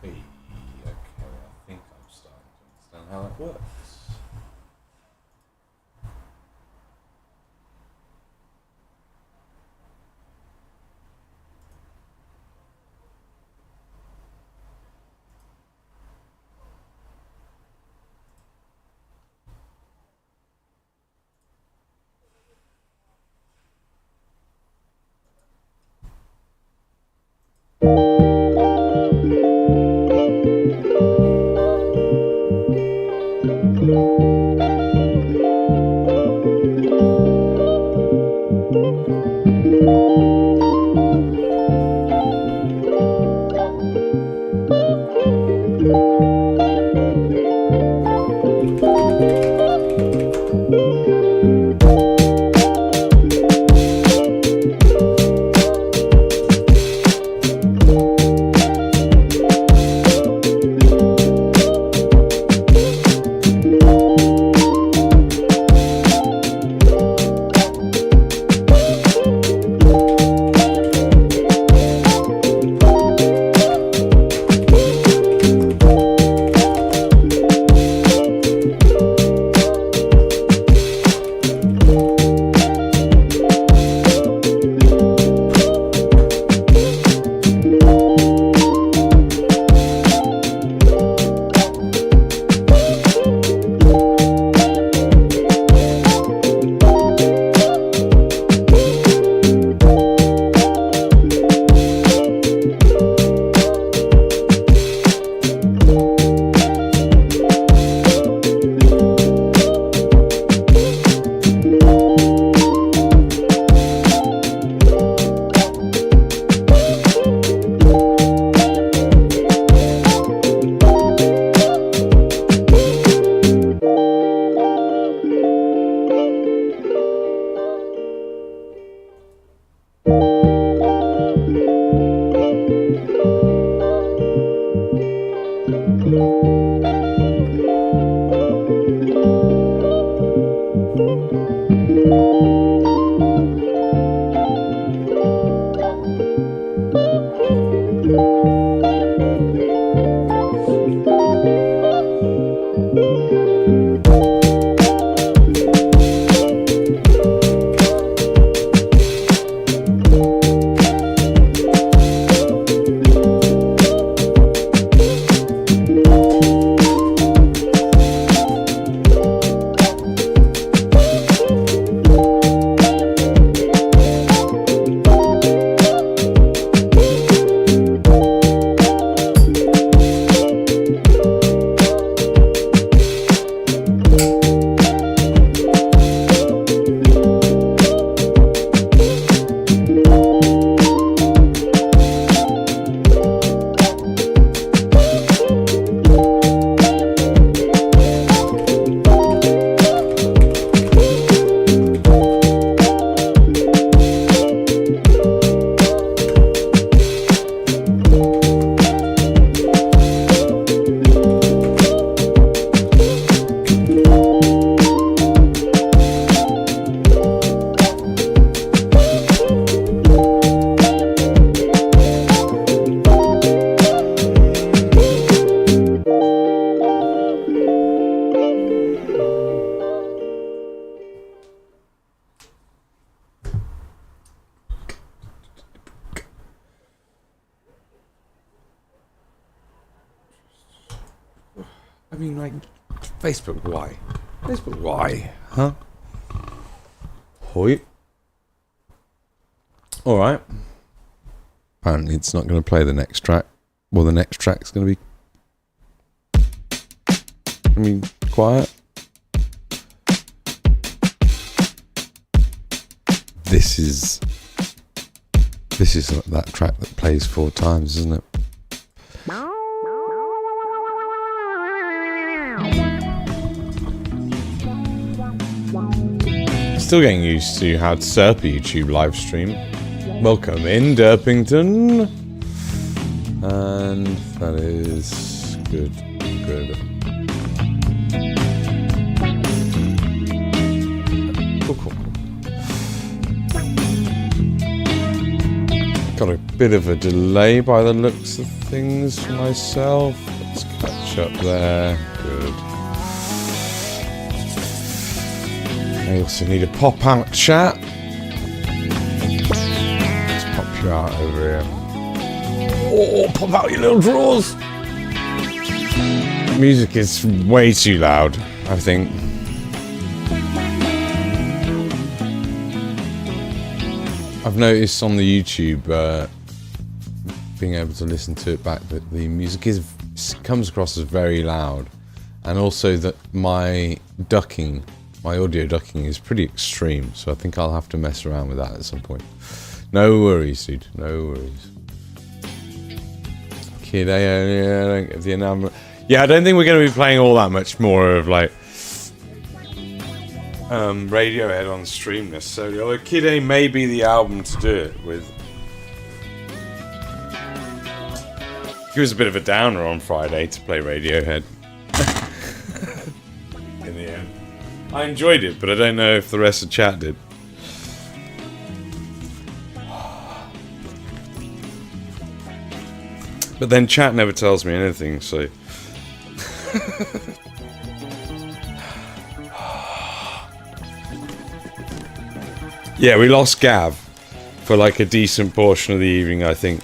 Hey, okay, I think I'm starting to understand how that works. I mean, like, Facebook, why? Facebook, why? Huh? Hoi. Alright. Apparently it's not going to play the next track. Well, the next track's going to be quiet. This is that track that plays 4 times, isn't it? Still getting used to how to surf a YouTube live stream. Welcome in, Derpington. And that is good. Cool. got a bit of a delay by the looks of things for myself. Let's catch up there. Good. I also need a pop-out chat. Let's pop you out over here. Oh, pop out your little drawers! Music is way too loud, I think. I've noticed on the YouTube, being able to listen to it back, that the music comes across as very loud, and also that my audio ducking is pretty extreme, so I think I'll have to mess around with that at some point. No worries, dude, no worries. Kid, I don't get the enamel. Yeah, I don't think we're going to be playing all that much more of like Radiohead on stream necessarily, although Kid A may be the album to do it with. He was a bit of a downer on Friday to play Radiohead. In the end. I enjoyed it, but I don't know if the rest of chat did. But then chat never tells me anything, so... Yeah, we lost Gav for like a decent portion of the evening, I think,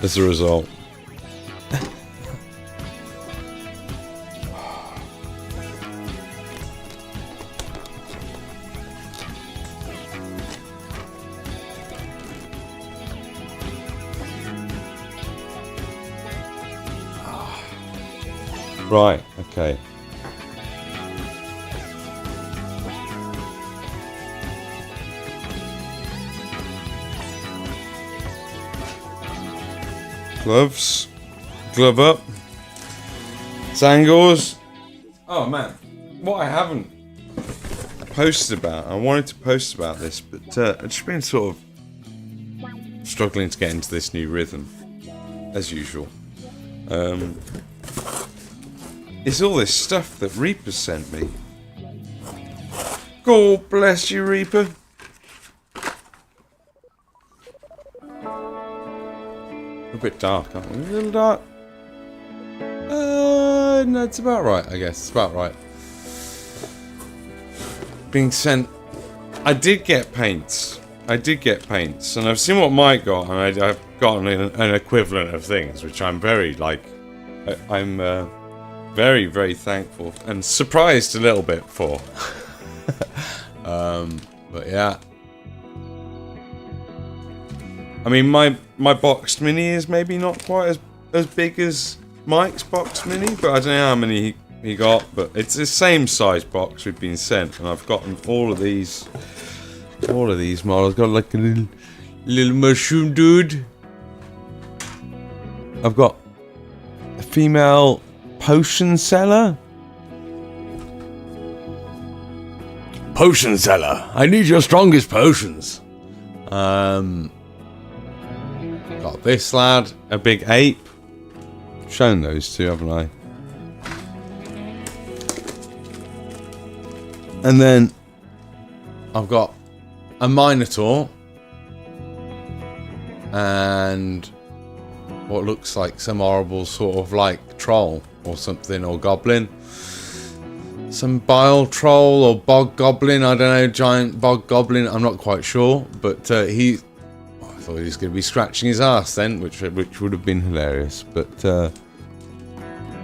as a result. Right, okay. Gloves. Glove up. Tzangors. Oh man, what I haven't posted about, I wanted to post about this, but I've just been sort of struggling to get into this new rhythm, as usual. It's all this stuff that Reaper sent me. God bless you, Reaper. A bit dark, aren't we? A little dark. No, it's about right, I guess. It's about right. Being sent... I did get paints. And I've seen what Mike got, and I've gotten an equivalent of things, which I'm very, like... I'm very, very thankful and surprised a little bit for. But yeah. I mean, my boxed mini is maybe not quite as big as Mike's boxed mini, but I don't know how many he got, but it's the same size box we've been sent, and I've gotten all of these models. Got like a little mushroom dude. I've got a female potion seller. Potion seller, I need your strongest potions. Got this lad, a big ape. Shown those two, haven't I? And then I've got a minotaur and what looks like some horrible sort of like troll or something, or goblin. Some bile troll or bog goblin, I don't know, giant bog goblin, I'm not quite sure, but I thought he was going to be scratching his ass then, which would have been hilarious, but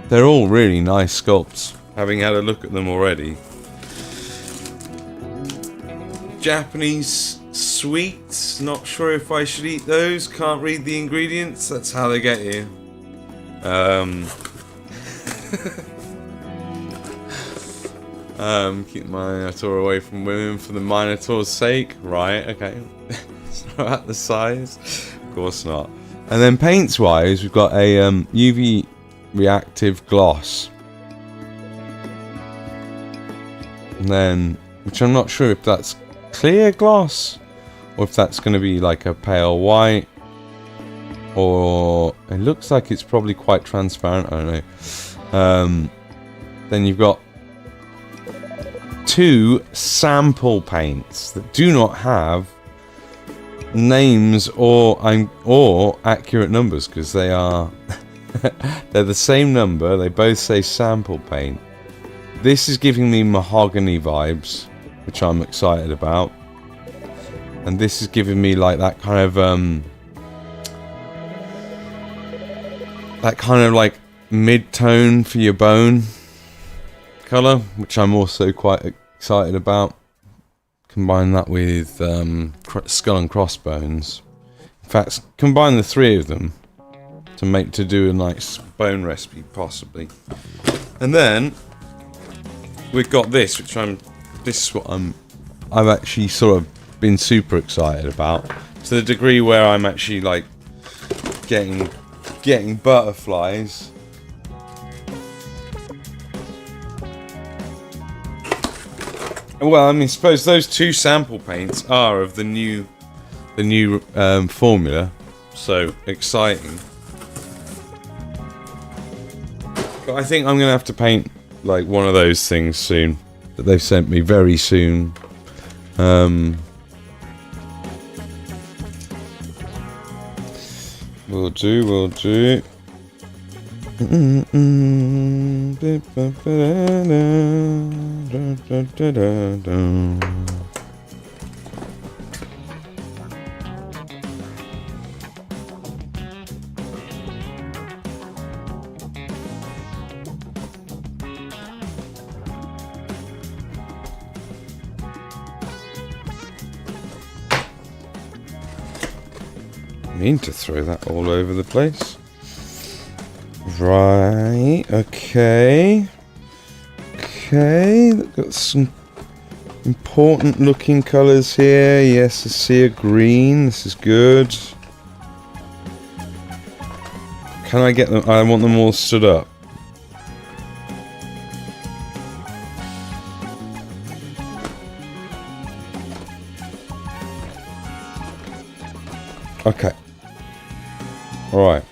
they're all really nice sculpts, having had a look at them already. Japanese sweets, not sure if I should eat those, can't read the ingredients, that's how they get you. Keep the Minotaur away from women for the Minotaur's sake, right, okay. It's not at the size, of course not. And then paints wise, we've got a UV reactive gloss. And then, which I'm not sure if that's clear gloss or if that's going to be like a pale white, or it looks like it's probably quite transparent, I don't know. Then you've got 2 sample paints that do not have names or accurate numbers, because they are they're the same number. They both say sample paint. This is giving me mahogany vibes, which I'm excited about, and this is giving me like that kind of like mid-tone for your bone color, which I'm also quite excited about. Combine that with skull and crossbones. In fact, combine the three of them to do a nice bone recipe, possibly. And then we've got this, this is what I've actually sort of been super excited about, to the degree where I'm actually like getting butterflies. Well, I mean, suppose those two sample paints are of the new formula, so exciting. But I think I'm gonna have to paint like one of those things soon that they've sent me very soon. Will do. Mean to throw that all over the place. Right, okay, got some important looking colours here. Yes, I see a green, this is good. Can I get them? I want them all stood up. Okay, alright.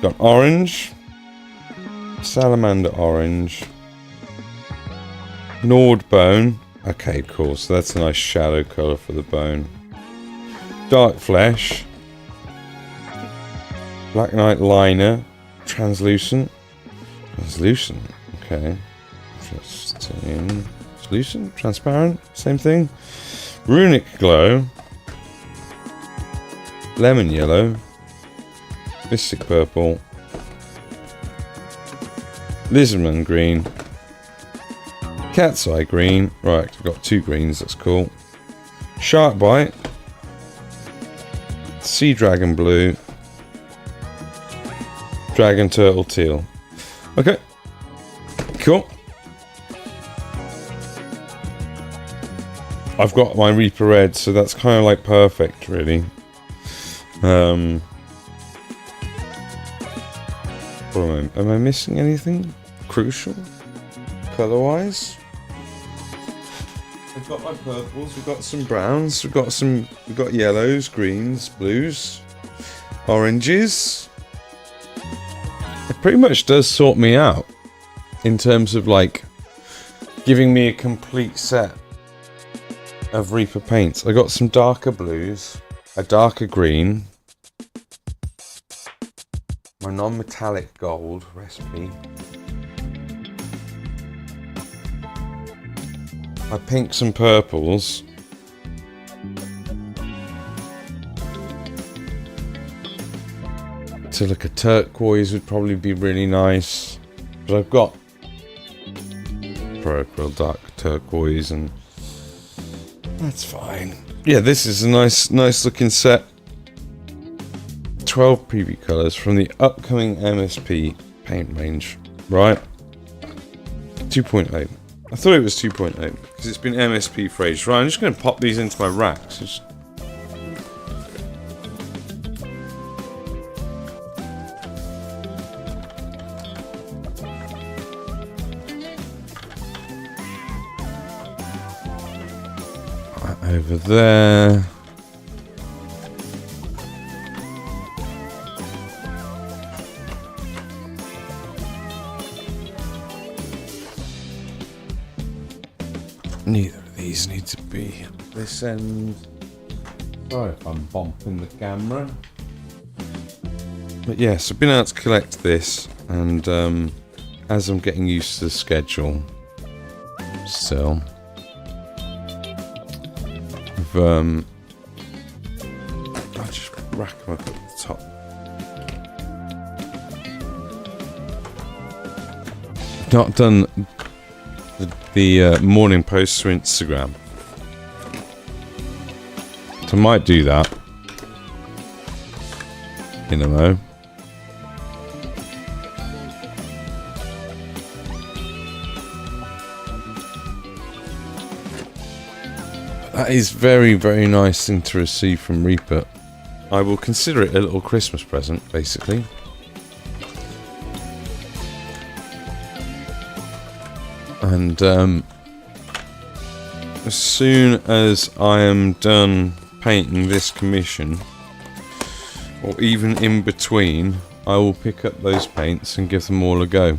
Got orange, salamander orange, Nord bone. Okay, cool. So that's a nice shadow colour for the bone. Dark flesh, black knight liner, translucent. Okay, translucent, transparent, same thing. Runic glow, lemon yellow, mystic purple, lizardman green, cat's eye green. Right, I've got two greens, that's cool. Shark bite, sea dragon blue, dragon turtle teal. Okay, cool. I've got my Reaper red, so that's kind of like perfect, really. Am I missing anything crucial color-wise? We've got my purples, we've got some browns, we've got yellows, greens, blues, oranges. It pretty much does sort me out in terms of like giving me a complete set of Reaper paints. I got some darker blues, a darker green, my non-metallic gold recipe, my pinks and purples, so like a turquoise would probably be really nice, but I've got purple, dark turquoise, and that's fine. Yeah, this is a nice looking set. 12 preview colours from the upcoming MSP paint range, right? 2.8. I thought it was 2.8 because it's been MSP for ages. Right, I'm just going to pop these into my racks. Right over there. Neither of these need to be at this end. Sorry if I'm bumping the camera. But yes, I've been out to collect this, and as I'm getting used to the schedule, still, I'll just rack them up at the top. Not done the morning post to Instagram. So I might do that. You know. That is very, very nice thing to receive from Reaper. I will consider it a little Christmas present, basically. And as soon as I am done painting this commission, or even in between, I will pick up those paints and give them all a go.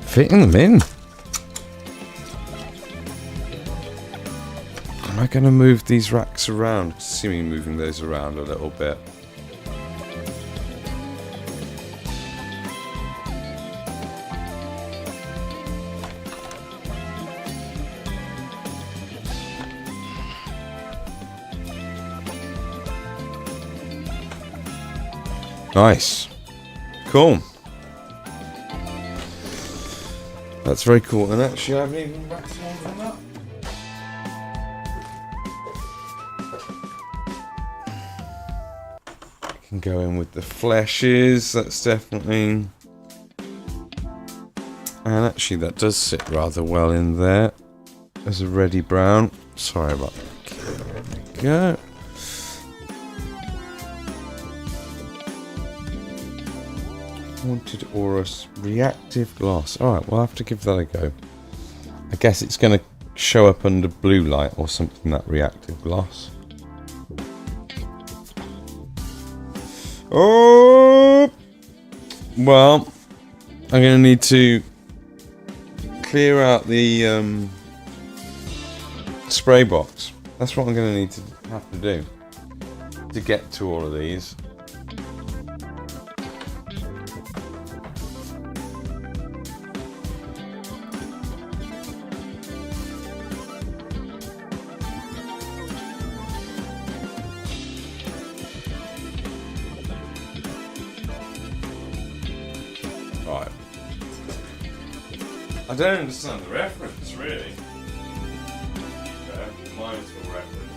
Fitting them in. Am I going to move these racks around? See me moving those around a little bit. Nice. Cool. That's very cool. And actually I haven't even racked more than that. I can go in with the fleshes, that's definitely... And actually that does sit rather well in there as a reddy brown. Sorry about that. There we go. Haunted Aura's reactive gloss. Alright, we'll have to give that a go. I guess it's going to show up under blue light or something, that reactive gloss. Oh! Well, I'm going to need to clear out the spray box. That's what I'm going to need to have to do to get to all of these. Right. I don't understand the reference, really. Mindful reference.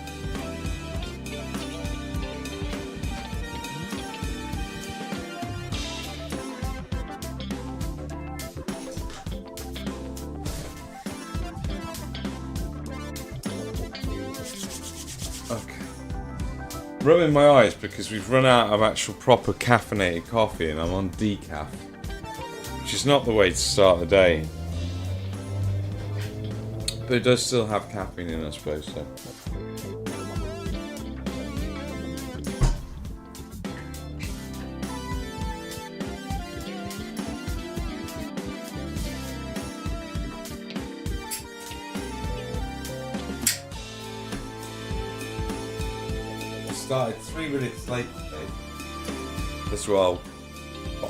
Okay. Rubbing my eyes because we've run out of actual proper caffeinated coffee and I'm on decaf. Which is not the way to start the day. But it does still have caffeine in, I suppose, so. I started 3 minutes late today as well.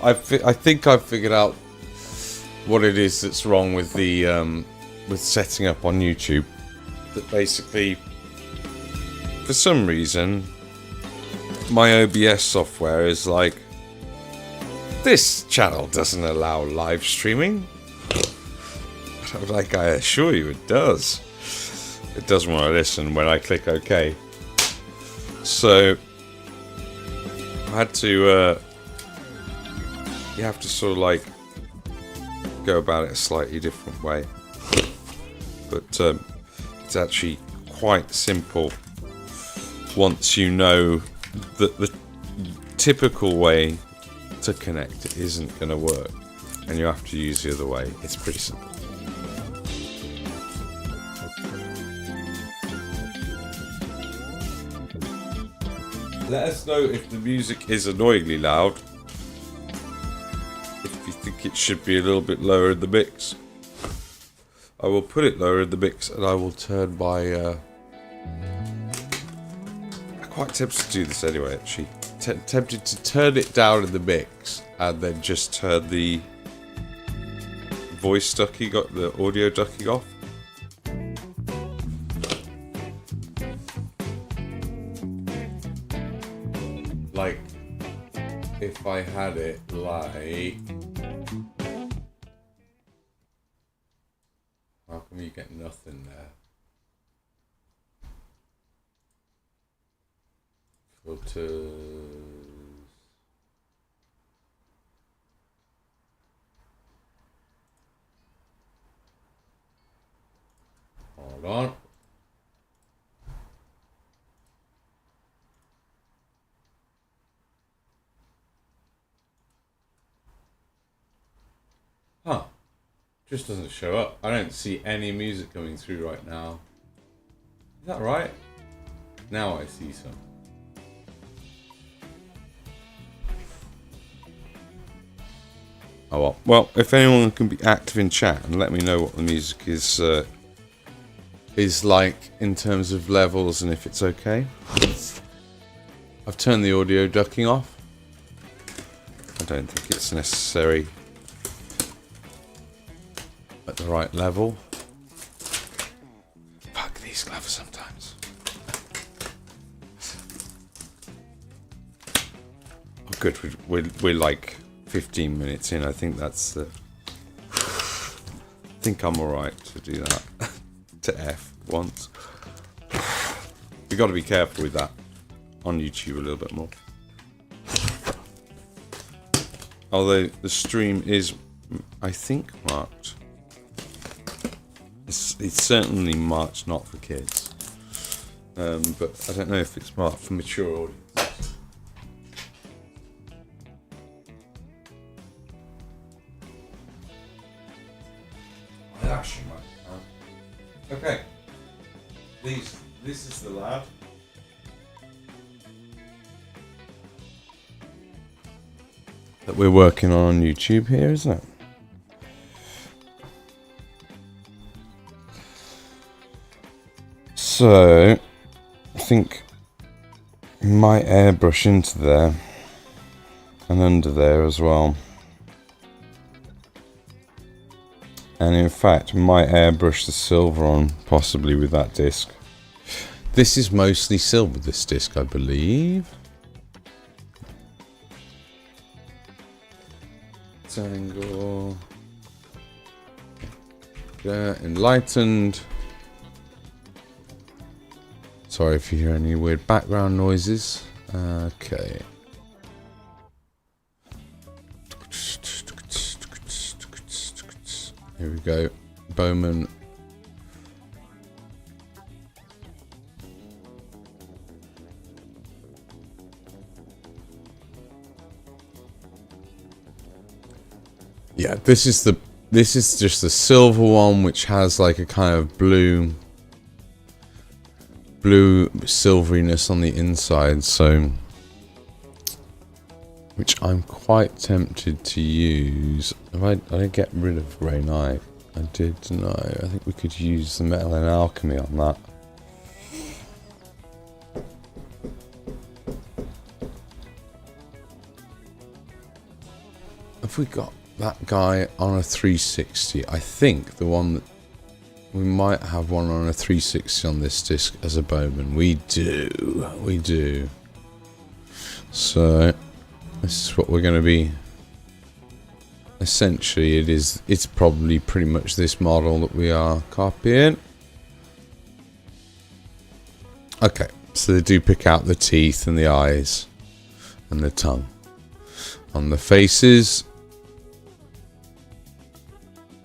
I think I've figured out what it is that's wrong with the with setting up on YouTube. That basically, for some reason, my OBS software is like, this channel doesn't allow live streaming. But I'm like, I assure you it does. It doesn't want to listen when I click OK. So I had to you have to sort of like go about it a slightly different way, but it's actually quite simple once you know that the typical way to connect it isn't going to work and you have to use the other way. It's pretty simple. Let us know if the music is annoyingly loud. If you think it should be a little bit lower in the mix. I will put it lower in the mix, and I will turn my... I'm quite tempted to do this anyway, actually. Tempted to turn it down in the mix, and then just turn the voice ducking, the audio ducking off. Like, if I had it like... How come you get nothing there? Filters... Hold on. Huh. Just doesn't show up. I don't see any music coming through right now. Is that right? Now I see some. Oh well. Well, if anyone can be active in chat and let me know what the music is like in terms of levels and if it's okay. I've turned the audio ducking off. I don't think it's necessary at the right level. Fuck these gloves sometimes. Oh, good. We're like 15 minutes in. I think that's the... I think I'm alright to do that. To F once. We got to be careful with that on YouTube a little bit more. Although the stream is, I think, marked. It's certainly marked not for kids, but I don't know if it's marked for mature audience. Okay, this is the lab. That we're working on YouTube here, isn't it? So, I think I might airbrush into there and under there as well. And in fact, might airbrush the silver on, possibly with that disc. This is mostly silver, this disc, I believe. Tzangor Enlightened. Sorry if you hear any weird background noises. Okay. Here we go. Bowman. Yeah, this is just the silver one, which has like a kind of blue silveriness on the inside, so which I'm quite tempted to use. If I get rid of grey knight, I did know. I think we could use the metal and alchemy on that. Have we got that guy on a 360? I think the one that we might have one on a 360 on this disc as a Bowman. We do. So this is what we're going to be. Essentially, it's probably pretty much this model that we are copying. Okay, so they do pick out the teeth and the eyes and the tongue on the faces.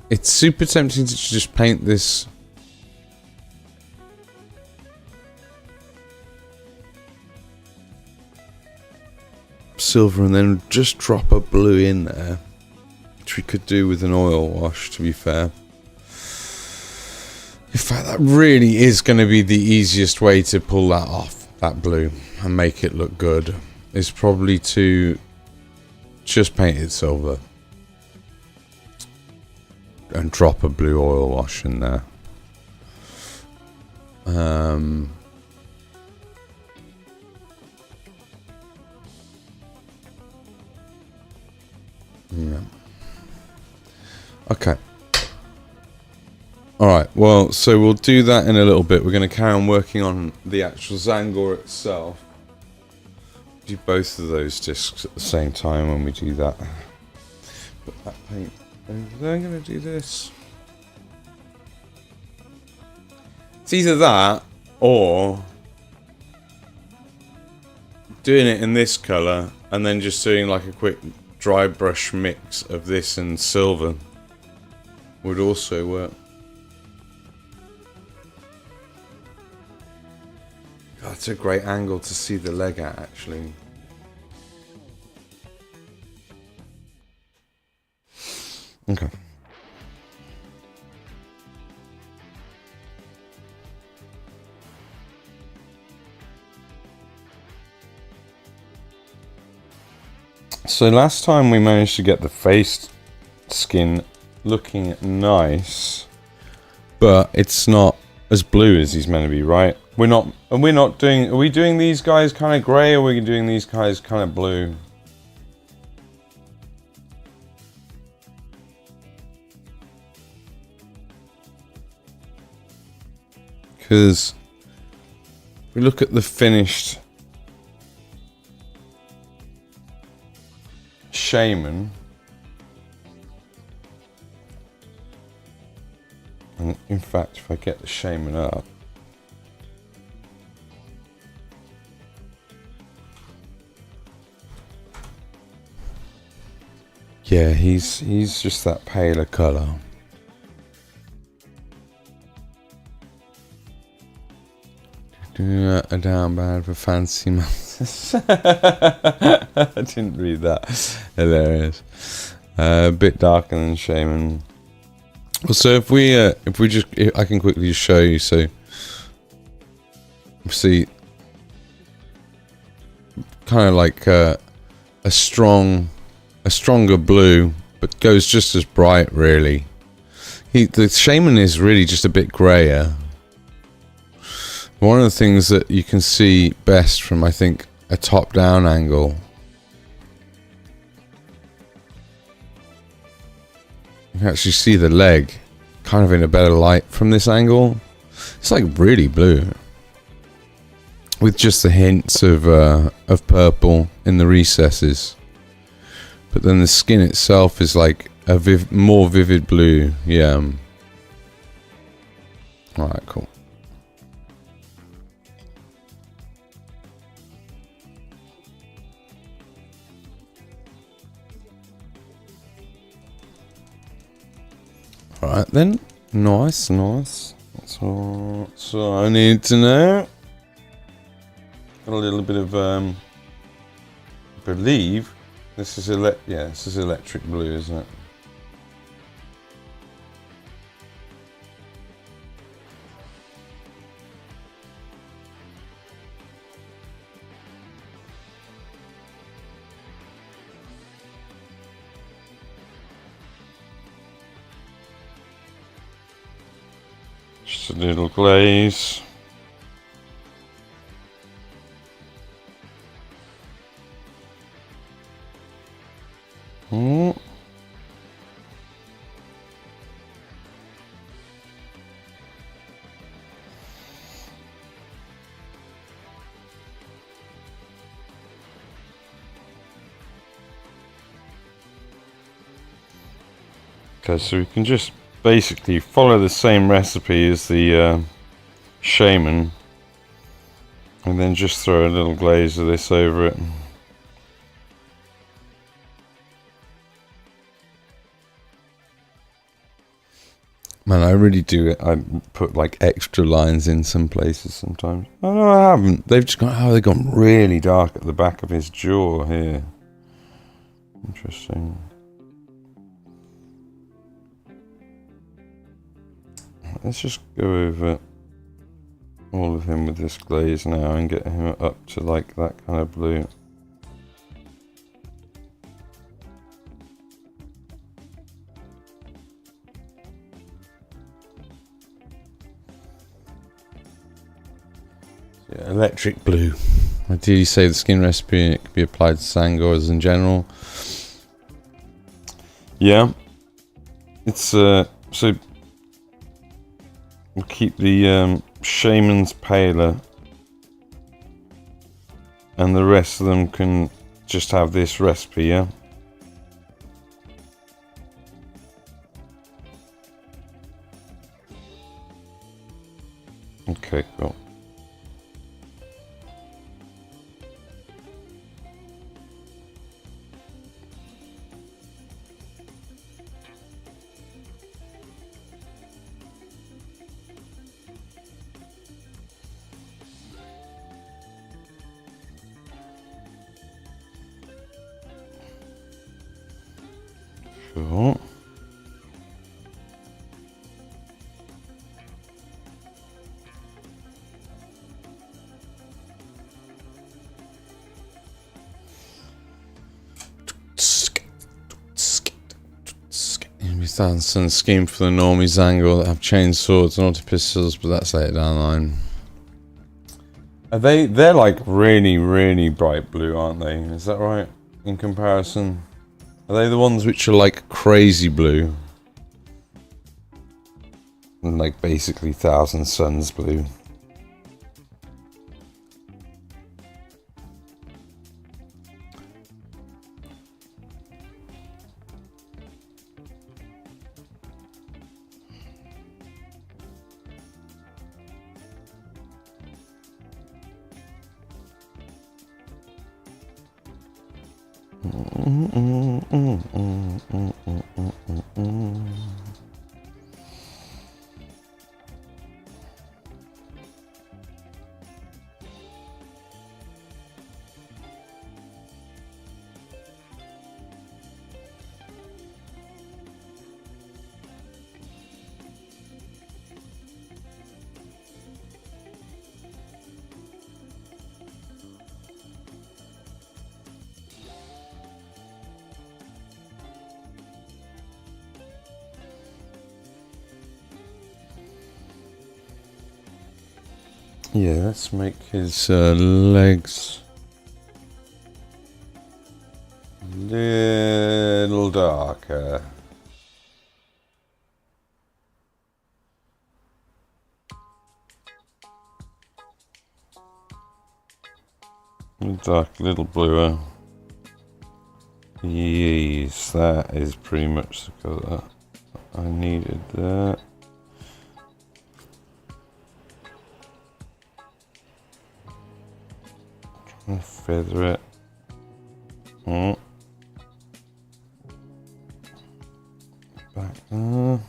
It's super tempting to just paint this silver and then just drop a blue in there, which we could do with an oil wash, to be fair. In fact, that really is going to be the easiest way to pull that off, that blue, and make it look good, is probably to just paint it silver. and drop a blue oil wash in there. Yeah. Okay. Alright, well, so we'll do that in a little bit. We're going to carry on working on the actual Tzangor itself. Do both of those discs at the same time when we do that. Put that paint over there. I'm going to do this. It's either that or doing it in this colour and then just doing like a quick dry brush mix of this and silver would also work. God, that's a great angle to see the leg at, actually. Okay. So last time we managed to get the face skin looking nice, but it's not as blue as he's meant to be, right? Are we doing these guys kind of grey, or are we doing these guys kind of blue? Because if we look at the finished shaman, and in fact if I get the shaman up, yeah, he's just that paler colour. Do a down bad for fancy masters. I didn't read that. Hilarious. A bit darker than shaman. Well, so if I can quickly just show you. So see, kind of like a stronger blue, but goes just as bright. Really, the shaman is really just a bit grayer. One of the things that you can see best from, I think, a top-down angle, you can actually see the leg kind of in a better light from this angle. It's like really blue, with just the hints of purple in the recesses. But then the skin itself is like a more vivid blue. Yeah. All right, cool. Alright then, nice. That's all I need to know. Got a little bit of, believe this is this is electric blue, isn't it? Just a little glaze. Okay, so we can just basically follow the same recipe as the shaman, and then just throw a little glaze of this over it. Man, I really do it. I put like extra lines in some places sometimes. Oh no, I haven't. They've just they've gone really dark at the back of his jaw here. Interesting. Let's just go over all of him with this glaze now and get him up to like that kind of blue. electric blue. Ideally say the skin recipe, and it can be applied to Tzangors in general. Yeah. It's so we'll keep the Shaman's paler, and the rest of them can just have this recipe, yeah? Okay, cool. Cool. Some scheme for the normie Tzangor that have chain swords and auto pistols, but that's later down the line. Are they're like really, really bright blue, aren't they? Is that right? In comparison? Are they the ones which are like crazy blue? And like basically Thousand Suns blue. Yeah, let's make his legs a little darker. Dark, little bluer. Yes, that is pretty much the colour I needed there. Feather it. Back there.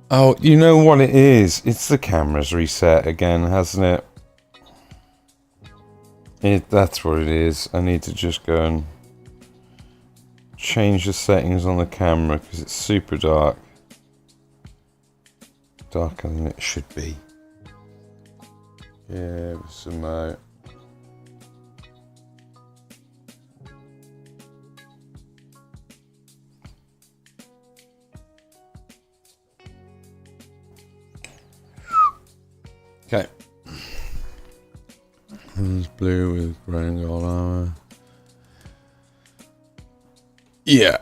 Oh, you know what it is? It's the camera's reset again, hasn't it? That's what it is. I need to just go and change the settings on the camera because it's super dark. Darker than it should be. Yeah, some okay. There's blue with grey and gold armor. Yeah.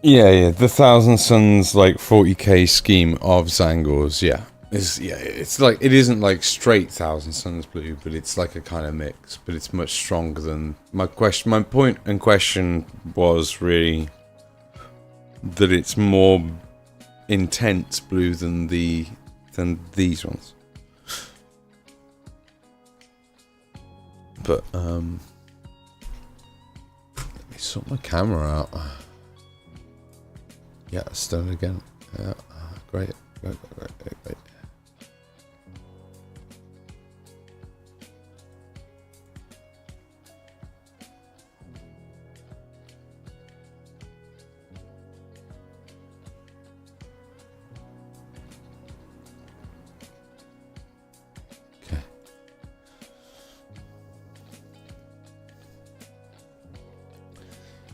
The Thousand Suns like 40k scheme of Tzangors, yeah. It's like, it isn't like straight Thousand Suns blue, but it's like a kind of mix, but it's much stronger than my point and question was really that it's more intense blue than these ones. But let me sort my camera out. Yeah, it's done again. Yeah, great. Okay.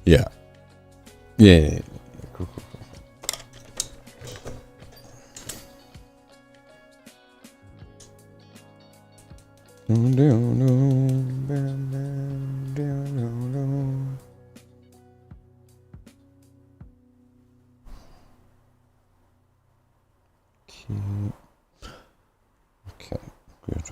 Yeah. Yeah. Cool. Okay, good.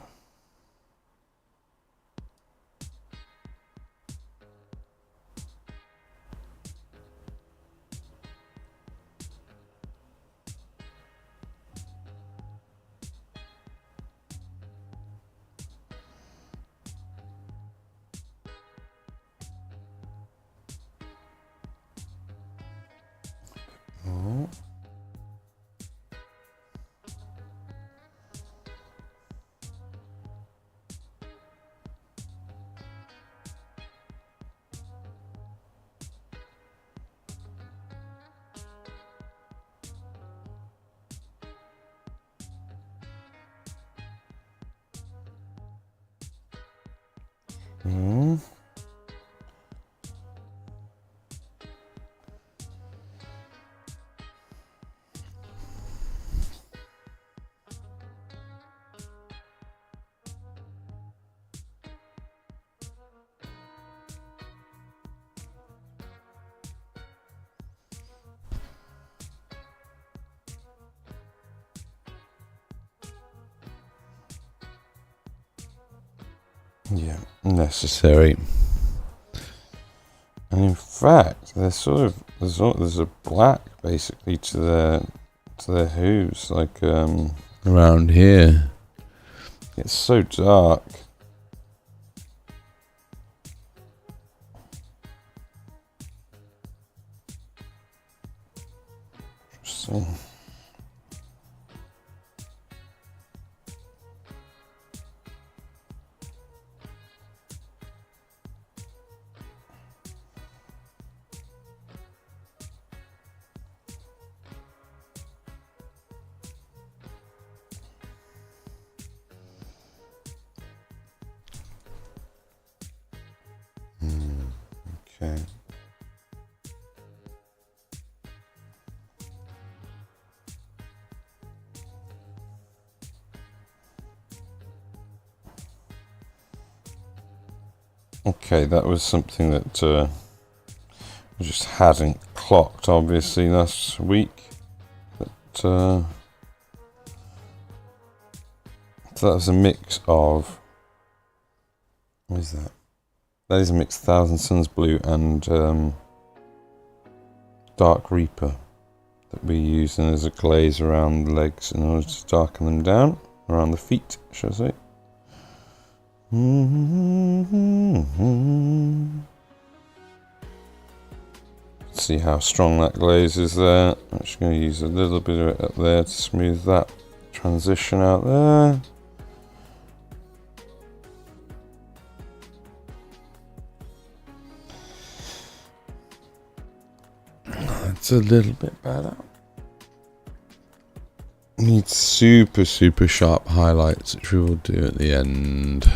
Oh. Mm. Yeah, necessary. And in fact, there's a black basically to their hooves, like around here. It's so dark. Interesting. Okay. Okay, that was something that I just hadn't clocked, obviously, last week. But so that was a mix of... What is that? That is a mix of Thousand Suns Blue and Dark Reaper that we're using as a glaze around the legs in order to darken them down, around the feet, shall I say. See how strong that glaze is there. I'm just going to use a little bit of it up there to smooth that transition out there. That's a little bit better. Need super sharp highlights, which we will do at the end.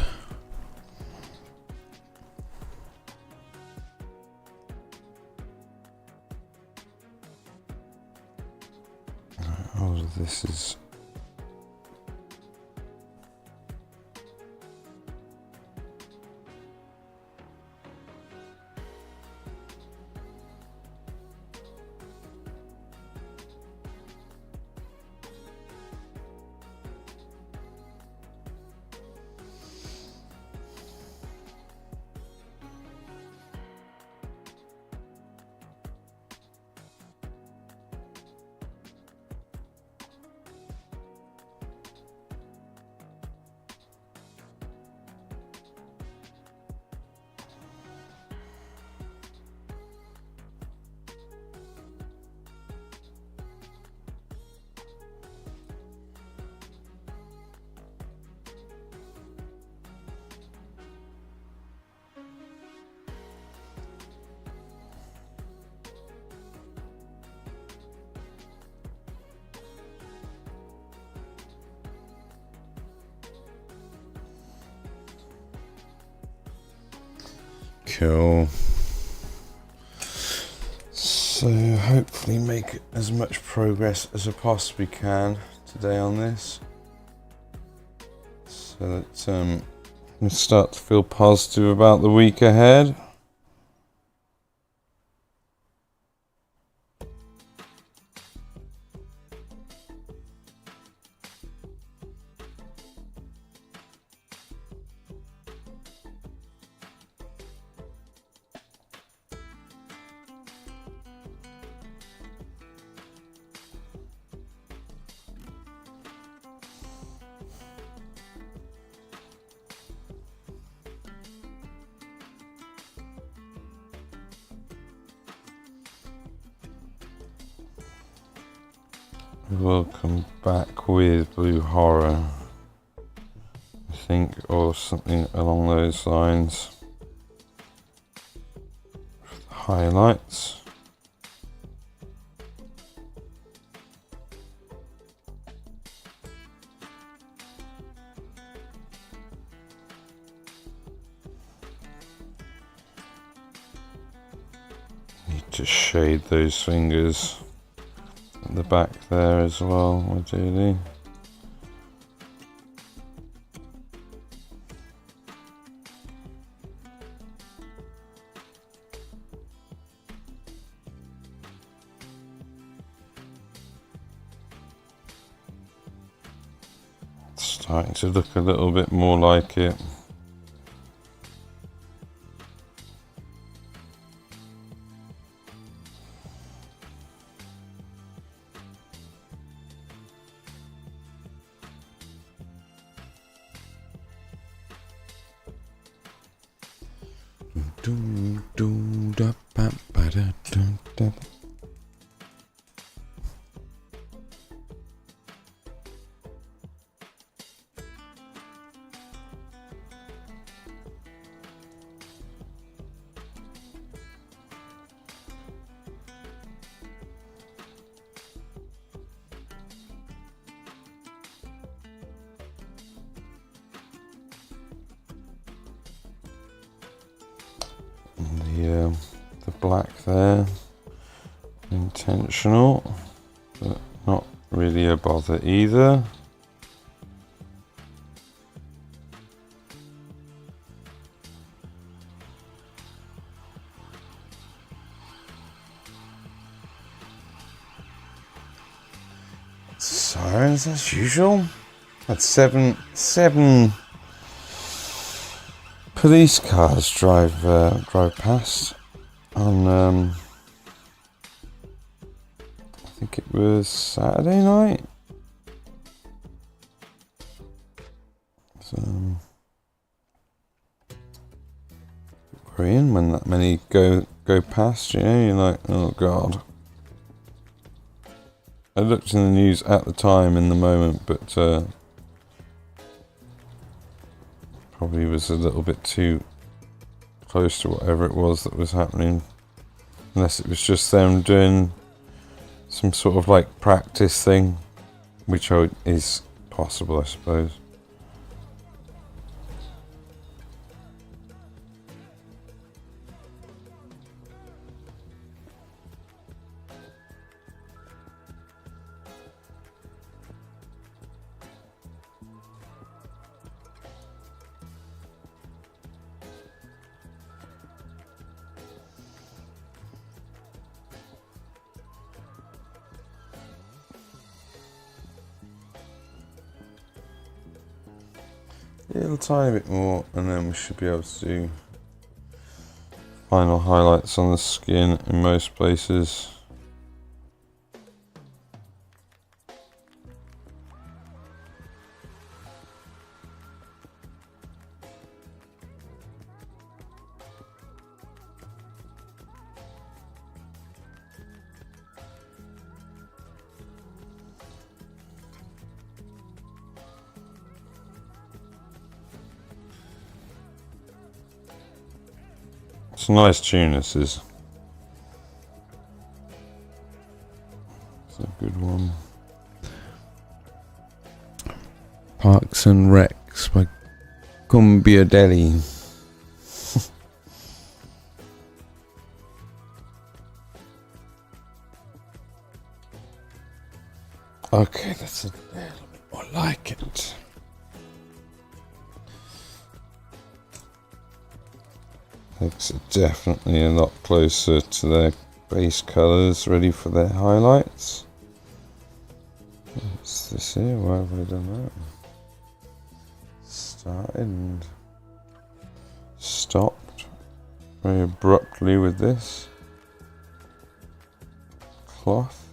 All of this is... Cool. So make as much progress as I possibly can today on this, so that I start to feel positive about the week ahead. We'll come back with Blue Horror, I think, or something along those lines. Highlights. Need to shade those fingers at the back there as well, ideally. It's starting to look a little bit more like it. The black there, intentional, but not really a bother either. Sirens as usual. That's seven police cars drive past on I think it was Saturday night. So worrying when that many go past, you know, you're like, oh god. I looked in the news at the time in the moment, but probably was a little bit too close to whatever it was that was happening, unless it was just them doing some sort of like practice thing, which is possible, I suppose. A little tiny bit more, and then we should be able to do final highlights on the skin in most places. It's a nice tune, this is. It's a good one. Parks and Recs by Cumbia Delhi. Okay, that's a little bit more like it. Looks definitely a lot closer to their base colours, ready for their highlights. What's this here? Why have I done that? Started and stopped very abruptly with this cloth.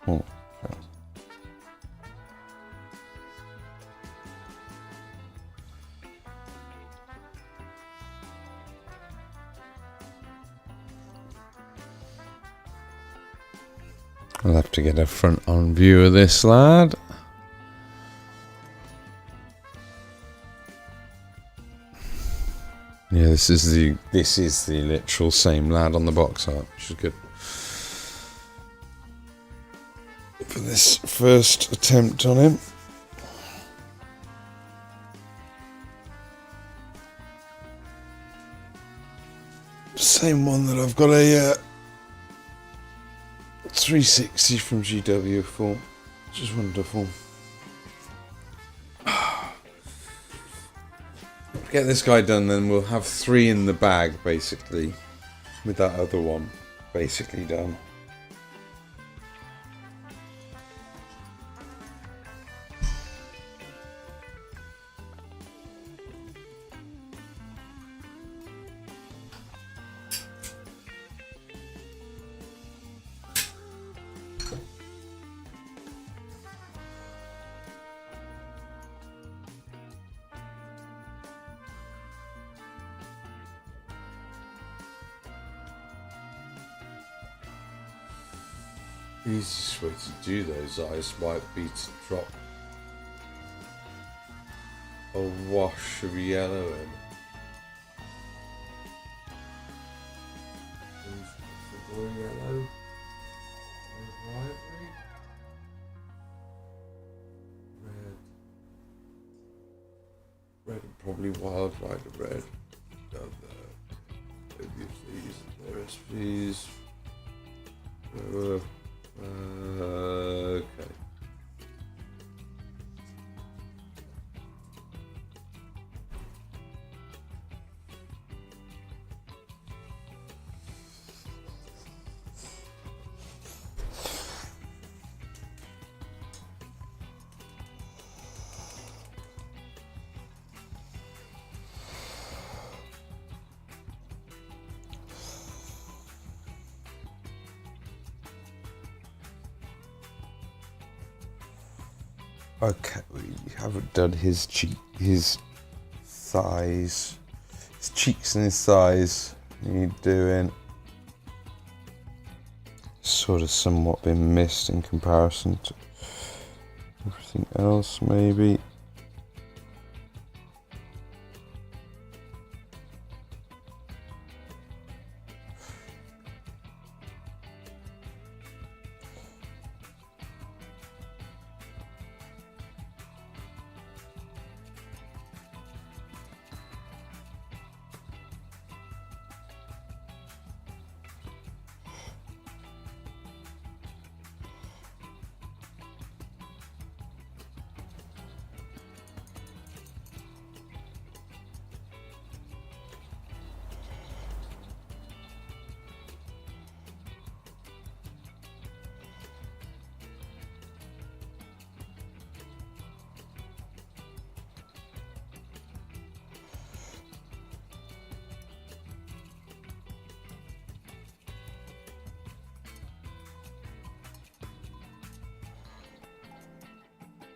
Okay. I'll have to get a front-on view of this lad. Yeah, this is the literal same lad on the box art, which is good. For this first attempt on him. Same one that I've got a 360 from GW for, which is wonderful. Get this guy done, then we'll have 3 in the bag, basically, with that other one basically done. The easiest way to do those eyes might be to drop a wash of yellow in. More yellow, ivory, red and probably wild rider red down there. Maybe if they use their recipes. Okay. Okay, we haven't done his thighs, his cheeks and his thighs. Need doing sort of somewhat been missed in comparison to everything else, maybe.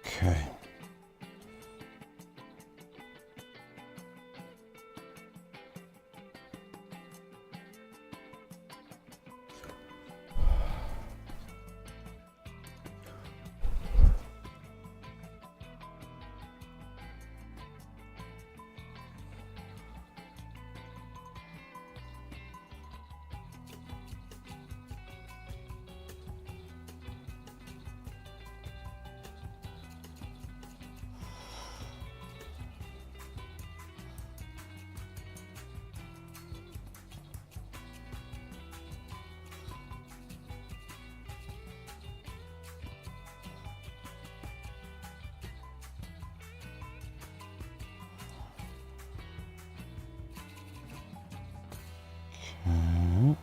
Okay. Alright,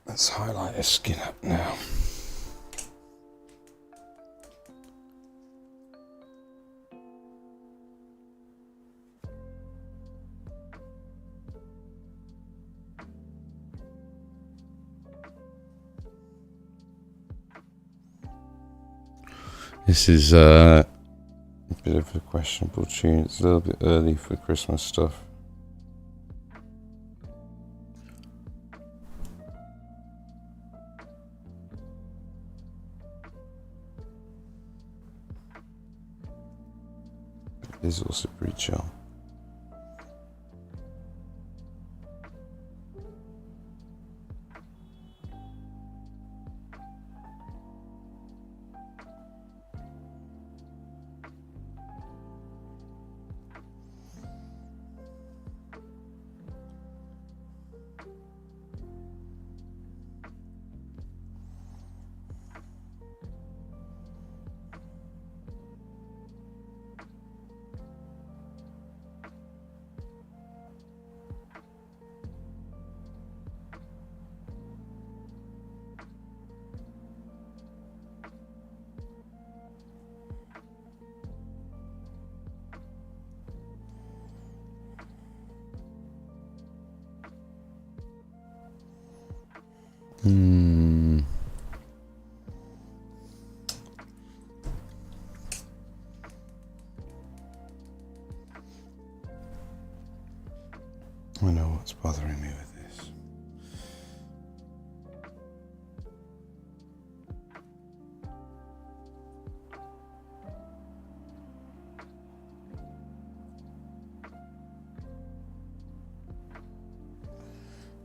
let's highlight his skin up now. This is a bit of a questionable tune. It's a little bit early for Christmas stuff. It is also pretty chill. I know what's bothering me with this.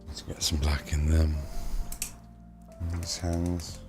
Let's get some black in them. In these hands.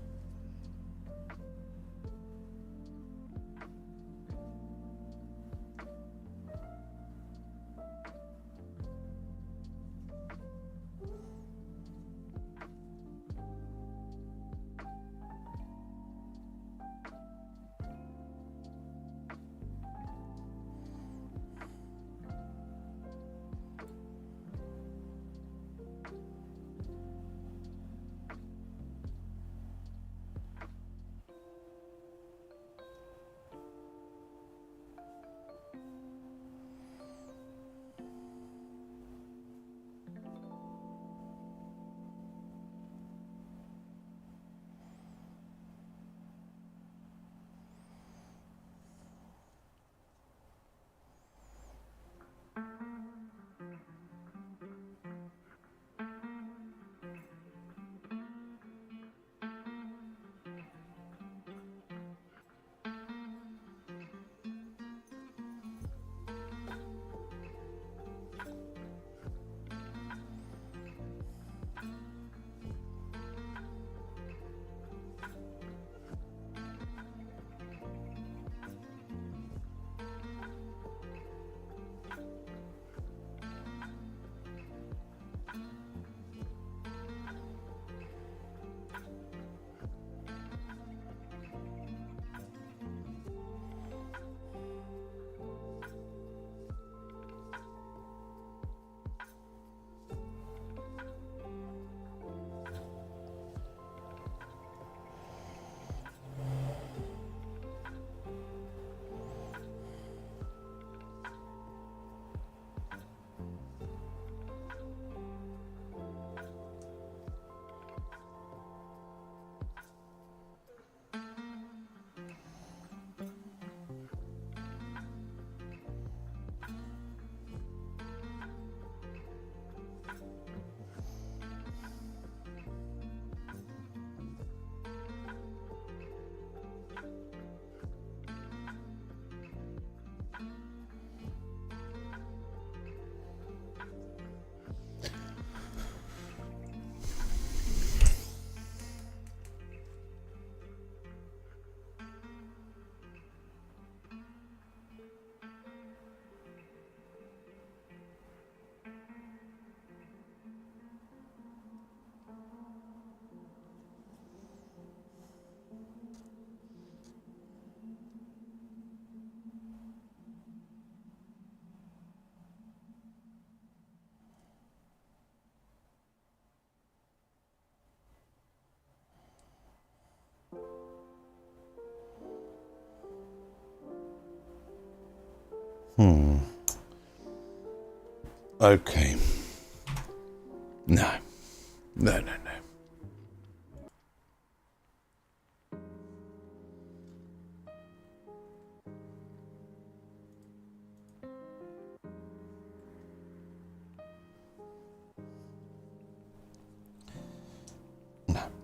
Okay. No. No.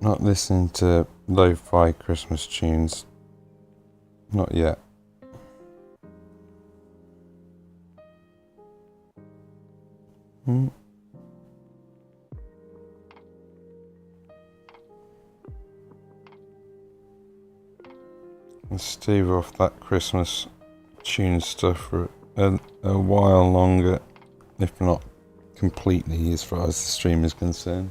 Not listening to lo-fi Christmas tunes. Not yet. Let's stave off that Christmas tune stuff for a while longer, if not completely, as far as the stream is concerned.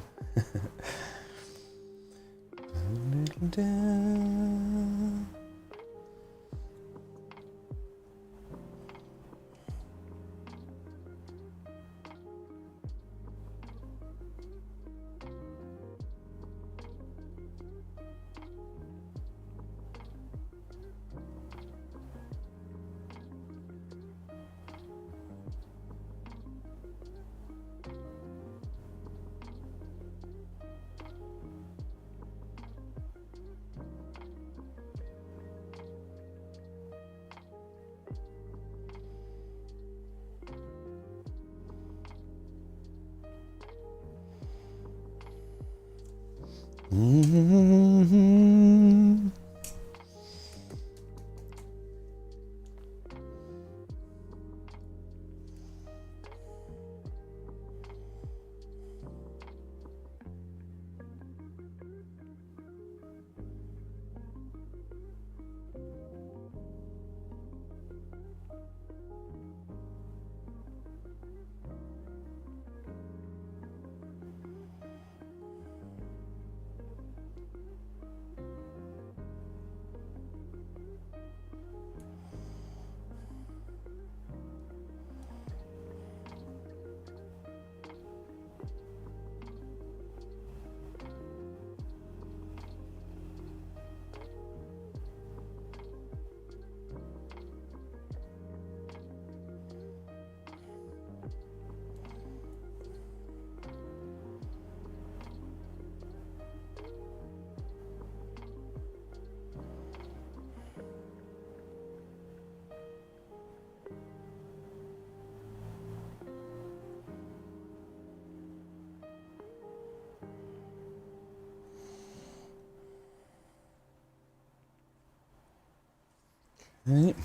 Right.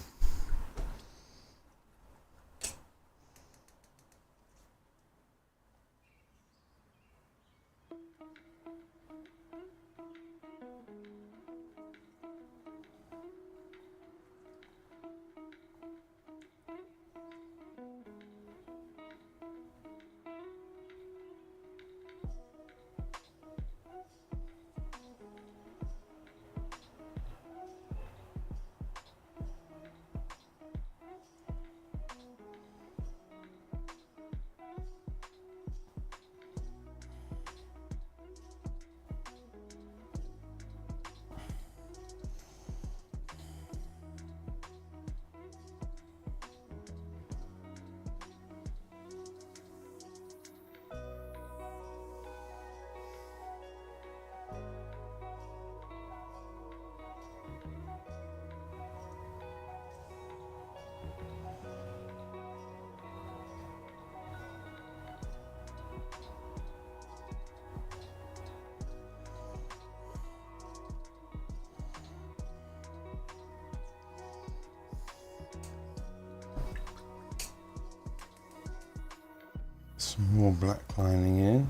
Some more black lining in.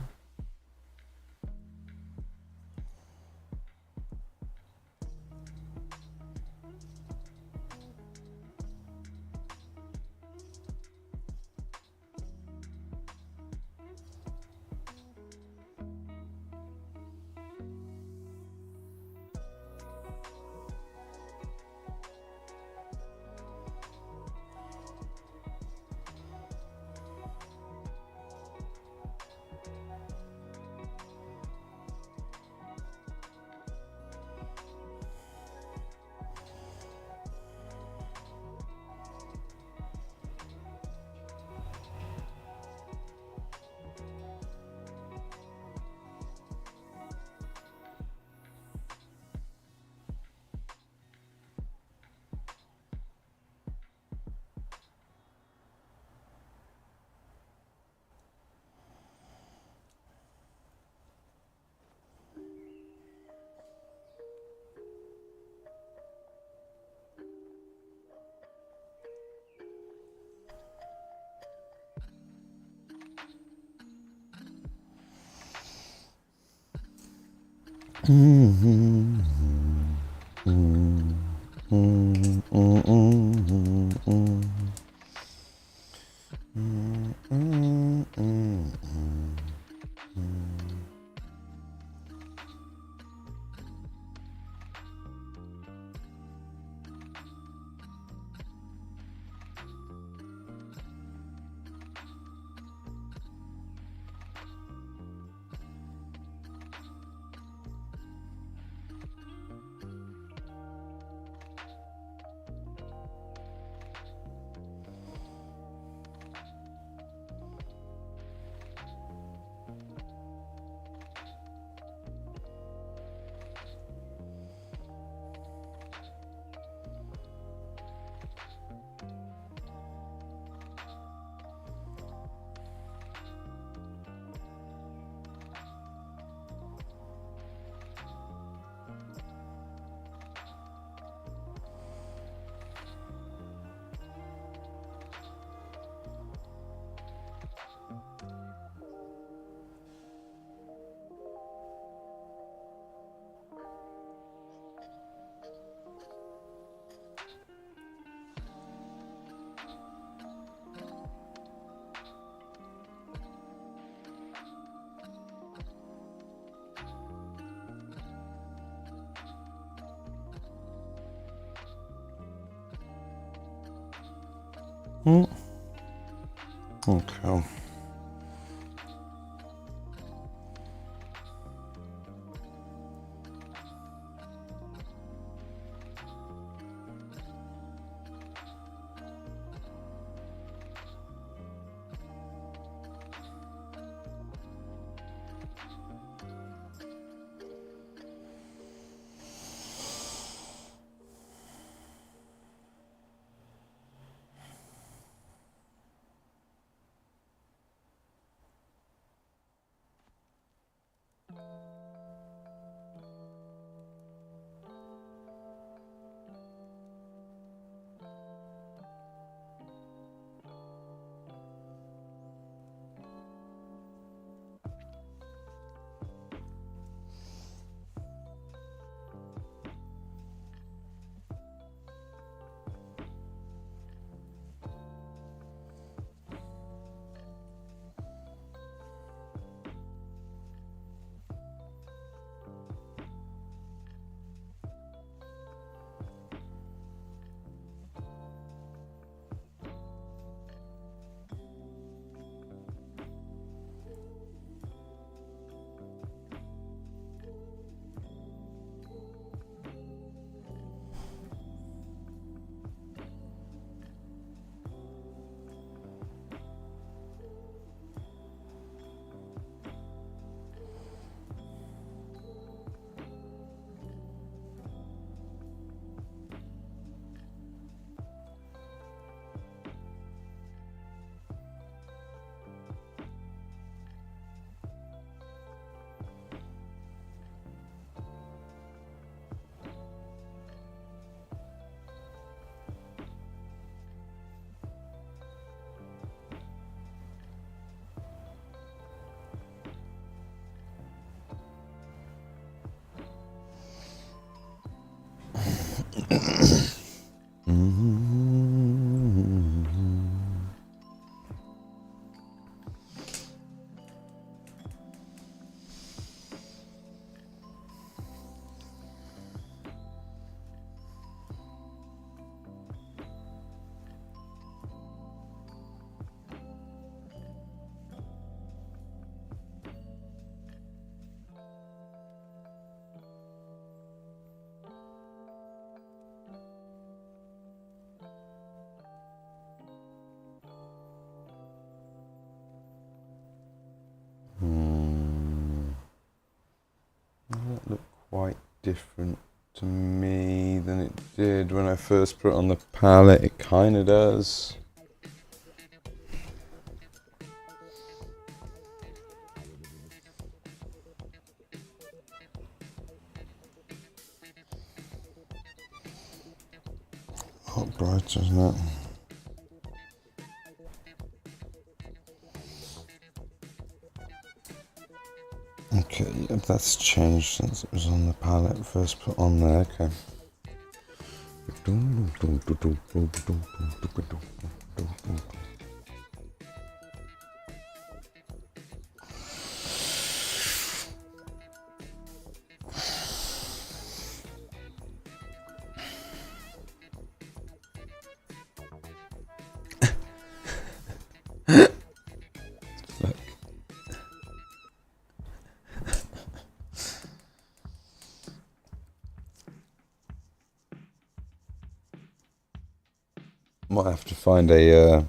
Okay. That looked quite different to me than it did when I first put it on the palette. It kind of does. Hot bright, isn't it? Okay, that's changed since it was on the palette first put on there. Okay. Might have to find a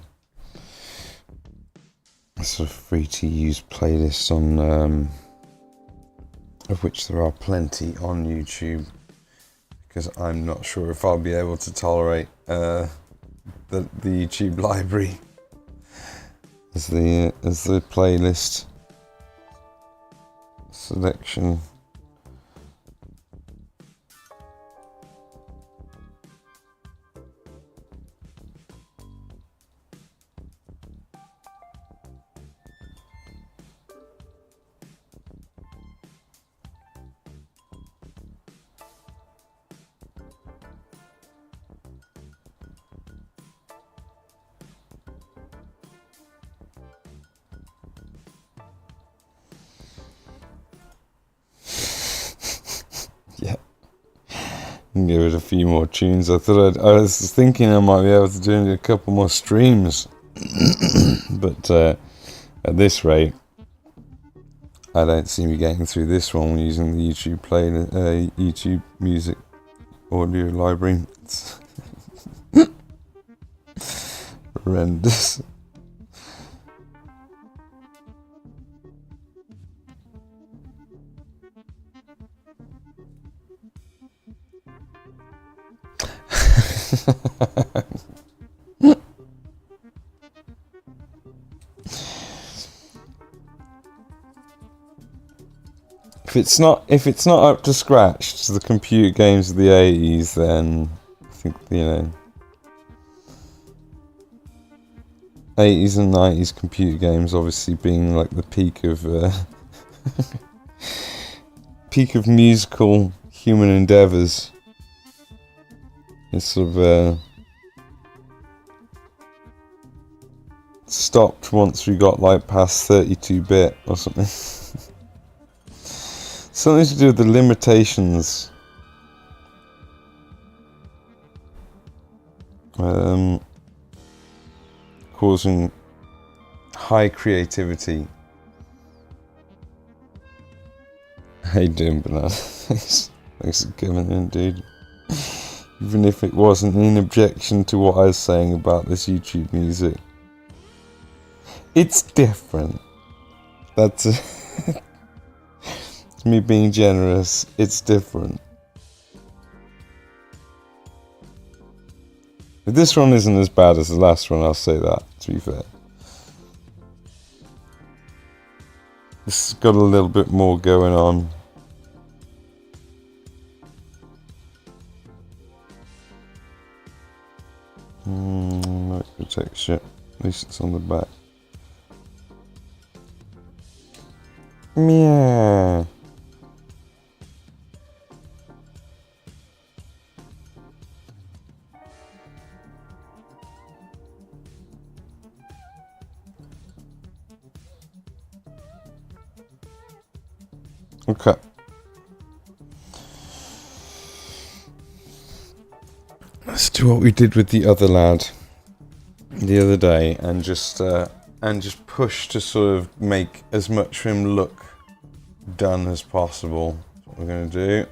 sort of free to use playlist on of which there are plenty on YouTube, because I'm not sure if I'll be able to tolerate the YouTube library as the playlist selection. Give it a few more tunes. I was thinking I might be able to do a couple more streams, but at this rate, I don't see me getting through this one using the YouTube YouTube music audio library. It's horrendous. If it's not up to scratch to the computer games of the 80s, then I think, 80s and 90s computer games obviously being like the peak of musical human endeavors. It's sort of stopped once we got like past 32-bit or something. Something to do with the limitations. Causing high creativity. How you doing, Banana? Thanks for coming in, dude. Even if it wasn't in objection to what I was saying about this YouTube music. It's different. That's it's me being generous. It's different. But this one isn't as bad as the last one, I'll say that, to be fair. This has got a little bit more going on. Micro texture. At least it's on the back. Meow. Okay. Let's do what we did with the other lad the other day, and just push to sort of make as much of him look done as possible. That's what we're going to do.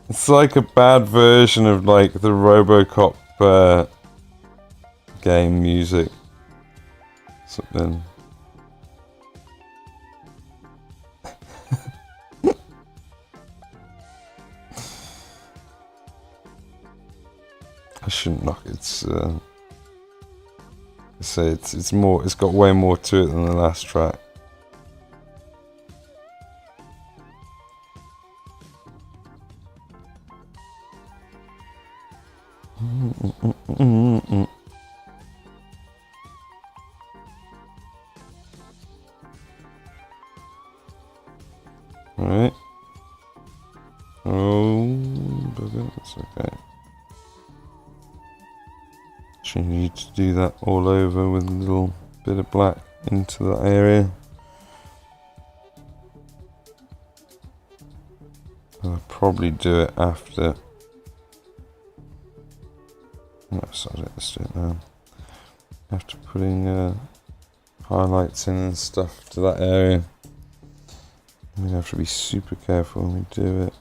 It's like a bad version of like the RoboCop game music. Something. I shouldn't knock it. It's more. It's got way more to it than the last track. Alright. Oh, that's okay. So you need to do that all over with a little bit of black into that area. I'll probably do it after. No, sorry, let's do it now. After putting highlights in and stuff to that area. We have to be super careful when we do it.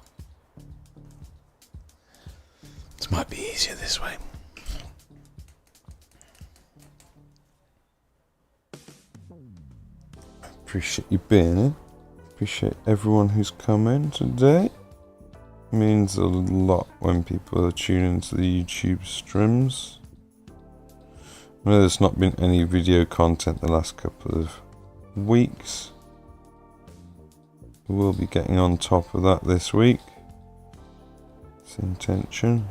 This might be easier this way. Appreciate you being here. Appreciate everyone who's come in today. It means a lot when people are tuning to the YouTube streams. I know there's not been any video content the last couple of weeks. We'll be getting on top of that this week. It's the intention.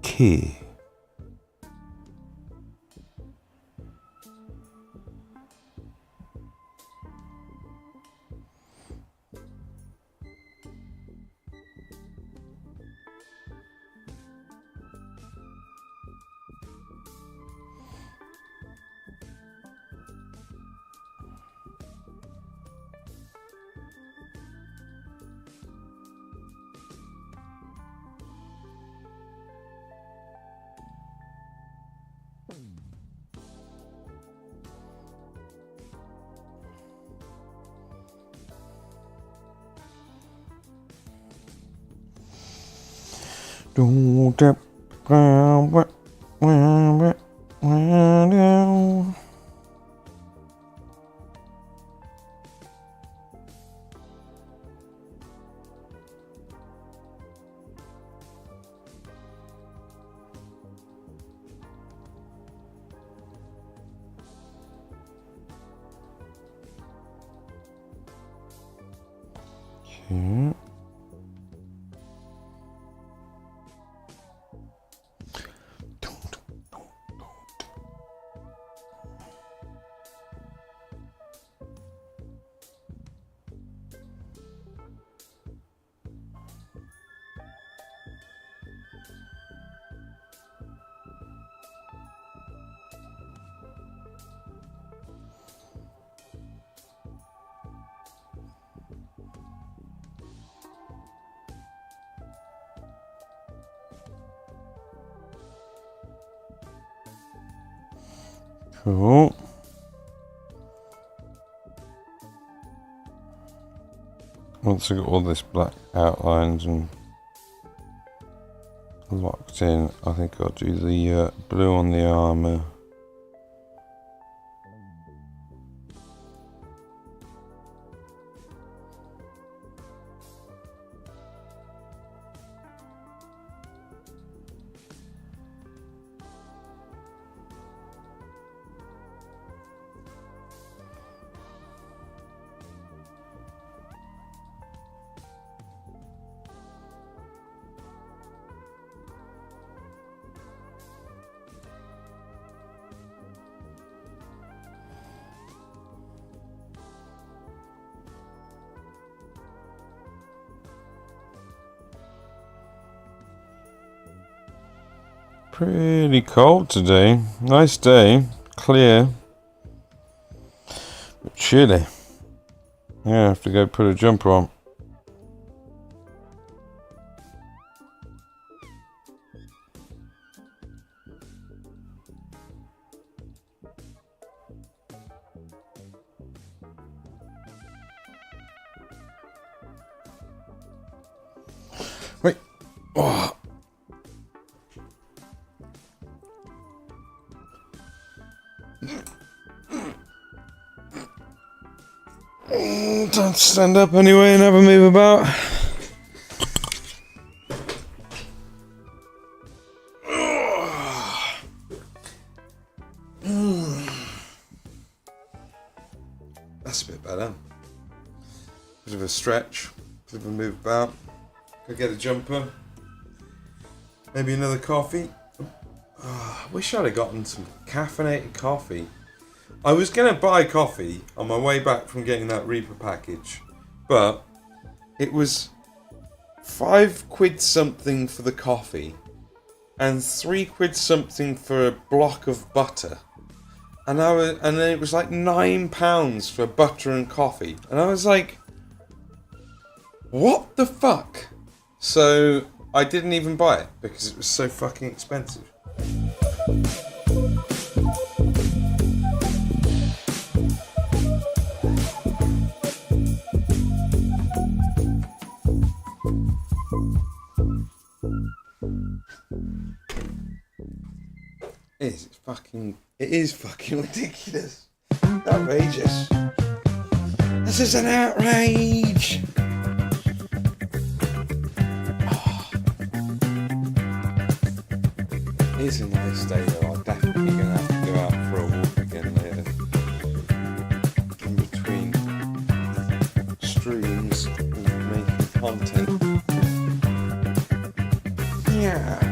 Key. Okay. Cool. Once I got all this black outlines and locked in, I think I'll do the blue on the armour. Pretty cold today. Nice day. Clear. But chilly. Yeah, I have to go put a jumper on. Wait. Oh. Time to stand up anyway and have a move about. a stretch, bit of a move about. Go get a jumper. Maybe another coffee. I wish I'd have gotten some caffeinated coffee. I was going to buy coffee on my way back from getting that Reaper package, but it was £5 something for the coffee and £3 something for a block of butter. And then it was like £9 for butter and coffee. And I was like, what the fuck? So I didn't even buy it because it was so fucking expensive. It is fucking ridiculous. Outrageous. This is an outrage. It is a nice day though. I'm definitely going to have to go out for a walk again later. In between streams and making content. Yeah.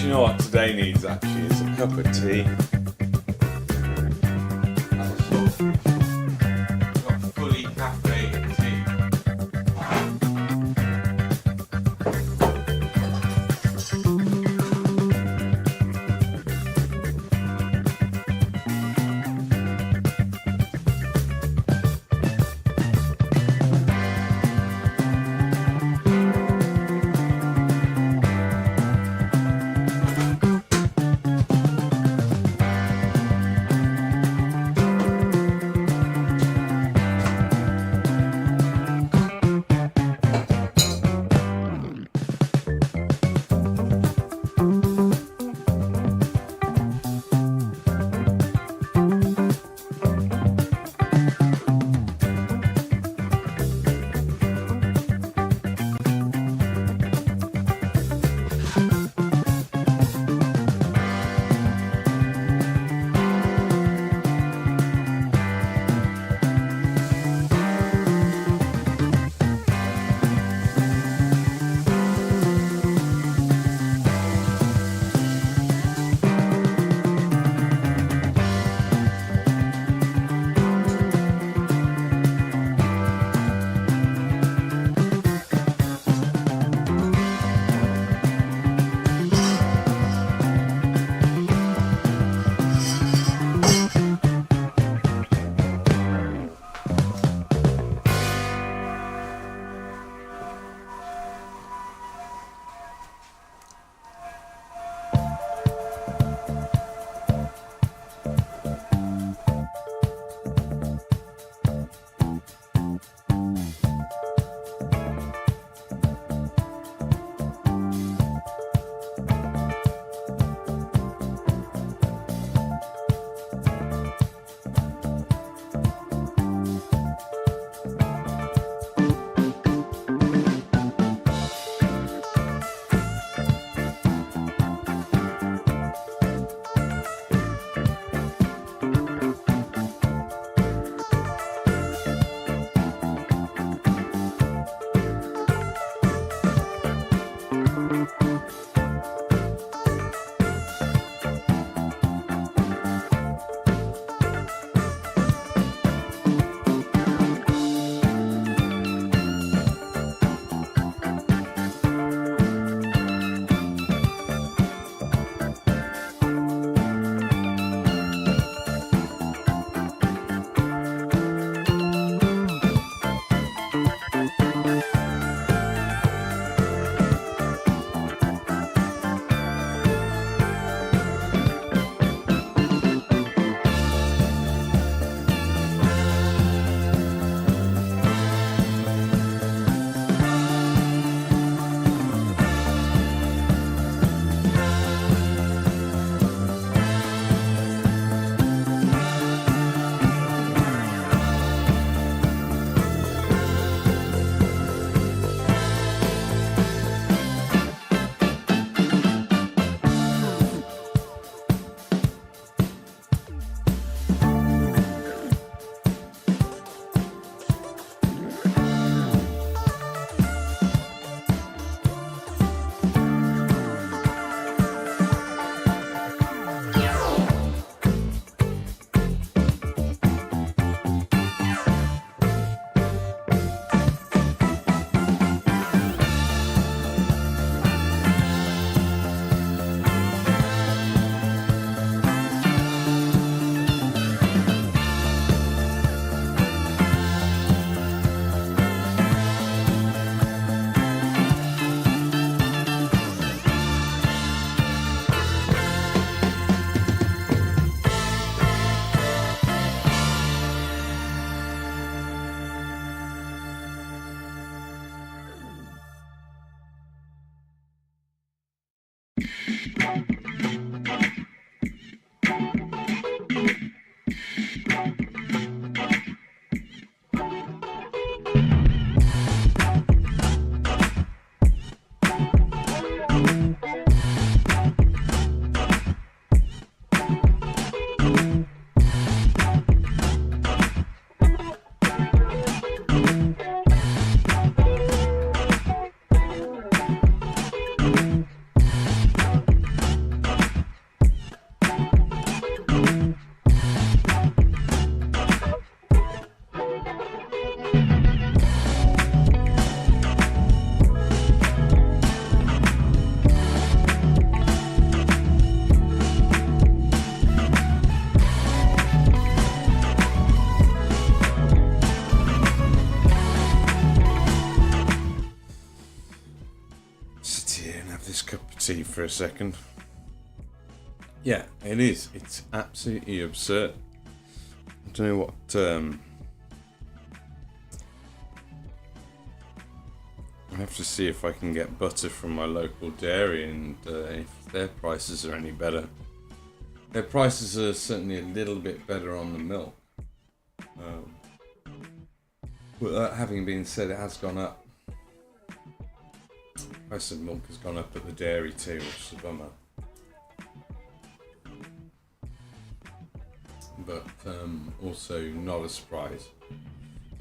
You know what today needs actually is a cup of tea. Got fully caffeinated tea. For a second. Yeah, it is. It's absolutely absurd. I don't know what I have to see if I can get butter from my local dairy and if their prices are any better. Their prices are certainly a little bit better on the milk. But that having been said, it has gone up. Price of milk has gone up at the dairy too, which is a bummer. But also not a surprise,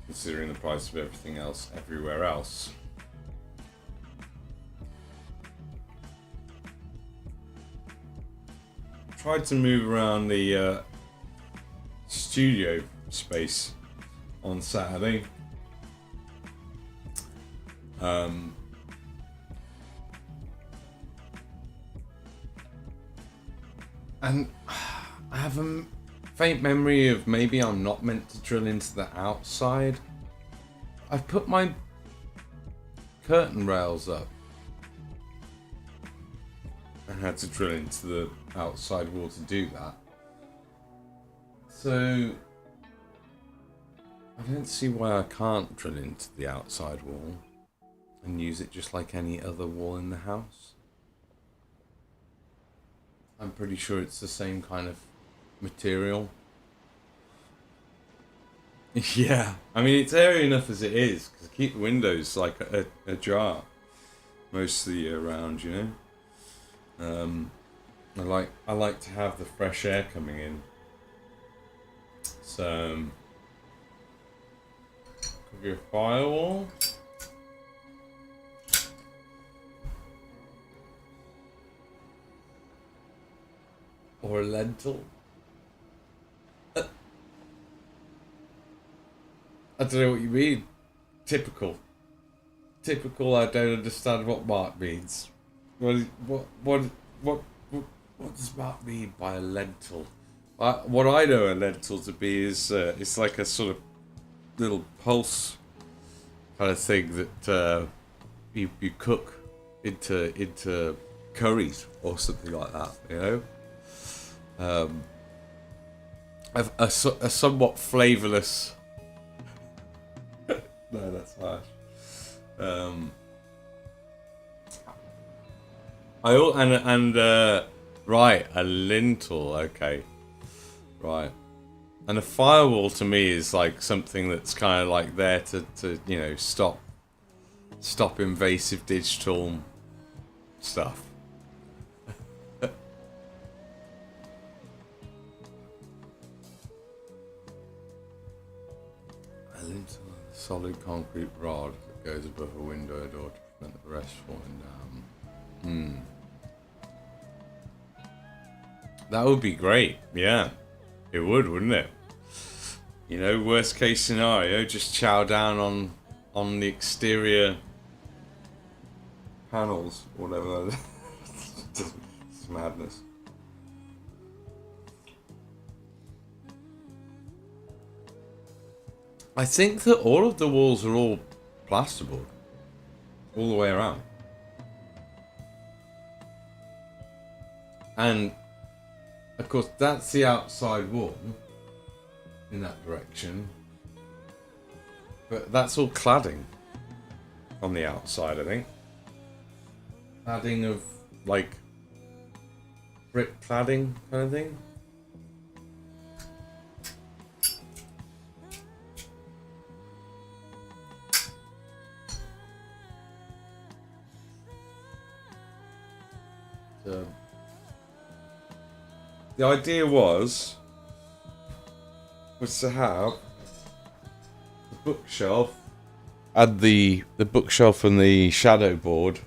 considering the price of everything else everywhere else. Tried to move around the studio space on Saturday. And I have a faint memory of maybe I'm not meant to drill into the outside. I've put my curtain rails up and had to drill into the outside wall to do that. So I don't see why I can't drill into the outside wall and use it just like any other wall in the house. I'm pretty sure it's the same kind of material. Yeah, I mean it's airy enough as it is, because I keep the windows like ajar most of the year round, you know. I like to have the fresh air coming in. So could be a firewall. Or a lentil. I don't know what you mean. Typical. I don't understand what Mark means. What does Mark mean by a lentil? What I know a lentil to be is it's like a sort of little pulse kind of thing that you cook into curries or something like that, you know. A somewhat flavourless. No, that's harsh. Right, a lintel. Okay, right. And a firewall to me is like something that's kind of like there to you know, stop invasive digital stuff. A lintel, a solid concrete rod that goes above a window or door to prevent the rest falling down. That would be great. Yeah, it would, wouldn't it? You know, worst case scenario, just chow down on the exterior panels, or whatever. It's madness. I think that all of the walls are all plasterboard, all the way around, and of course that's the outside wall in that direction, but that's all cladding on the outside, I think. Cladding of, like, brick cladding kind of thing. So, the idea was to have the bookshelf, add the bookshelf and the shadow board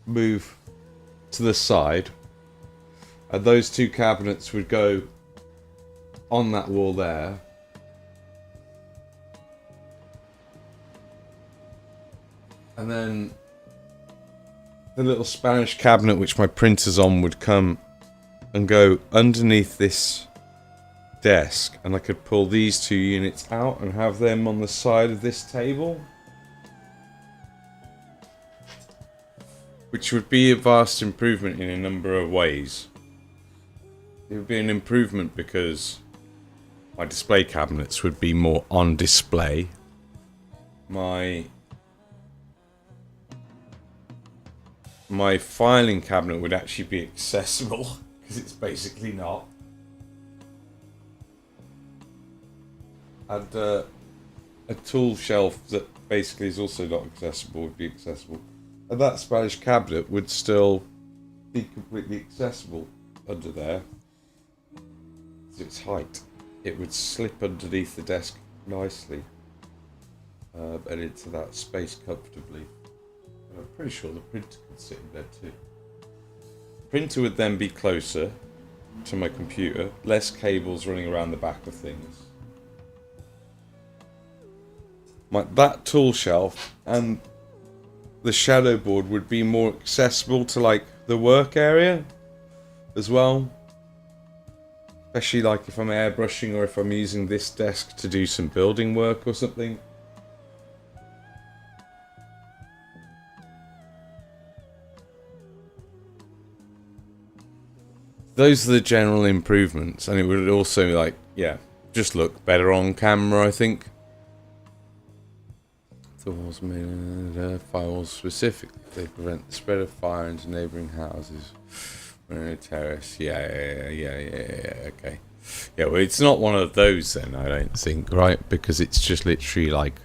move to the side, and those two cabinets would go on that wall there, and then the little Spanish cabinet which my printer's on would come and go underneath this desk, and I could pull these two units out and have them on the side of this table, which would be a vast improvement in a number of ways. It would be an improvement because my display cabinets would be more on display. My filing cabinet would actually be accessible because it's basically not. And a tool shelf that basically is also not accessible would be accessible. And that Spanish cabinet would still be completely accessible under there. Because its height. It would slip underneath the desk nicely. And into that space comfortably. And I'm pretty sure the printer could sit in there too. The printer would then be closer to my computer. Less cables running around the back of things. That tool shelf and the shadow board would be more accessible to, like, the work area as well, especially like if I'm airbrushing or if I'm using this desk to do some building work or something. Those are the general improvements, and it would also, like, yeah, just look better on camera, I think. The walls made firewalls specifically. They prevent the spread of fire into neighbouring houses. We're in a terrace. Yeah, okay. Yeah, well, it's not one of those then, I don't think, right? Because it's just literally like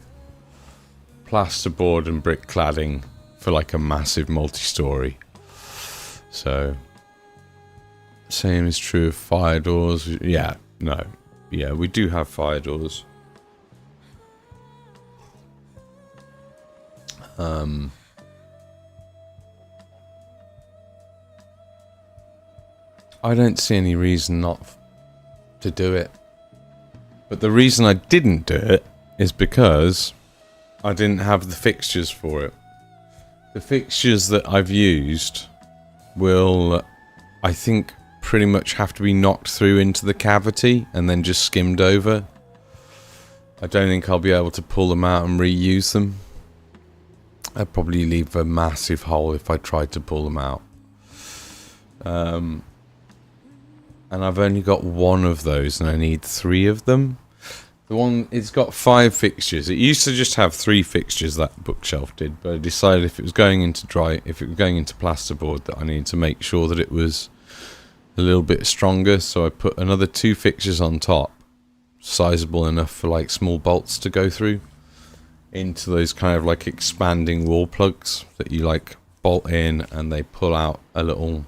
plasterboard and brick cladding for like a massive multi-story. So, same is true of fire doors. Yeah, no. Yeah, we do have fire doors. I don't see any reason not to do it. But the reason I didn't do it is because I didn't have the fixtures for it. The fixtures that I've used will, I think, pretty much have to be knocked through into the cavity and then just skimmed over. I don't think I'll be able to pull them out and reuse them. I'd probably leave a massive hole if I tried to pull them out. And I've only got one of those, and I need 3 of them. The one, it's got 5 fixtures. It used to just have 3 fixtures, that bookshelf did, but I decided if it was going into plasterboard, that I needed to make sure that it was a little bit stronger. So I put another 2 fixtures on top, sizable enough for like small bolts to go through into those kind of like expanding wall plugs that you like bolt in, and they pull out a little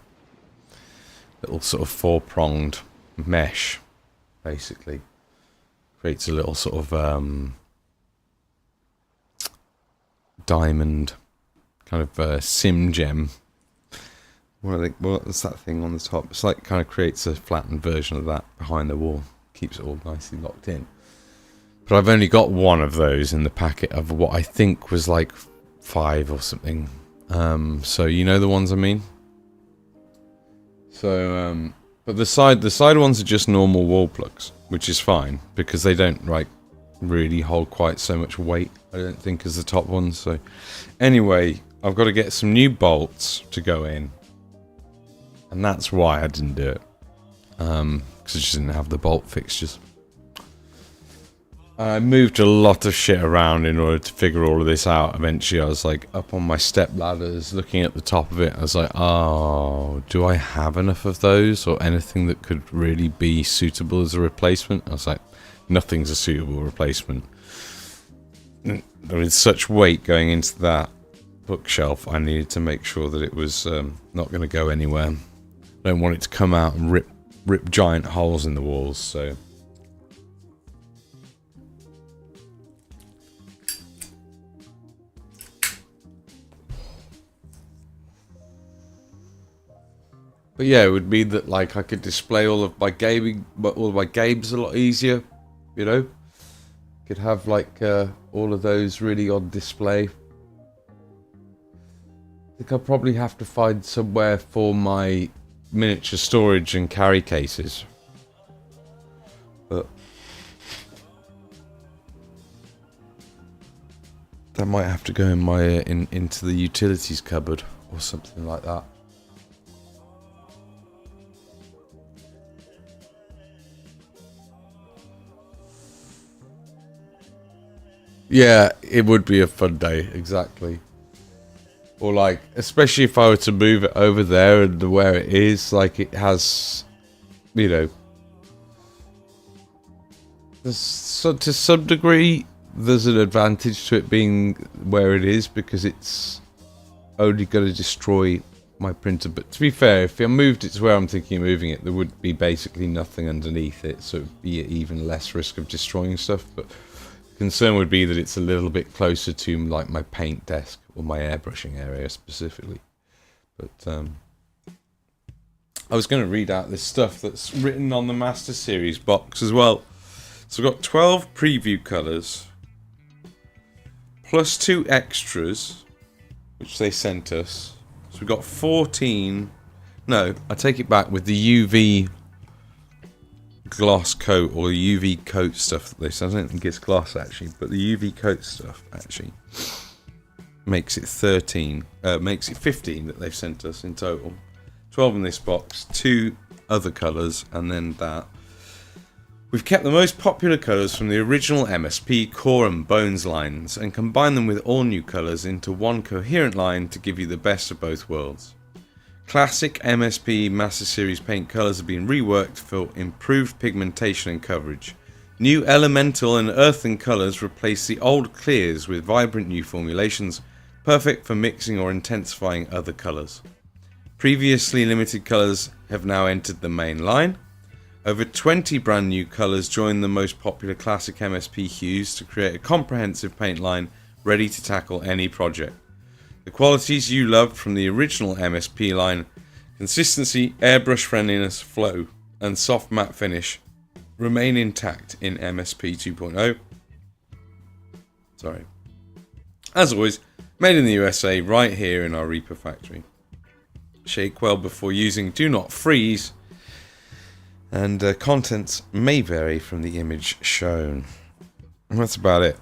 sort of 4-pronged mesh, basically. Creates a little sort of diamond kind of sim gem. What's that thing on the top? It's like kind of creates a flattened version of that behind the wall. Keeps it all nicely locked in. But I've only got one of those in the packet of what I think was like 5 or something. So you know the ones I mean? So, but the side ones are just normal wall plugs, which is fine because they don't like really hold quite so much weight, I don't think, as the top ones. So anyway, I've got to get some new bolts to go in, and that's why I didn't do it, because I just didn't have the bolt fixtures. I moved a lot of shit around in order to figure all of this out. Eventually I was like up on my step ladders looking at the top of it. I was like, oh, do I have enough of those or anything that could really be suitable as a replacement? I was like, nothing's a suitable replacement. There is such weight going into that bookshelf, I needed to make sure that it was not going to go anywhere. I don't want it to come out and rip giant holes in the walls, so... But yeah, it would mean that like I could display all of my gaming, all of my games a lot easier, you know. Could have like all of those really on display. I think I'll probably have to find somewhere for my miniature storage and carry cases. But that might have to go in my into the utilities cupboard or something like that. Yeah, it would be a fun day, exactly. Or like, especially if I were to move it over there and where it is, like it has, you know, so to some degree, there's an advantage to it being where it is because it's only going to destroy my printer. But to be fair, if I moved it to where I'm thinking of moving it, there would be basically nothing underneath it, so it would be even less risk of destroying stuff. But concern would be that it's a little bit closer to like my paint desk or my airbrushing area specifically. But I was going to read out this stuff that's written on the Master Series box as well. So we've got 12 preview colours plus 2 extras which they sent us. So we've got 14. No, I take it back, with the UV gloss coat or UV coat stuff that they sent. I don't think it's gloss actually, but the UV coat stuff actually makes it 13. Makes it 15 that they've sent us in total. 12 in this box, 2 other colours, and then that. We've kept the most popular colours from the original MSP Core and Bones lines and combined them with all new colours into one coherent line to give you the best of both worlds. Classic MSP Master Series paint colours have been reworked for improved pigmentation and coverage. New elemental and earthen colours replace the old clears with vibrant new formulations, perfect for mixing or intensifying other colours. Previously limited colours have now entered the main line. Over 20 brand new colours join the most popular classic MSP hues to create a comprehensive paint line ready to tackle any project. The qualities you loved from the original MSP line, consistency, airbrush friendliness, flow, and soft matte finish, remain intact in MSP 2.0. Sorry. As always, made in the USA right here in our Reaper factory. Shake well before using, do not freeze, and contents may vary from the image shown. And that's about it.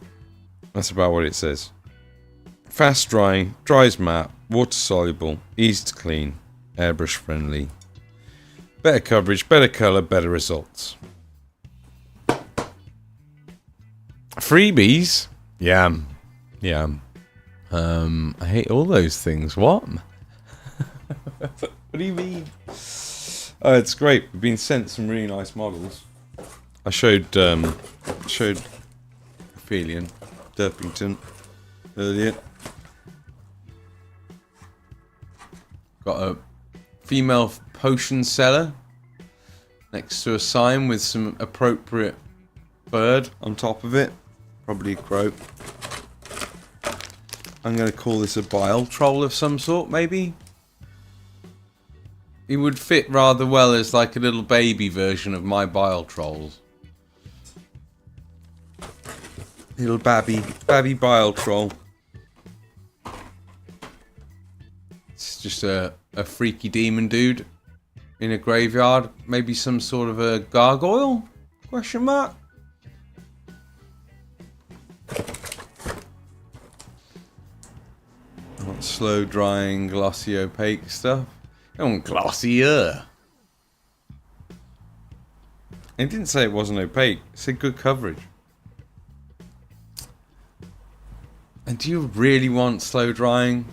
That's about what it says. fast drying, dries matte, water soluble, easy to clean, airbrush friendly. Better coverage, better colour, better results. Freebies? Yeah. Yeah. I hate all those things. What? What do you mean? Oh, it's great. We've been sent some really nice models. I showed Ophelia Derpington earlier. Got a female potion seller next to a sign with some appropriate bird on top of it. Probably a crow. I'm going to call this a bile troll of some sort, maybe. He would fit rather well as like a little baby version of my bile trolls. Little babby bile troll. It's just a freaky demon dude in a graveyard. Maybe some sort of a gargoyle? Question mark? Not slow drying, glossy, opaque stuff. Oh, glossier. It didn't say it wasn't opaque. It said good coverage. And do you really want slow drying?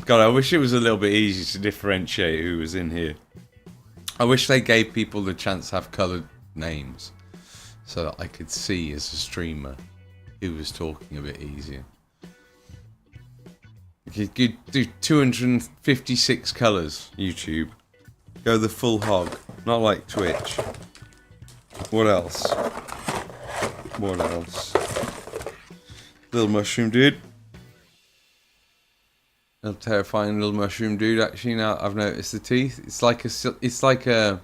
God, I wish it was a little bit easier to differentiate who was in here. I wish they gave people the chance to have coloured names so that I could see as a streamer who was talking a bit easier. You could do 256 colours, YouTube. Go the full hog, not like Twitch. What else? What else? Little mushroom dude. Little terrifying little mushroom dude. Actually, now I've noticed the teeth. It's like a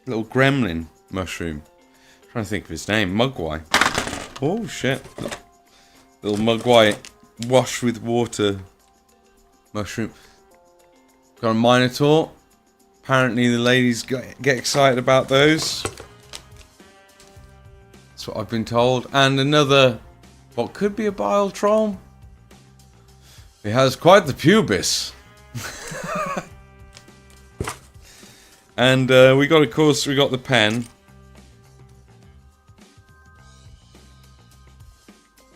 little gremlin mushroom. I'm trying to think of his name. Mugwai. Oh shit! Little Mugwai washed with water mushroom. Got a Minotaur. Apparently the ladies get excited about those. That's what I've been told. And another, what could be a bile troll. It has quite the pubis. And we got, of course, we got the pen.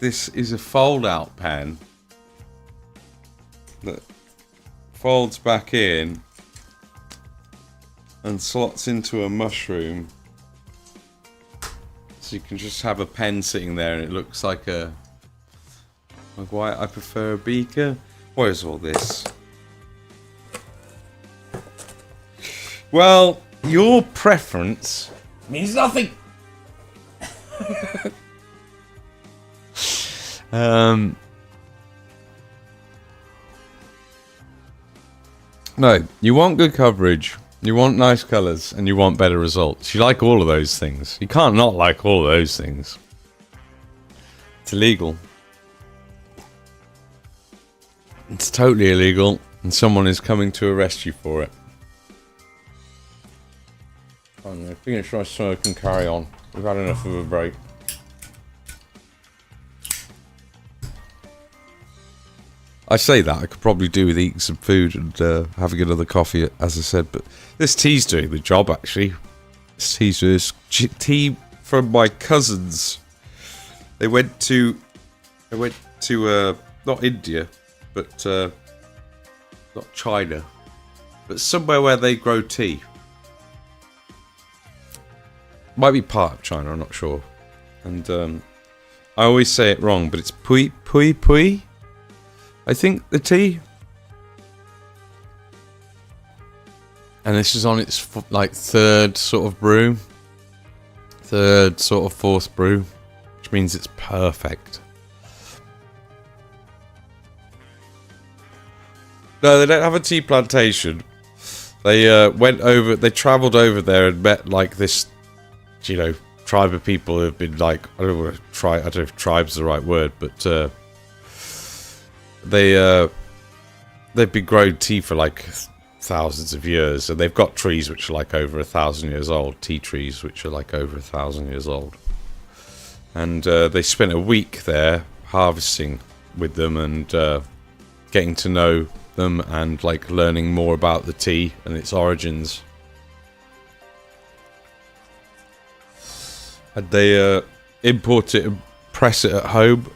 This is a fold-out pen that folds back in and slots into a mushroom. So you can just have a pen sitting there and it looks like a... Why I prefer a beaker. What is all this? Well, your preference means nothing. No, you want good coverage, you want nice colours, and you want better results. You like all of those things. You can't not like all of those things. It's illegal. It's totally illegal, and someone is coming to arrest you for it. I'm going to finish my smoke and carry on. We've had enough of a break. I say that, I could probably do with eating some food and having another coffee, as I said, but this tea's doing the job, actually. This tea's doing this tea from my cousins. They went to not India, but not China, but somewhere where they grow tea. Might be part of China, I'm not sure. And I always say it wrong, but it's pui. I think the tea. And this is on its like third sort of brew. Third sort of fourth brew. Which means it's perfect. No, they don't have a tea plantation. They they travelled over there and met like this, you know, tribe of people who have been like, I don't know if tribe's the right word, but they've been growing tea for like thousands of years, and they've got trees which are like over 1,000 years old, tea trees which are like over 1,000 years old, and they spent a week there harvesting with them and getting to know them and like learning more about the tea and its origins. And they import it and press it at home,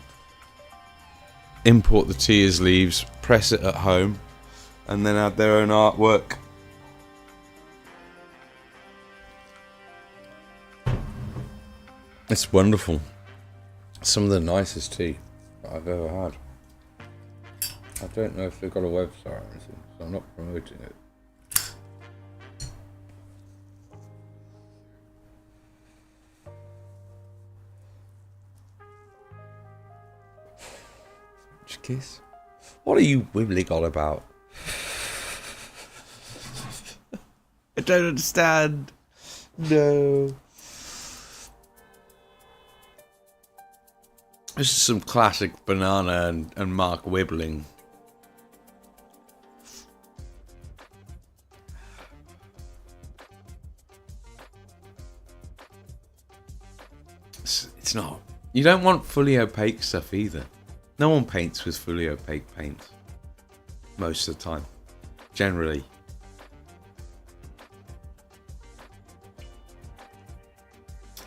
import the tea as leaves, press it at home, and then add their own artwork. It's wonderful. Some of the nicest tea that I've ever had. I don't know if they've got a website or anything, so I'm not promoting it. Kiss? What are you wibbling on about? I don't understand. No. This is some classic Banana and Mark wibbling. It's not. You don't want fully opaque stuff either. No one paints with fully opaque paint. Most of the time. Generally.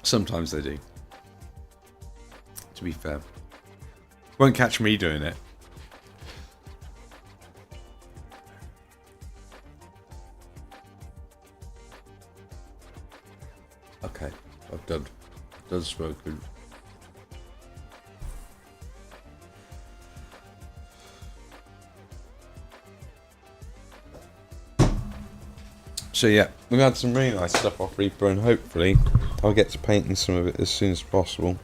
Sometimes they do. To be fair. Won't catch me doing it. Okay. I've done spoken. So yeah, we've had some really nice stuff off Reaper, and hopefully I'll get to painting some of it as soon as possible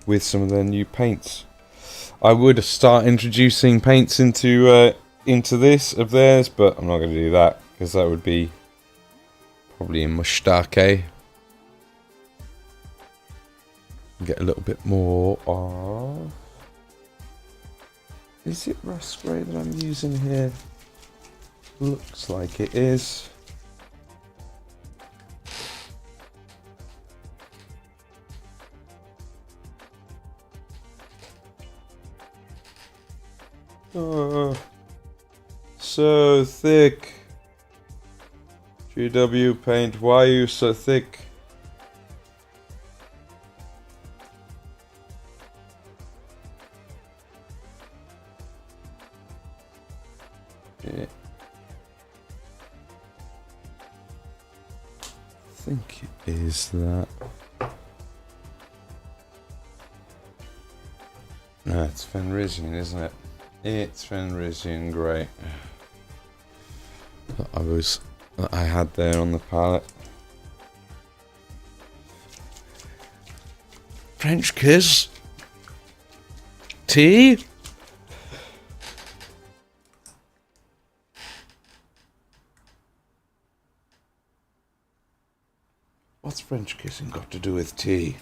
with some of their new paints. I would start introducing paints into this of theirs, but I'm not going to do that because that would be probably a mustake. Get a little bit more of... Is it rust spray that I'm using here? Looks like it is. Oh, so thick. GW paint, why are you so thick? Yeah. I think it is that. No, it's Fenrisian, isn't it? It's Fenrisian grey. That I had there on the palette. French kiss. Tea. What's French kissing got to do with tea?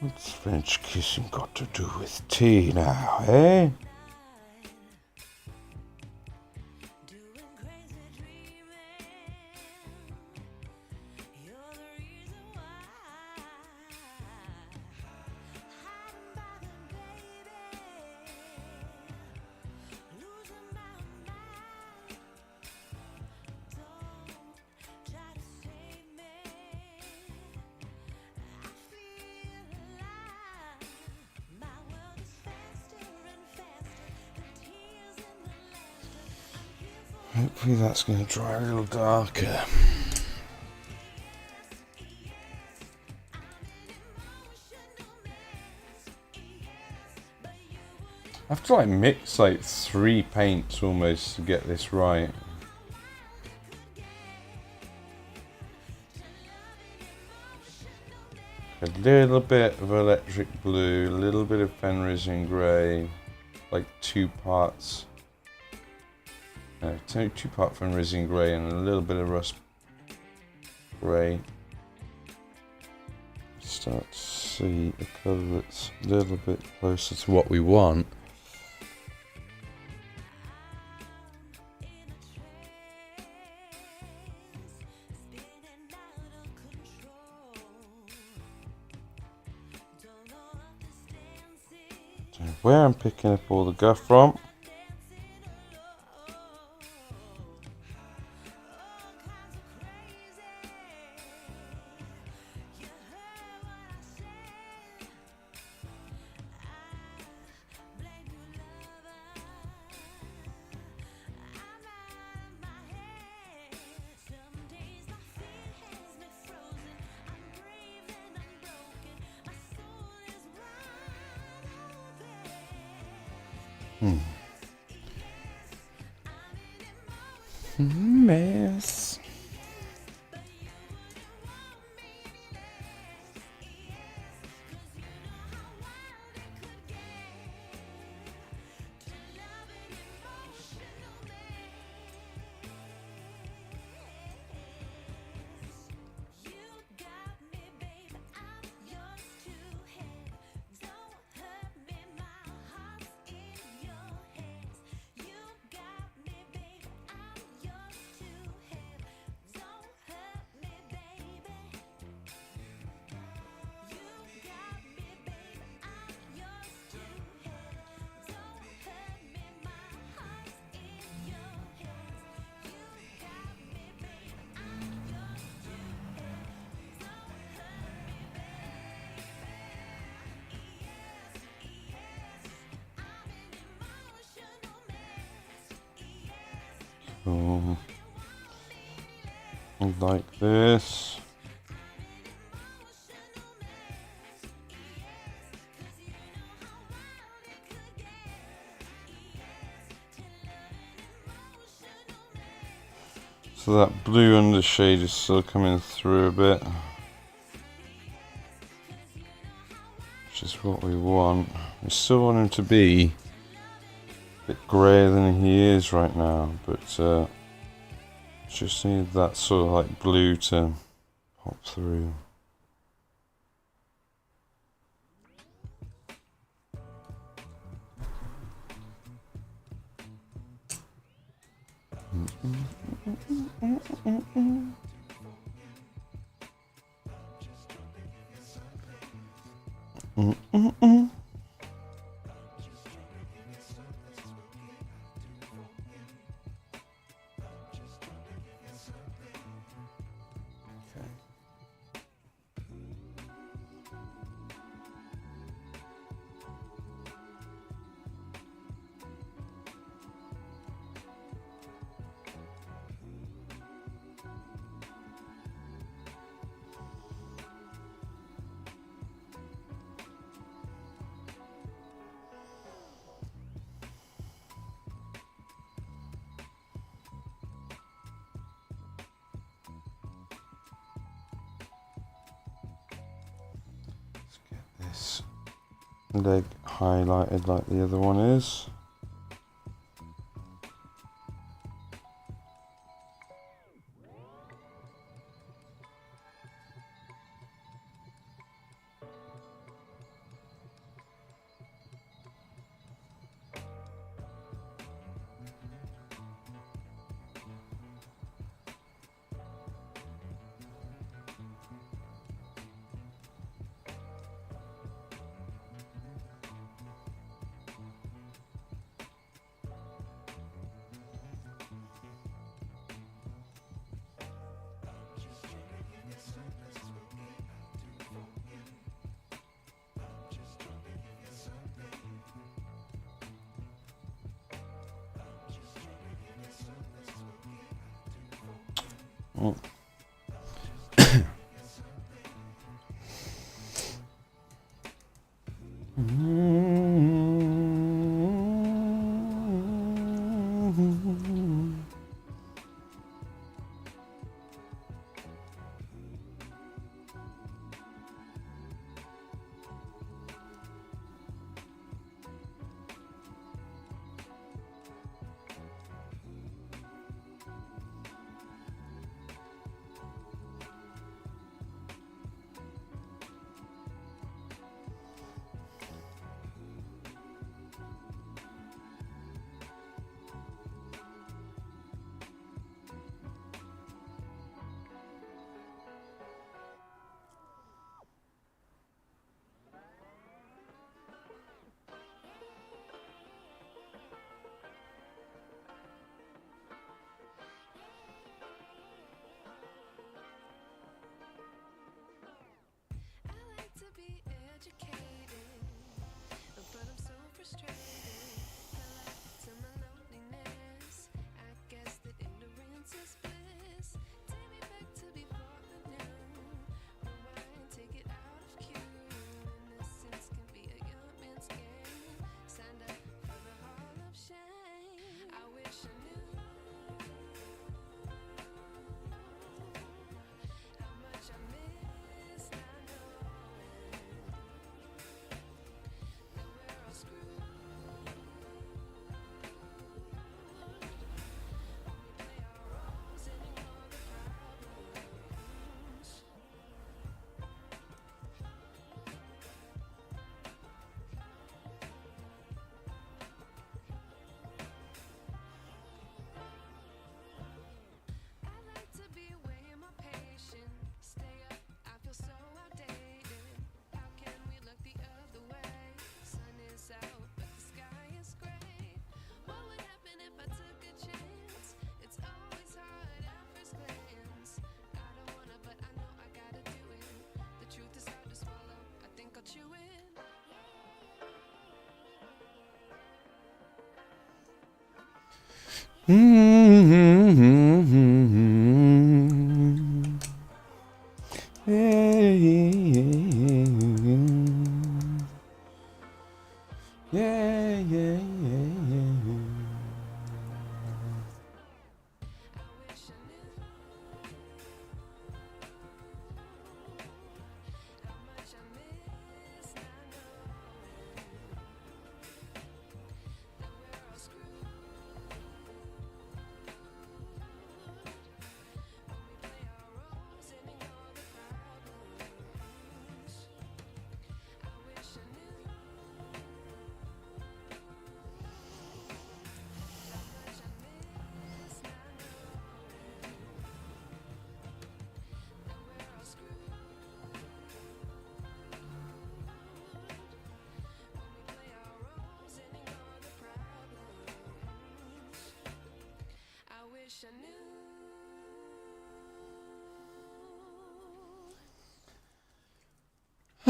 What's French kissing got to do with tea now, eh? Hopefully that's going to dry a little darker. I have to like mix like 3 paints almost to get this right. A little bit of electric blue, a little bit of Fenrisian grey. like 2 parts. No, 2-part Fenrisian grey and a little bit of rust grey. Start to see a colour that's a little bit closer to what we want. So where I'm picking up all the guff from. Mess. Like this. So that blue undershade is still coming through a bit, which is what we want. We still want him to be a bit greyer than he is right now, but just need that sort of like blue to pop through. This leg highlighted like the other one is. Oh.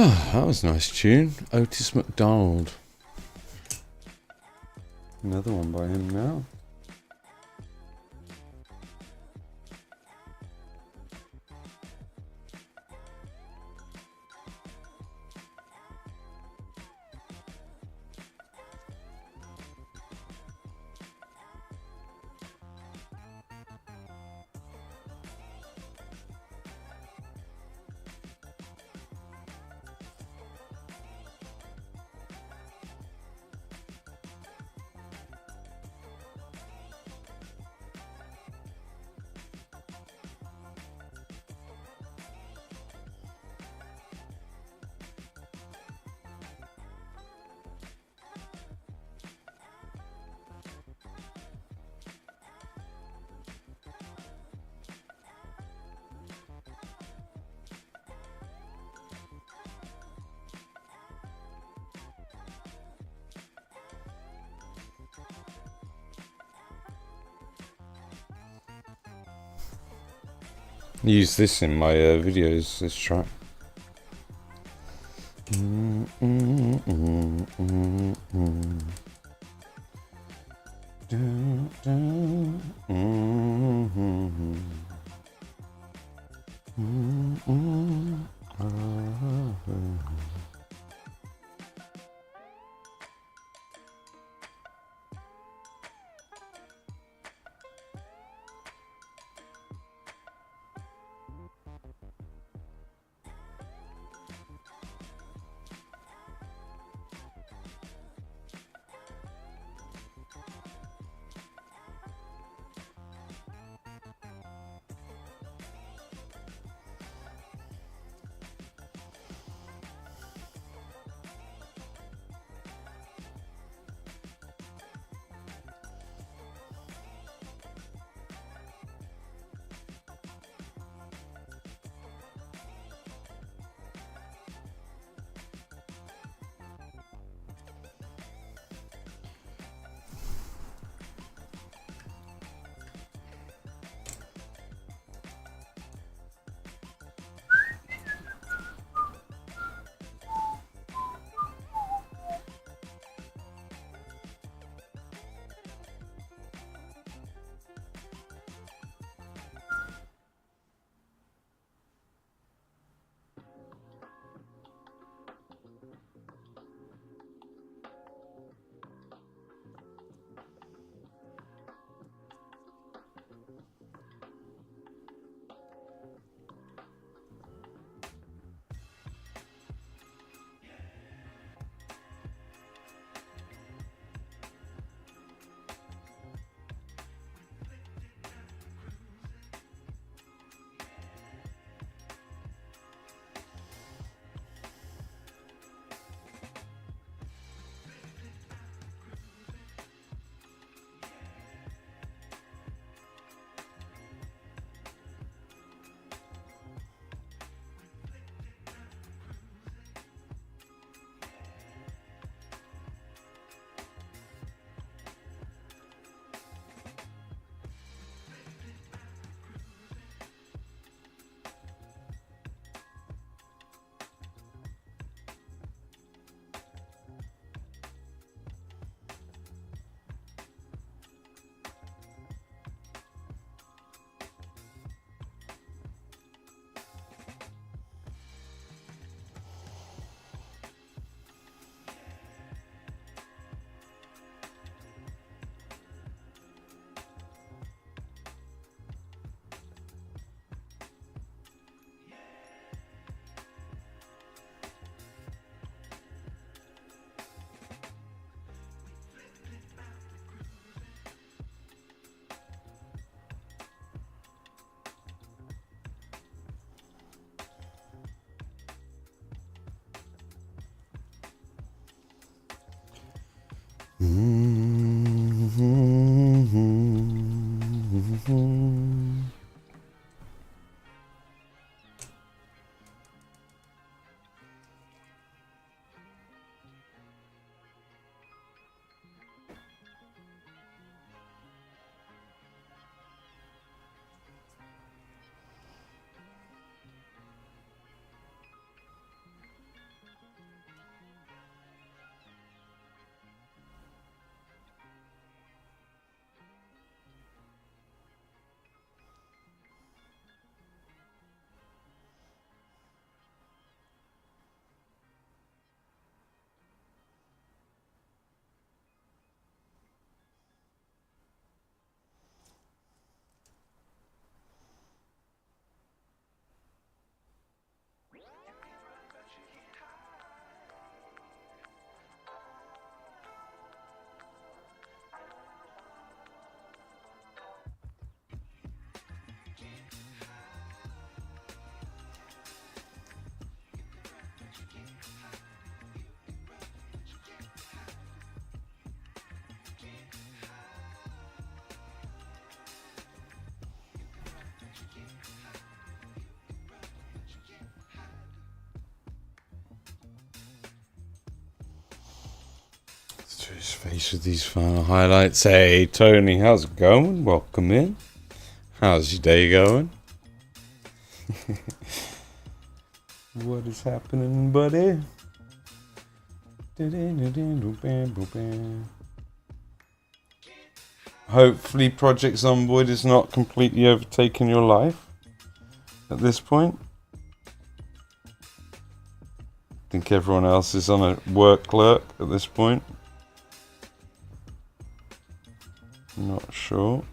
Oh, that was a nice tune. Otis McDonald. Another one by him now. Use this in my videos, this track. his face with these final highlights. Hey, Tony, how's it going? Welcome in. How's your day going? What is happening, buddy? Hopefully Project Zomboid is not completely overtaken your life at this point. I think everyone else is on a work clerk at this point. Not sure.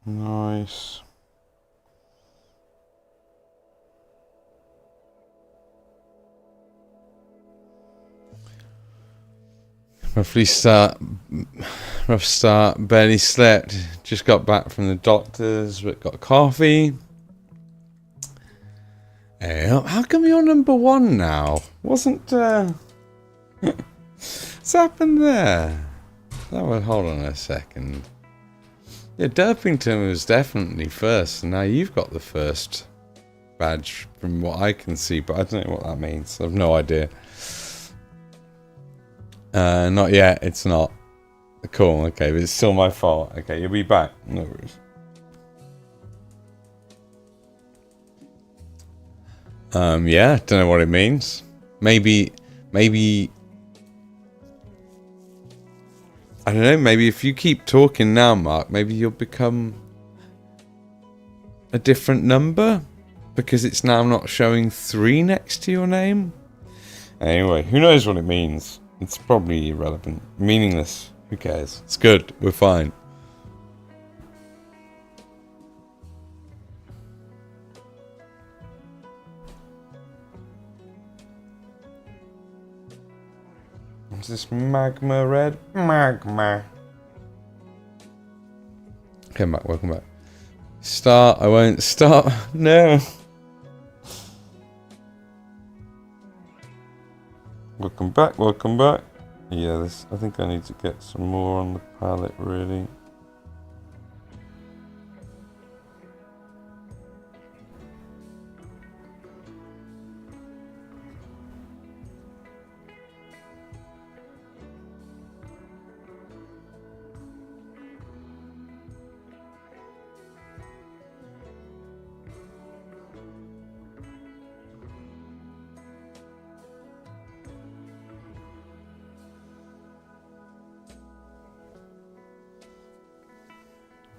Nice. Rough start, barely slept, just got back from the doctor's, but got coffee. Hey, how come you're number one now? Wasn't, what's happened there? Hold on a second. Yeah, Derpington was definitely first, and now you've got the first badge from what I can see, but I don't know what that means. I have no idea. Not yet, it's not. Cool, okay, but it's still my fault. Okay, you'll be back. No worries. Yeah, don't know what it means. Maybe I don't know, maybe if you keep talking now, Mark, maybe you'll become a different number because it's now not showing 3 next to your name. Anyway, who knows what it means? It's probably irrelevant. Meaningless. Who cares? It's good. We're fine. Is this magma red? Magma. Okay, Matt, welcome back. Start. I won't start. No. Welcome back, welcome back. Yeah, this. I think I need to get some more on the palette, really.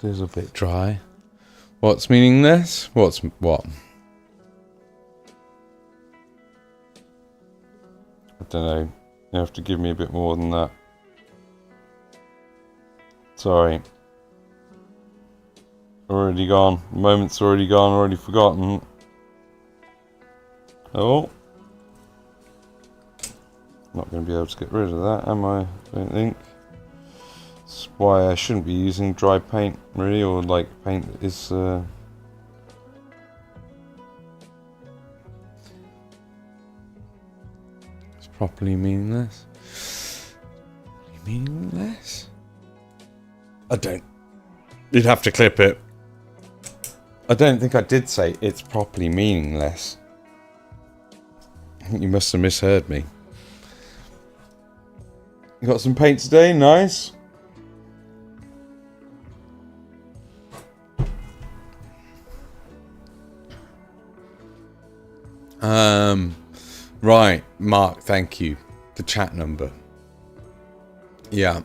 It's a bit dry. What's meaningless? What's what? I don't know. You have to give me a bit more than that. Sorry. Already gone. The moment's already gone, already forgotten. Oh. Not going to be able to get rid of that, am I? I don't think. That's why I shouldn't be using dry paint, really, or like paint that is it's properly meaningless. Meaningless? I don't. You'd have to clip it. I don't think I did say it's properly meaningless. I think you must have misheard me. You got some paint today? Nice. Right, Mark, thank you. The chat number. Yeah.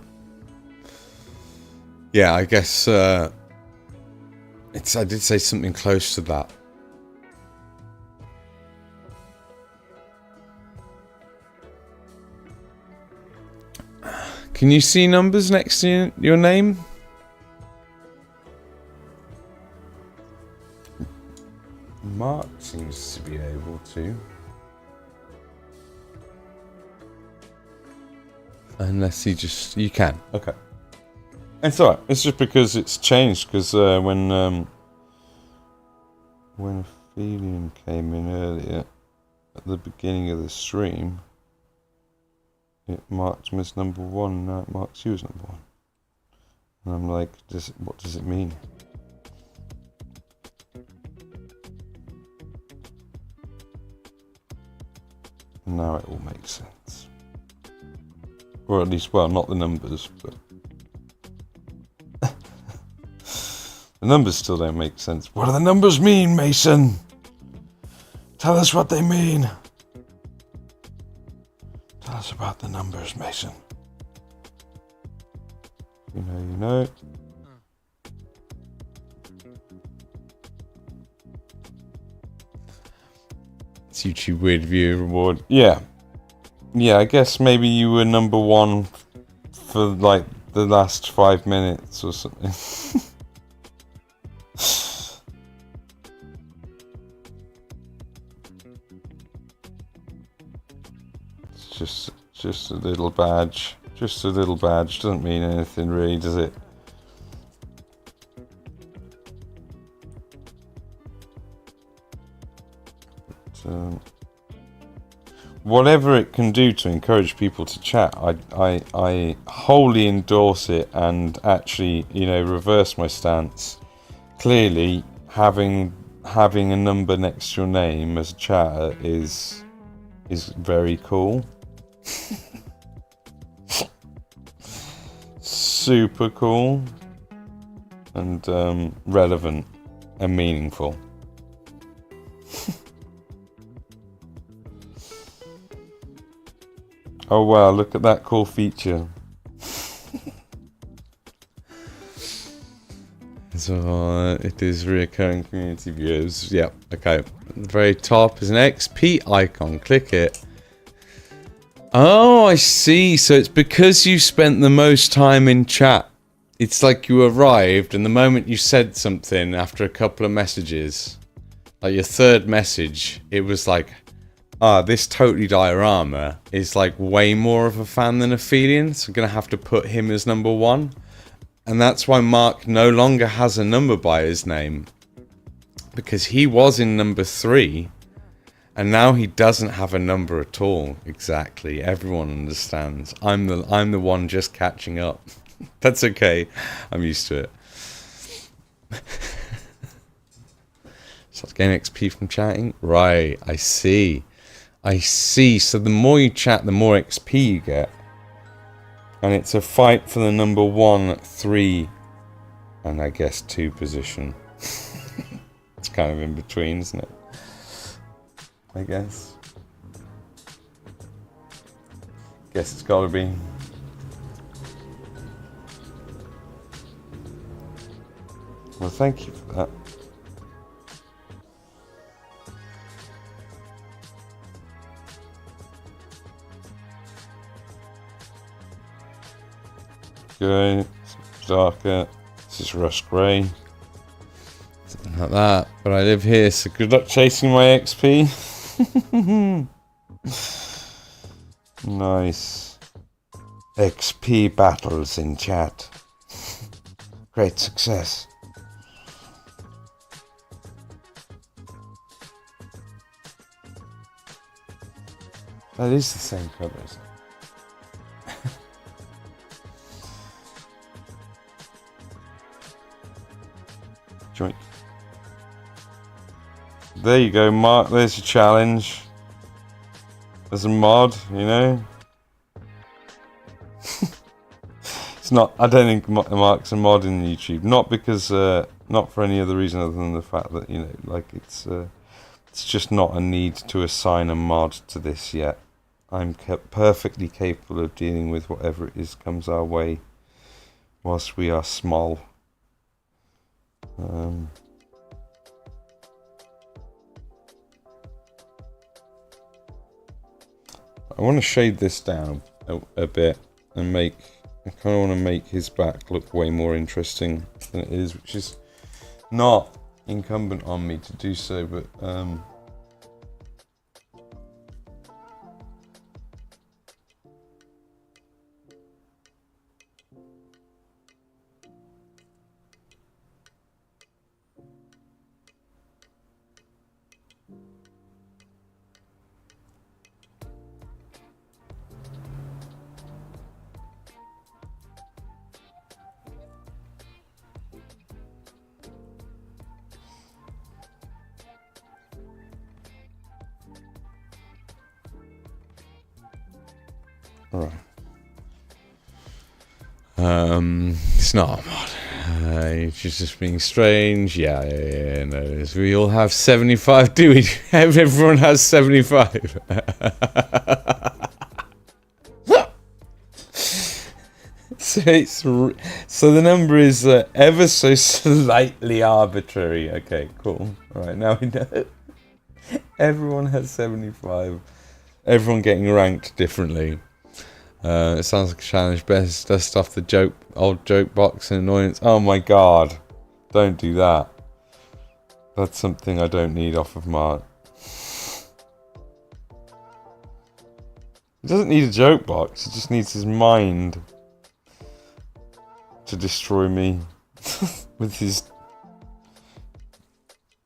Yeah, I guess I did say something close to that. Can you see numbers next to your name? Mark seems to be able to. Unless you can. Okay. It's alright. It's just because it's changed. Because when Aphelion came in earlier, at the beginning of the stream, it marked him as number 1. Now it marks you as number 1. And I'm like, what does it mean? And now it all makes sense. Or at least, well, not the numbers, but the numbers still don't make sense. What do the numbers mean, Mason? Tell us what they mean. Tell us about the numbers, Mason. You know. It's YouTube Weird View Reward. Yeah. Yeah, I guess maybe you were number 1 for like the last 5 minutes or something. It's just a little badge. Just a little badge. Doesn't mean anything really, does it? But, whatever it can do to encourage people to chat, I wholly endorse it, and actually, reverse my stance. Clearly, having a number next to your name as a chatter is very cool. Super cool and relevant and meaningful. Oh wow, look at that cool feature. So it is reoccurring community views. Yep, okay. At the very top is an XP icon. Click it. Oh, I see. So it's because you spent the most time in chat. It's like you arrived, and the moment you said something after a couple of messages, like your third message, it was like, this Totally Diorama is like way more of a fan than Aphelion, so I'm going to have to put him as number 1. And that's why Mark no longer has a number by his name, because he was in number 3. And now he doesn't have a number at all. Exactly. Everyone understands. I'm the one just catching up. That's okay. I'm used to it. Starts getting XP from chatting. Right. I see. So the more you chat, the more XP you get. And it's a fight for the number 1, 3, and I guess 2 position. It's kind of in between, isn't it? I guess it's gotta be. Well, thank you for that. Good. Darker. This is rust grey. Something like that. But I live here, so good luck chasing my XP. Nice. XP battles in chat. Great success. That is the same colour, isn't it? Joint. There you go, Mark. There's your challenge. As a mod, It's not. I don't think Mark's a mod in YouTube. Not because, not for any other reason other than the fact that it's just not a need to assign a mod to this yet. I'm perfectly capable of dealing with whatever it is comes our way, whilst we are small. I want to shade this down a bit and I kind of want to make his back look way more interesting than it is, which is not incumbent on me to do so, but Right. It's not a mod. It's just being strange. Yeah, no. We all have 75, do we? Everyone has 75. So the number is ever so slightly arbitrary. Okay, cool. Alright, now we know. Everyone has 75. Everyone getting ranked differently. It sounds like a challenge. Best dust off the old joke box and annoyance. Oh my god. Don't do that. That's something I don't need off of Mark. He doesn't need a joke box. He just needs his mind to destroy me with his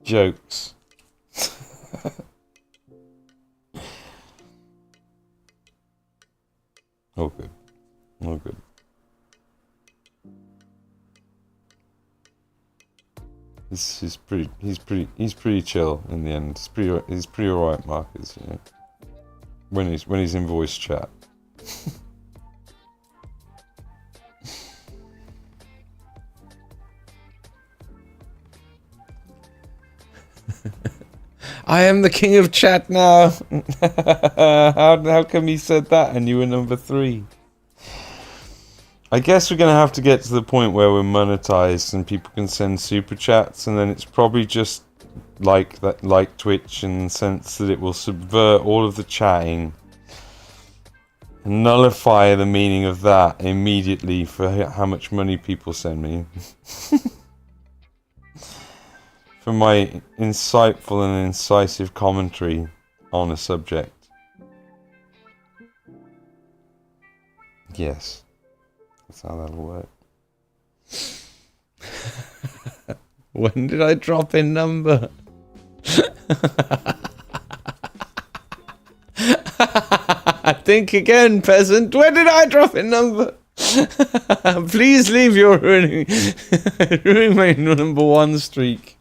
jokes. All good. All good. He's pretty chill in the end. He's pretty alright, Marcus, you know. When he's in voice chat. I am the king of chat now. How come you said that and you were number 3? I guess we're gonna have to get to the point where we're monetized and people can send super chats, and then it's probably just like that, like Twitch, in the sense that it will subvert all of the chatting, nullify the meaning of that immediately for how much money people send me. For my insightful and incisive commentary on a subject. Yes. That's how that'll work. When did I drop in number? Think again, peasant. When did I drop in number? Please leave your ruining my number 1 streak.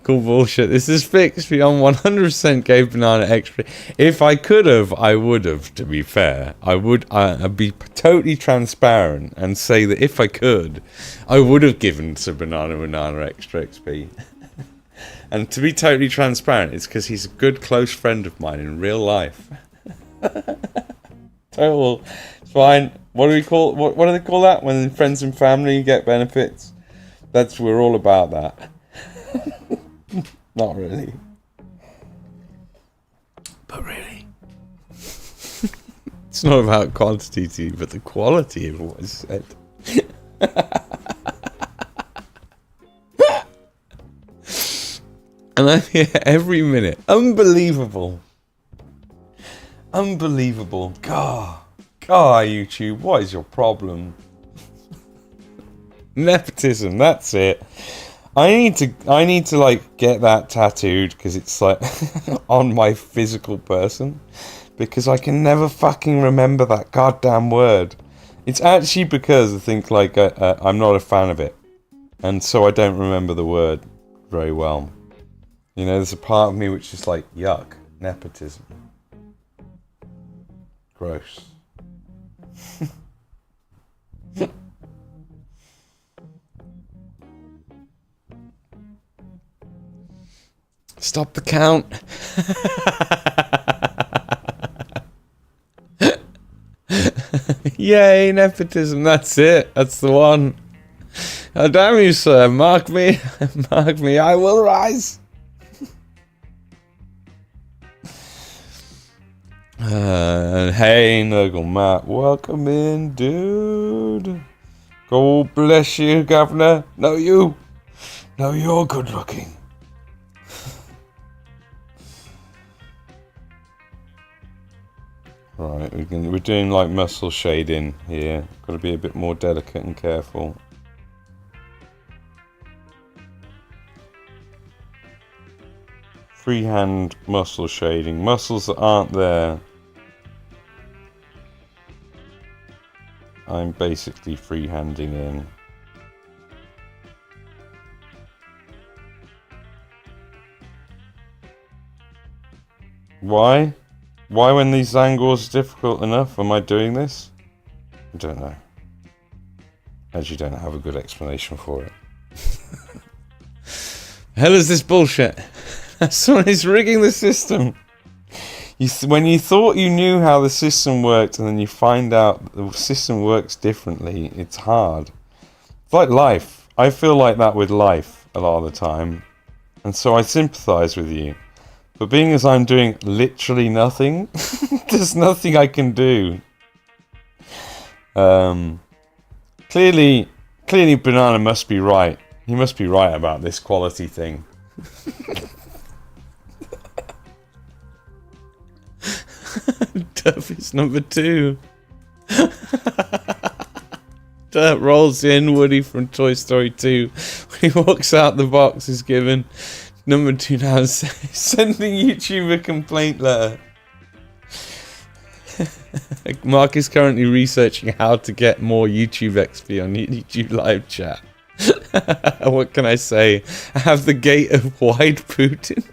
Cool bullshit. This is fixed beyond 100%. Gave Banana extra. If I could have, I would have. To be fair, I'd be totally transparent and say that if I could, I would have given to Banana extra XP. And to be totally transparent, it's because he's a good close friend of mine in real life. Total. It's fine. What do we call? What do they call that when friends and family get benefits? We're all about that. Not really. But really. It's not about quantity to you, but the quality of what is said. And I hear every minute. Unbelievable. Unbelievable. God, YouTube, what is your problem? Nepotism, that's it. I need to like get that tattooed because it's like on my physical person, because I can never fucking remember that goddamn word. It's actually because I think like I'm not a fan of it, and so I don't remember the word very well. You know, there's a part of me which is like, yuck, nepotism. Gross. Stop the count. Yay, nepotism, that's it. That's the one. Oh, damn you, sir. Mark me. Mark me. I will rise. Hey, Nuggle Matt. Welcome in, dude. God bless you, Governor. No, you. No, you're good looking. Right, we're doing like muscle shading here. Got to be a bit more delicate and careful. Freehand muscle shading. Muscles that aren't there. I'm basically freehanding in. Why? Why when these Tzangors are difficult enough am I doing this? I don't know. I actually don't have a good explanation for it. Hell is this bullshit? Someone is rigging the system. When you thought you knew how the system worked and then you find out the system works differently, it's hard. It's like life. I feel like that with life a lot of the time. And so I sympathise with you. But being as I'm doing literally nothing, there's nothing I can do. Clearly Banana must be right. He must be right about this quality thing. Duff is number 2. Dirt rolls in. Woody from Toy Story 2. When he walks out, the box is given. Number 2 now is sending YouTube a complaint letter. Mark is currently researching how to get more YouTube XP on YouTube live chat. What can I say? I have the gate of wide Putin.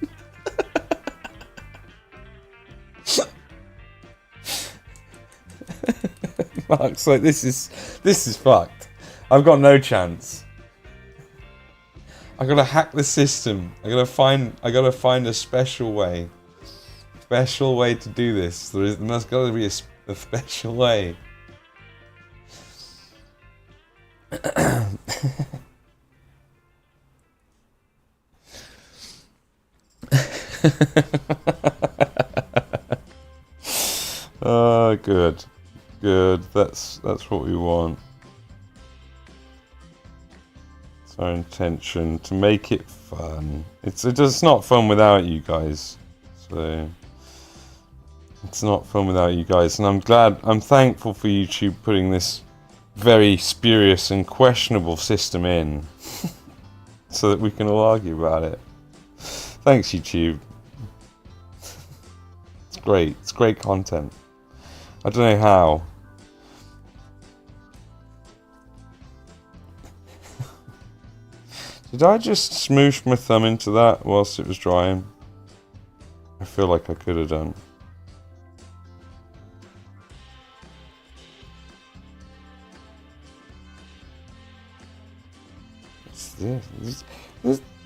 Mark's like, this is fucked. I've got no chance. I gotta hack the system. I gotta find a special way. Special way to do this. There's gotta be a special way. Oh, good. Good. That's what we want. It's our intention to make it fun. It's not fun without you guys. So it's not fun without you guys, and I'm thankful for YouTube putting this very spurious and questionable system in so that we can all argue about it. Thanks, YouTube. It's great. It's great content. I don't know how. Did I just smoosh my thumb into that whilst it was drying? I feel like I could have done. What's this?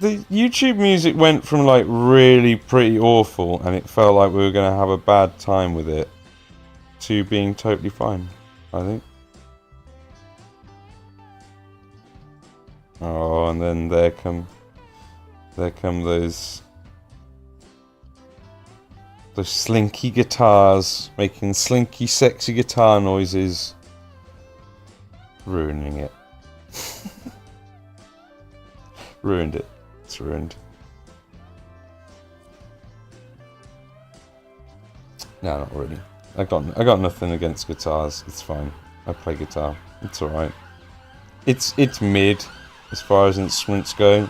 The YouTube music went from like really pretty awful and it felt like we were going to have a bad time with it to being totally fine, I think. Oh, and then there come those slinky guitars making slinky sexy guitar noises, ruining it. Ruined it. It's ruined. No, not really. I got nothing against guitars. It's fine. I play guitar. It's all right. It's mid as far as instruments go.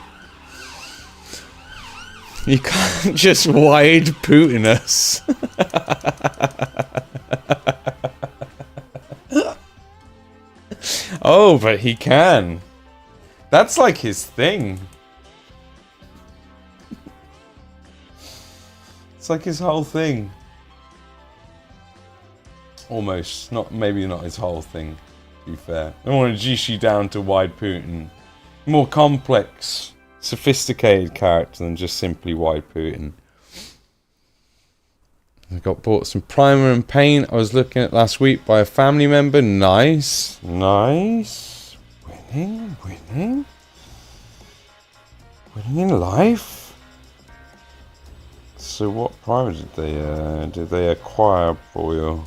You can't just wide Putin us. Oh, but he can. That's like his thing. It's like his whole thing. Almost. Maybe not his whole thing, to be fair. I want to juice you down to wide Putin. More complex, sophisticated character than just simply wide Putin. I bought some primer and paint I was looking at last week by a family member. Nice. Nice. Winning. Winning in life. So what primer did they acquire for you?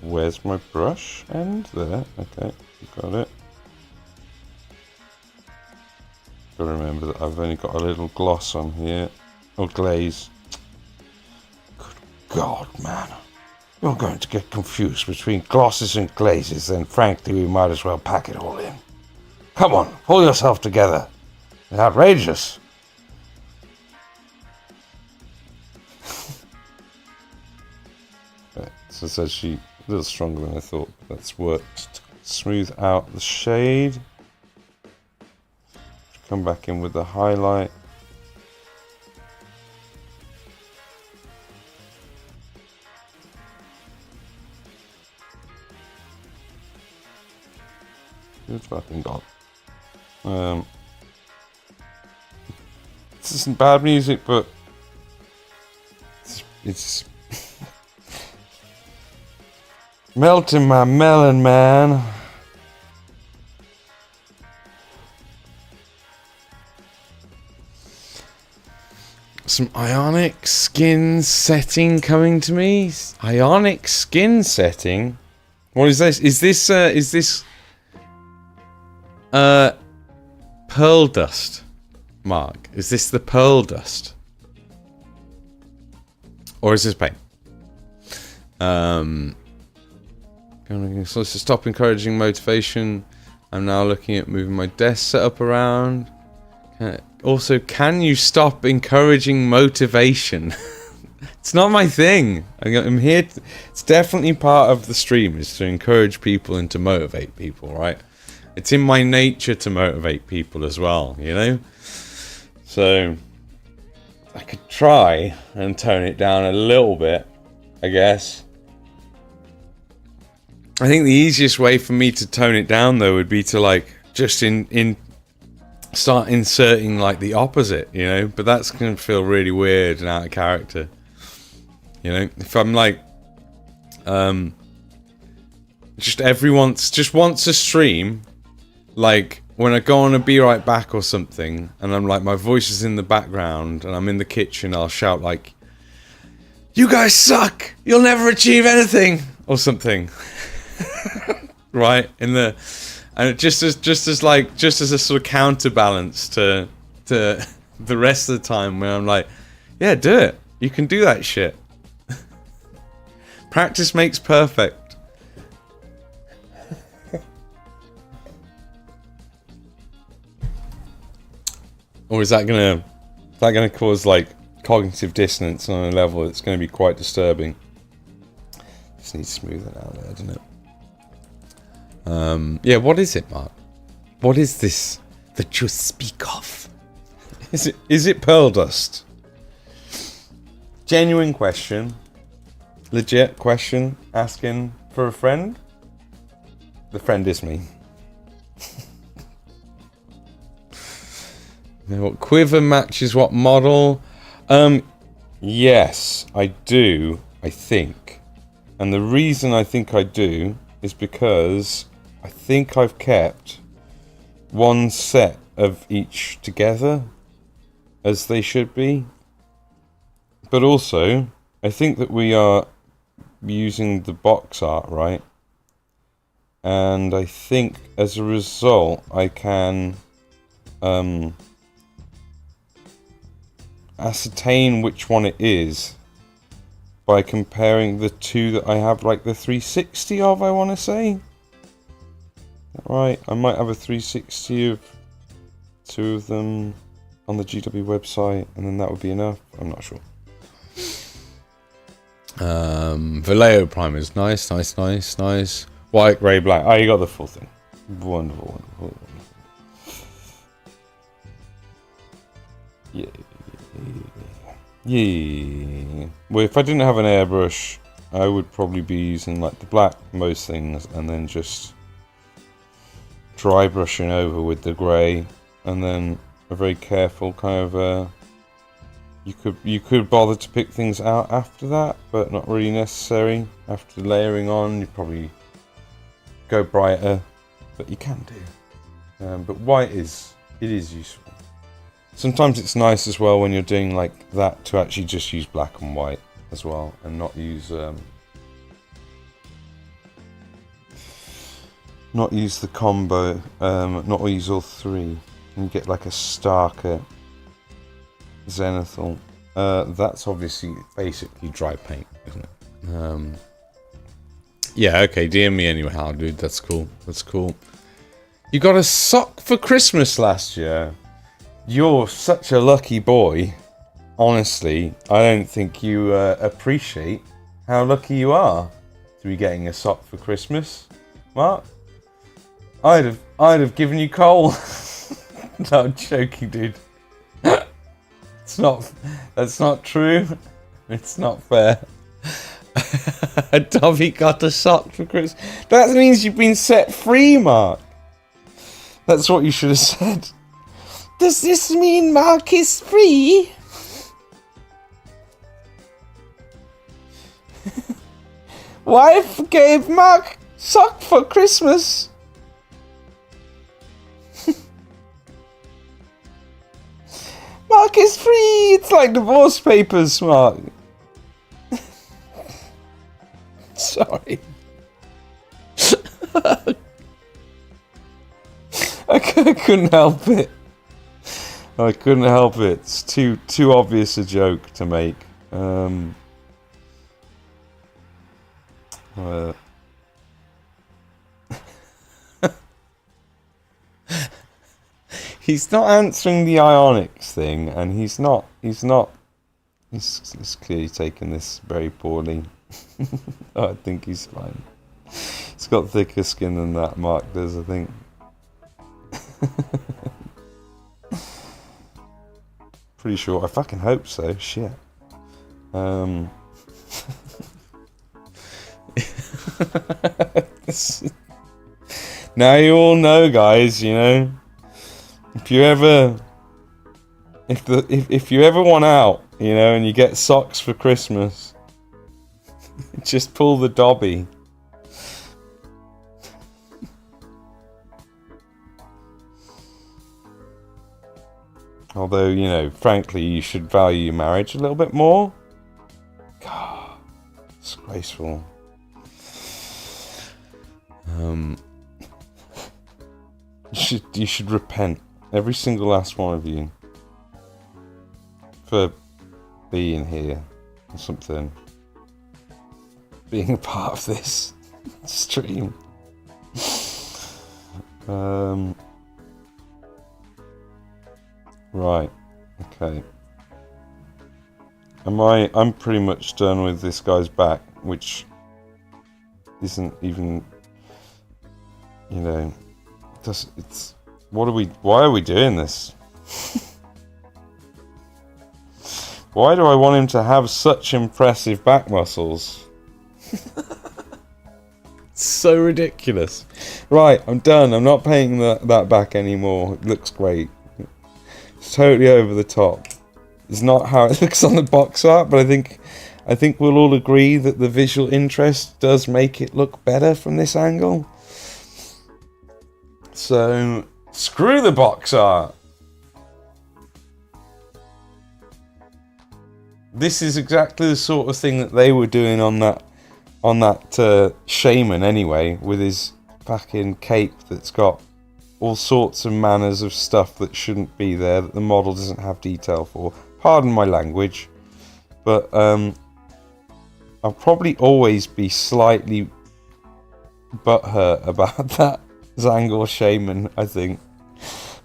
Where's my brush end? There. Okay, got it. Gotta remember that I've only got a little gloss on here. Or glaze. Good God, man. You're going to get confused between glosses and glazes, then frankly we might as well pack it all in. Come on, pull yourself together. It's outrageous. Right, so it's actually a little stronger than I thought. That's worked. Smooth out the shade. come back in with the highlight. Good fucking god. This isn't bad music, but it's melting my melon, man. Some ionic skin setting coming to me. Ionic skin setting. What is this? Is this pearl dust, Mark? Is this the pearl dust? Or is this paint? So to stop encouraging motivation, I'm now looking at moving my desk setup around. Also, can you stop encouraging motivation? It's not my thing. I'm here. It's definitely part of the stream, is to encourage people and to motivate people, right? It's in my nature to motivate people as well, you know? So, I could try and tone it down a little bit, I guess. I think the easiest way for me to tone it down, though, would be to, like, just start inserting, like, the opposite, you know? But that's going to feel really weird and out of character. You know? If I'm, like, just wants a stream, like, when I go on a Be Right Back or something, and I'm like, my voice is in the background, and I'm in the kitchen, I'll shout like, "You guys suck! You'll never achieve anything!" or something. Right? And just as a sort of counterbalance to the rest of the time where I'm like, yeah, do it. You can do that shit. Practice makes perfect. Or is that gonna cause like cognitive dissonance on a level that's gonna be quite disturbing? Just need to smooth it out there, doesn't it? Yeah, what is it, Mark? What is this that you speak of? Is it pearl dust? Genuine question. Legit question. Asking for a friend. The friend is me. Now, what quiver matches what model? Yes, I do, I think. And the reason I think I do is because I think I've kept one set of each together as they should be. But also, I think that we are using the box art, right? And I think as a result, I can ascertain which one it is by comparing the two that I have, like the 360 of, I want to say. Right, I might have a 360 of two of them on the GW website, and then that would be enough. I'm not sure. Vallejo primers, nice. White, grey, black. Oh, you got the full thing. Wonderful. Yeah. Well, if I didn't have an airbrush, I would probably be using like the black most things, and then just dry brushing over with the grey, and then a very careful kind of you could bother to pick things out after that, but not really necessary. After layering on, you probably go brighter, but you can do. But white is useful. Sometimes it's nice as well when you're doing like that to actually just use black and white as well, and not use the combo, not use all three, and you get like a starker zenithal. That's obviously basically dry paint, isn't it? Yeah, okay, DM me anyhow, dude. That's cool. You got a sock for Christmas last year. You're such a lucky boy. Honestly, I don't think you appreciate how lucky you are to be getting a sock for Christmas, Mark. I'd have given you coal. No, I'm joking, dude. It's not. That's not true. It's not fair. Dobby got a sock for Christmas. That means you've been set free, Mark. That's what you should have said. Does this mean Mark is free? Wife gave Mark sock for Christmas. Mark is free. It's like divorce papers, Mark. Sorry. I couldn't help it. I couldn't help it. It's too obvious a joke to make. He's not answering the Ionics thing, and he's clearly taken this very poorly. I think he's fine. He's got thicker skin than that Mark does, I think. Pretty sure. I fucking hope so. Shit. Now you all know, guys. You know, if you ever want out, you know, and you get socks for Christmas, just pull the Dobby. Although, you know, frankly, you should value your marriage a little bit more. God, disgraceful. You should repent, every single last one of you, for being here or something, being a part of this stream. Right, okay. I'm pretty much done with this guy's back, which isn't even, you know, why are we doing this? Why do I want him to have such impressive back muscles? So ridiculous. Right, I'm done. I'm not painting that back anymore. It looks great. It's totally over the top. It's not how it looks on the box art, but I think we'll all agree that the visual interest does make it look better from this angle. So, screw the box art. This is exactly the sort of thing that they were doing on that shaman anyway, with his fucking cape that's got all sorts of manners of stuff that shouldn't be there, that the model doesn't have detail for. Pardon my language, but I'll probably always be slightly butthurt about that Tzangor shaman, I think.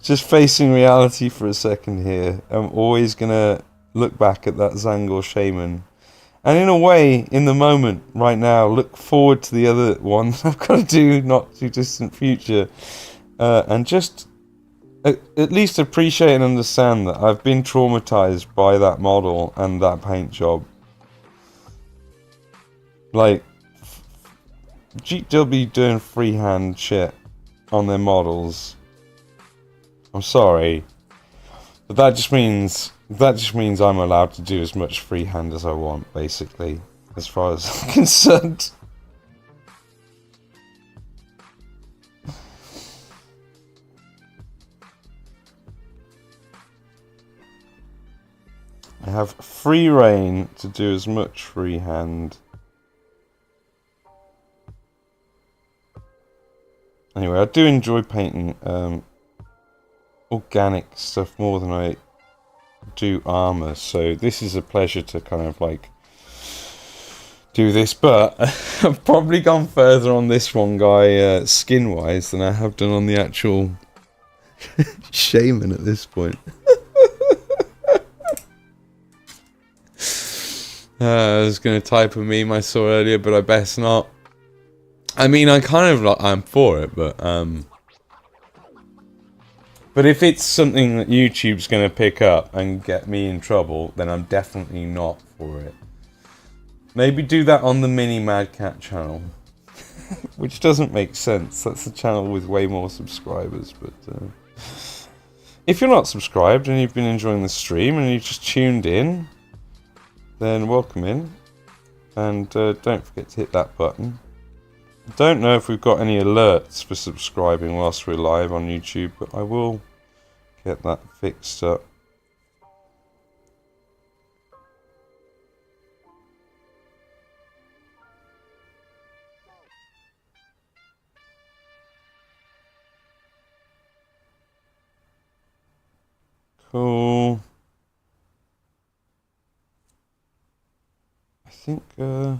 Just facing reality for a second here, I'm always gonna look back at that Tzangor shaman, and in a way, in the moment, right now, look forward to the other one I've got to do not too distant future. And just at least appreciate and understand that I've been traumatized by that model and that paint job. Like, BtBA doing freehand shit on their models. I'm sorry, but that just means I'm allowed to do as much freehand as I want, basically, as far as I'm concerned. I have free reign to do as much freehand. Anyway, I do enjoy painting organic stuff more than I do armor, so this is a pleasure to kind of like do this, but I've probably gone further on this one guy skin wise than I have done on the actual shaman at this point. I was going to type a meme I saw earlier, but I best not. I mean, I'm for it, but But if it's something that YouTube's going to pick up and get me in trouble, then I'm definitely not for it. Maybe do that on the Mini Mad Cat channel. Which doesn't make sense. That's a channel with way more subscribers. But if you're not subscribed and you've been enjoying the stream and you've just tuned in, then welcome in. And don't forget to hit that button. I don't know if we've got any alerts for subscribing whilst we're live on YouTube, but I will get that fixed up. Cool. I think, yeah,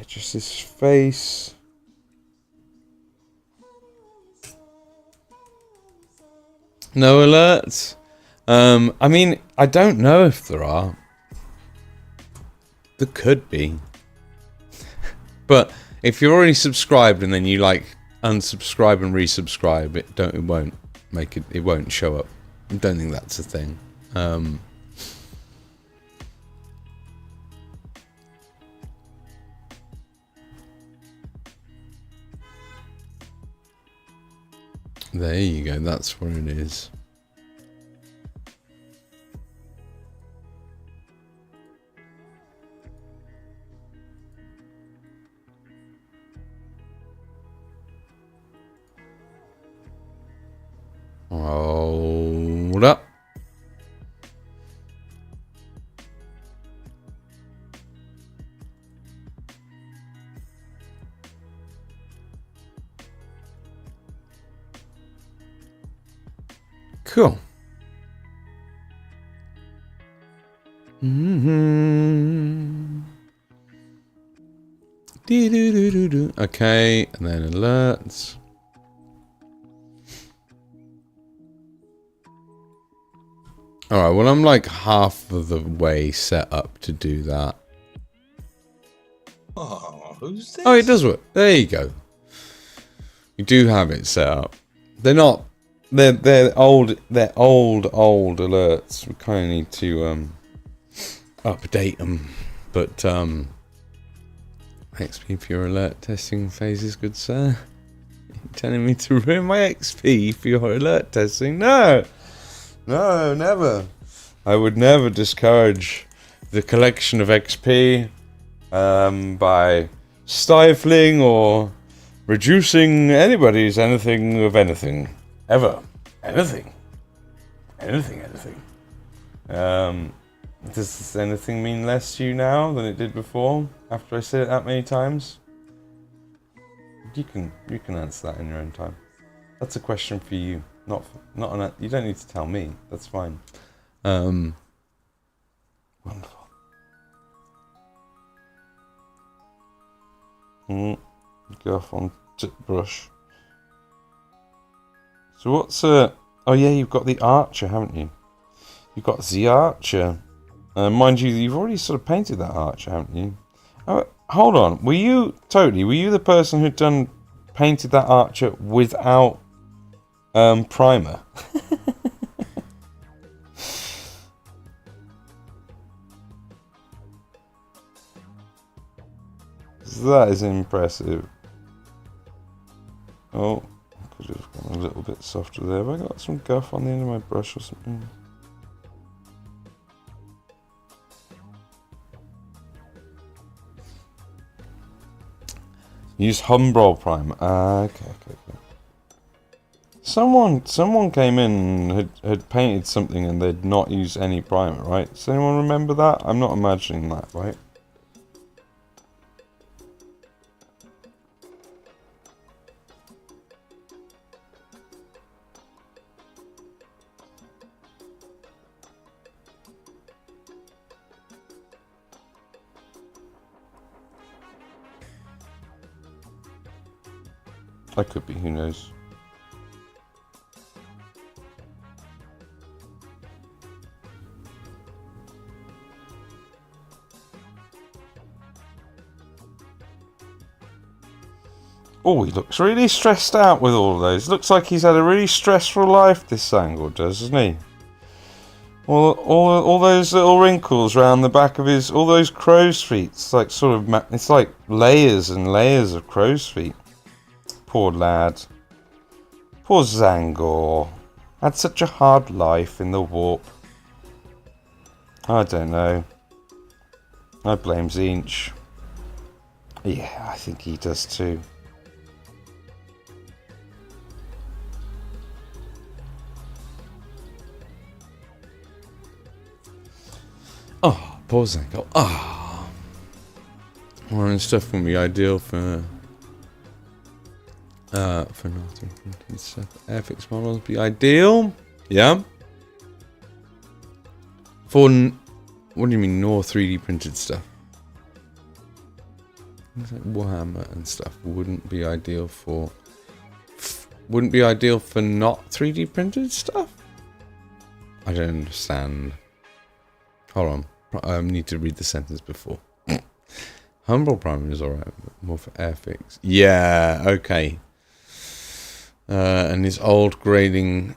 just this face. No alerts? I mean, I don't know if there are. There could be. But if you're already subscribed and then you like unsubscribe and resubscribe, it won't show up. I don't think that's a thing. There you go, that's what it is. Hold up. Cool. Okay, and then alerts. Alright, well I'm like half of the way set up to do that. Oh, who's this? Oh, it does work. There you go. You do have it set up. They're not. They're old alerts. We kind of need to update them. But XP for your alert testing phases, good sir. You're telling me to ruin my XP for your alert testing? No, no, never. I would never discourage the collection of XP by stifling or reducing anybody's anything of anything. Ever. Anything. Anything. Does anything mean less to you now than it did before? After I said it that many times? You can answer that in your own time. That's a question for you. You don't need to tell me. That's fine. Wonderful. Go off on tip brush. So what's oh yeah, you've got the archer, haven't you? You've got the archer. Mind you, you've already sort of painted that archer, haven't you? Oh, hold on, were you the person who'd painted that archer without primer? That is impressive. Oh, I could have gone a little bit softer there. Have I got some guff on the end of my brush or something? Use Humbrol primer. Okay. Someone came in and had painted something and they'd not used any primer, right? Does anyone remember that? I'm not imagining that, right? I could be, who knows. Oh, he looks really stressed out with all of those. Looks like he's had a really stressful life, this Tzangor does, doesn't he? All those little wrinkles around the back of his, all those crow's feet. It's like sort of, it's like layers and layers of crow's feet. Poor lad. Poor Tzangor. Had such a hard life in the warp. I don't know. I blame Zinch. Yeah, I think he does too. Oh, poor Tzangor. Oh. Orange stuff wouldn't be ideal for naughty printed stuff. Airfix models would be ideal. Yeah. For what do you mean, no 3D printed stuff? Like Warhammer and stuff wouldn't be ideal for. Wouldn't be ideal for not 3D printed stuff. I don't understand. Hold on, I need to read the sentence before. Humble Prime is alright, but more for Airfix. Yeah, okay. And his old grading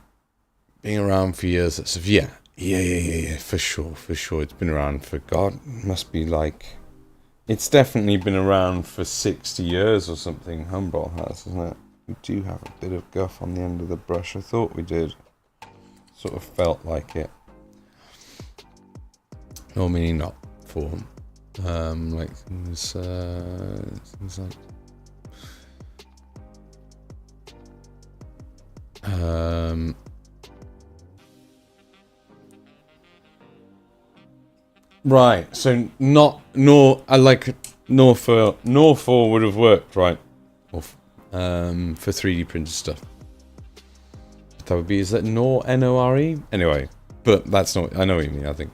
being around for years. That's yeah, for sure. It's been around for God, must be like, it's definitely been around for 60 years or something. Humble has, isn't it? We do have a bit of guff on the end of the brush. I thought we did. Sort of felt like it. Or meaning not for like things like right, so not nor I like nor for would have worked, right? Or for 3D printed stuff. That would be, is that nor NORE? Anyway, but that's not, I know what you mean, I think.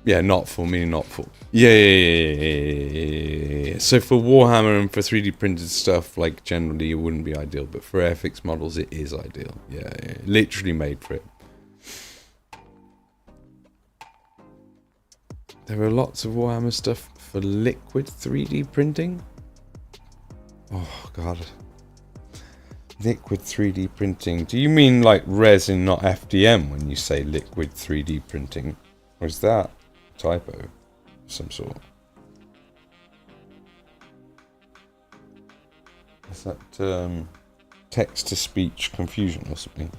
Yeah, not for, meaning not for. Yeah. So for Warhammer and for 3D printed stuff, like generally it wouldn't be ideal, but for Airfix models it is ideal. Yeah, literally made for it. There are lots of Warhammer stuff for liquid 3D printing. Oh god. Liquid 3D printing. Do you mean like resin, not FDM, when you say liquid 3D printing? Or is that typo of some sort? Is that text-to-speech confusion or something?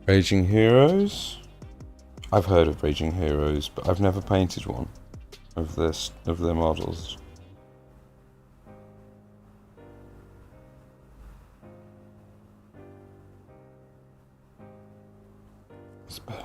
Raging Heroes? I've heard of Raging Heroes, but I've never painted one of their models. It's better.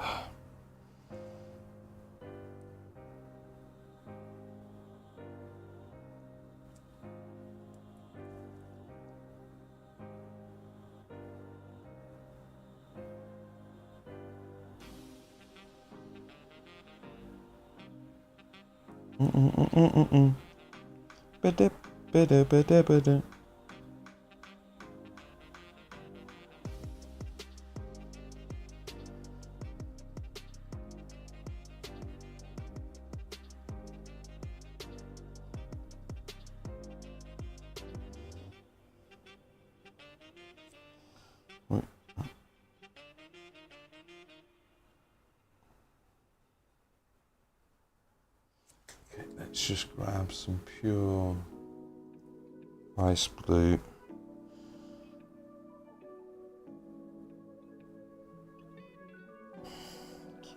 Ba-da. Let's just grab some pure ice blue.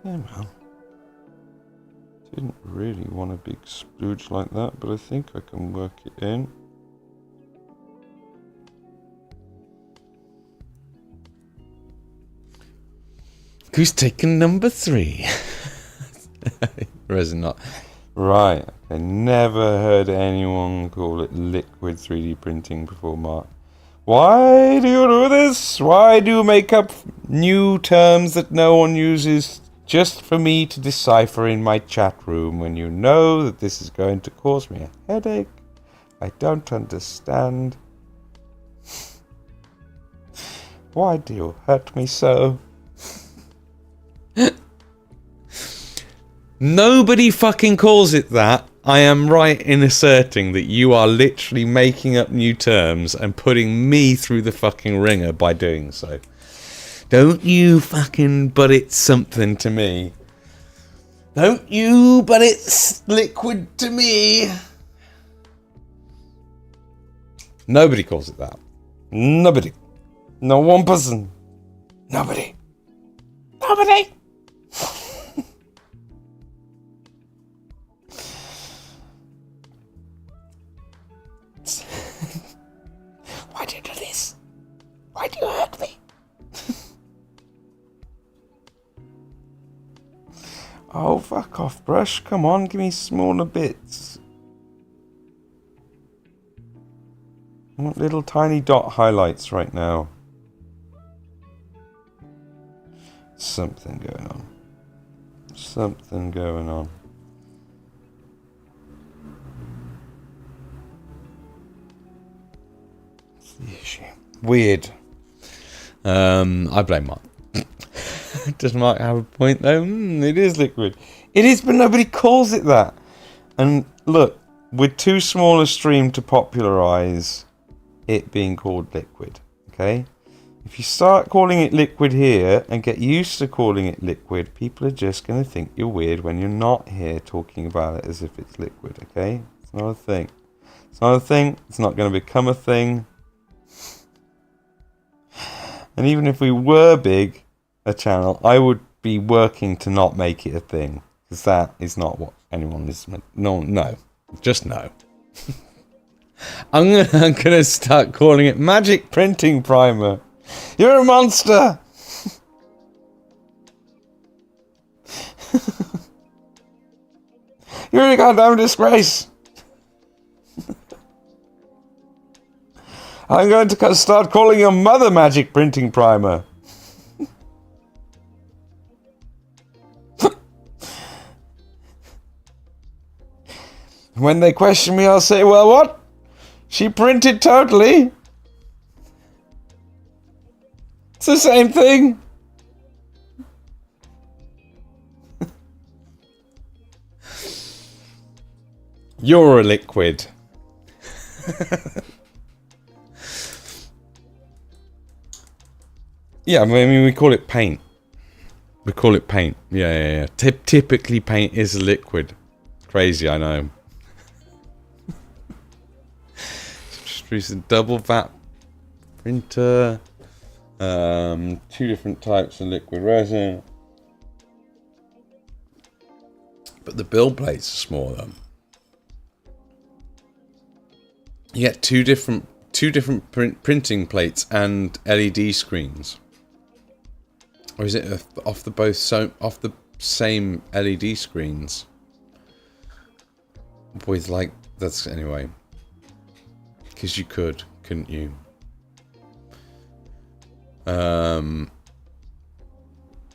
Yeah, man. Didn't really want a big splooge like that, but I think I can work it in. Who's taken number 3? Resin not. Right, I never heard anyone call it liquid 3D printing before, Mark. Why do you do this? Why do you make up new terms that no one uses just for me to decipher in my chat room when you know that this is going to cause me a headache? I don't understand. Why do you hurt me so? Nobody fucking calls it that. I am right in asserting that you are literally making up new terms and putting me through the fucking ringer by doing so. Don't you fucking but it's something to me. Don't you but it's liquid to me. Nobody calls it that. Nobody. No one person. Nobody. Nobody. Why do you do this? Why do you hurt me? Oh, fuck off, brush. Come on, give me smaller bits. I want little tiny dot highlights right now. Something going on. Something going on. What's the issue? Weird. I blame Mark. Does Mark have a point though? It is liquid. It is, but nobody calls it that. And look, we're too small a stream to popularise it being called liquid. Okay? If you start calling it liquid here and get used to calling it liquid, people are just going to think you're weird when you're not here talking about it as if it's liquid. Okay? It's not a thing. It's not a thing. It's not going to become a thing. And even if we were big, a channel, I would be working to not make it a thing, because that is not what anyone is. No, just no. I'm gonna start calling it Magic Printing Primer. You're a monster. You're a goddamn disgrace. I'm going to start calling your mother Magic Printing Primer. When they question me, I'll say, well, what? She printed totally. It's the same thing. You're a liquid. Yeah, I mean, we call it paint. We call it paint. Yeah. Typically, paint is a liquid. Crazy, I know. Just a double vat printer. 2 different types of liquid resin. But the build plates are smaller. You get two different printing plates and LED screens. Or is it off the same LED screens? With like, that's anyway. Because you couldn't you?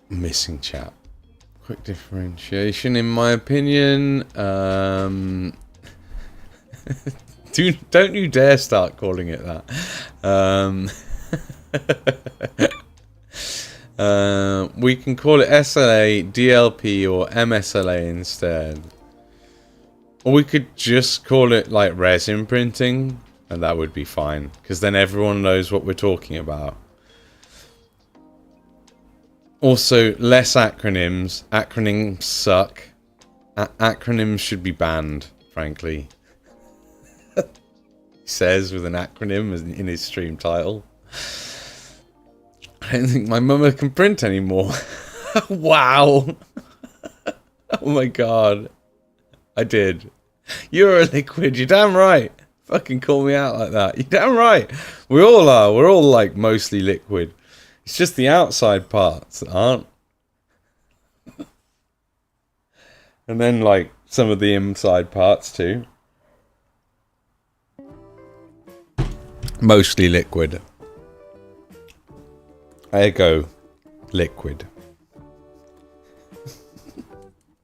Missing chat. Quick differentiation, in my opinion. Don't you dare start calling it that. We can call it SLA, DLP, or MSLA instead. Or we could just call it like resin printing, and that would be fine, because then everyone knows what we're talking about. Also, less acronyms. Acronyms suck. Acronyms should be banned, frankly. He says with an acronym in his stream title. I don't think my mama can print anymore. Wow. Oh my god. I did. You're a liquid, you're damn right. Fucking call me out like that. You're damn right. We all are. We're all like mostly liquid. It's just the outside parts that aren't. And then like some of the inside parts too. Mostly liquid. Ergo, liquid.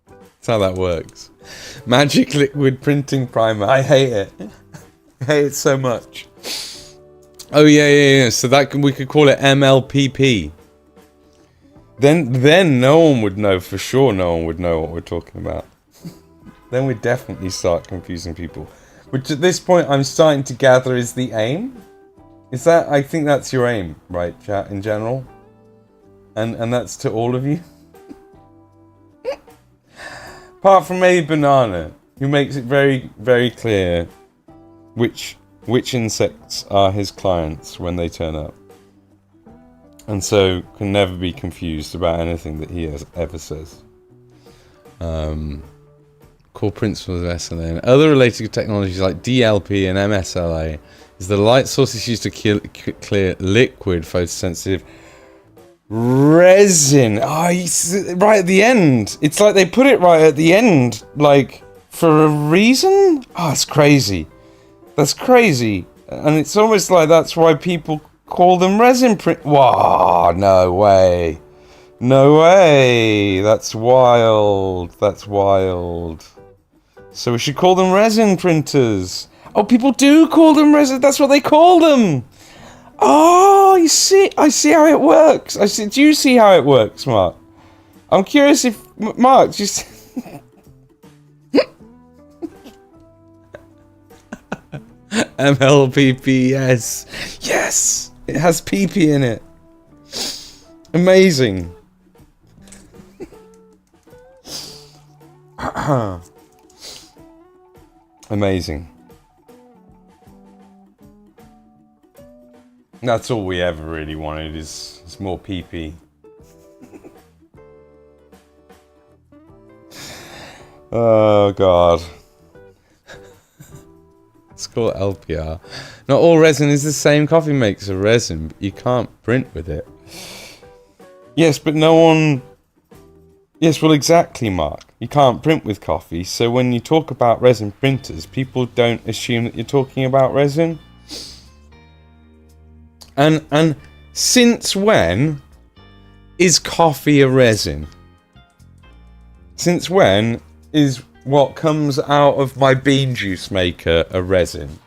That's how that works. Magic liquid printing primer. I hate it. I hate it so much. Oh yeah. So that we could call it MLPP. Then no one would know for sure. No one would know what we're talking about. then we definitely start confusing people. Which at this point I'm starting to gather is the aim. Is that, I think that's your aim, right, chat, in general? And that's to all of you? Apart from maybe Banana, who makes it very, very clear which insects are his clients when they turn up. And so can never be confused about anything that he ever says. Core principles of SLA. Other related technologies like DLP and MSLA is the light source is used to clear liquid photosensitive resin. Oh, right at the end. It's like they put it right at the end, like for a reason. Oh, it's crazy. That's crazy. And it's almost like that's why people call them resin print. Wow, no way. No way. That's wild. That's wild. So we should call them resin printers. Oh, people do call them resin. That's what they call them. Oh, you see. I see how it works. Do you see how it works, Mark? I'm curious if Mark just. MLPPS. Yes, it has PP in it. Amazing. Amazing. That's all we ever really wanted is more PP. Oh god. It's called LPR. Not all resin is the same. Coffee makes a resin, but you can't print with it. Yes, but no one... Yes, well exactly, Mark. You can't print with coffee, so when you talk about resin printers, people don't assume that you're talking about resin. And since when is coffee a resin? Since when is what comes out of my bean juice maker a resin?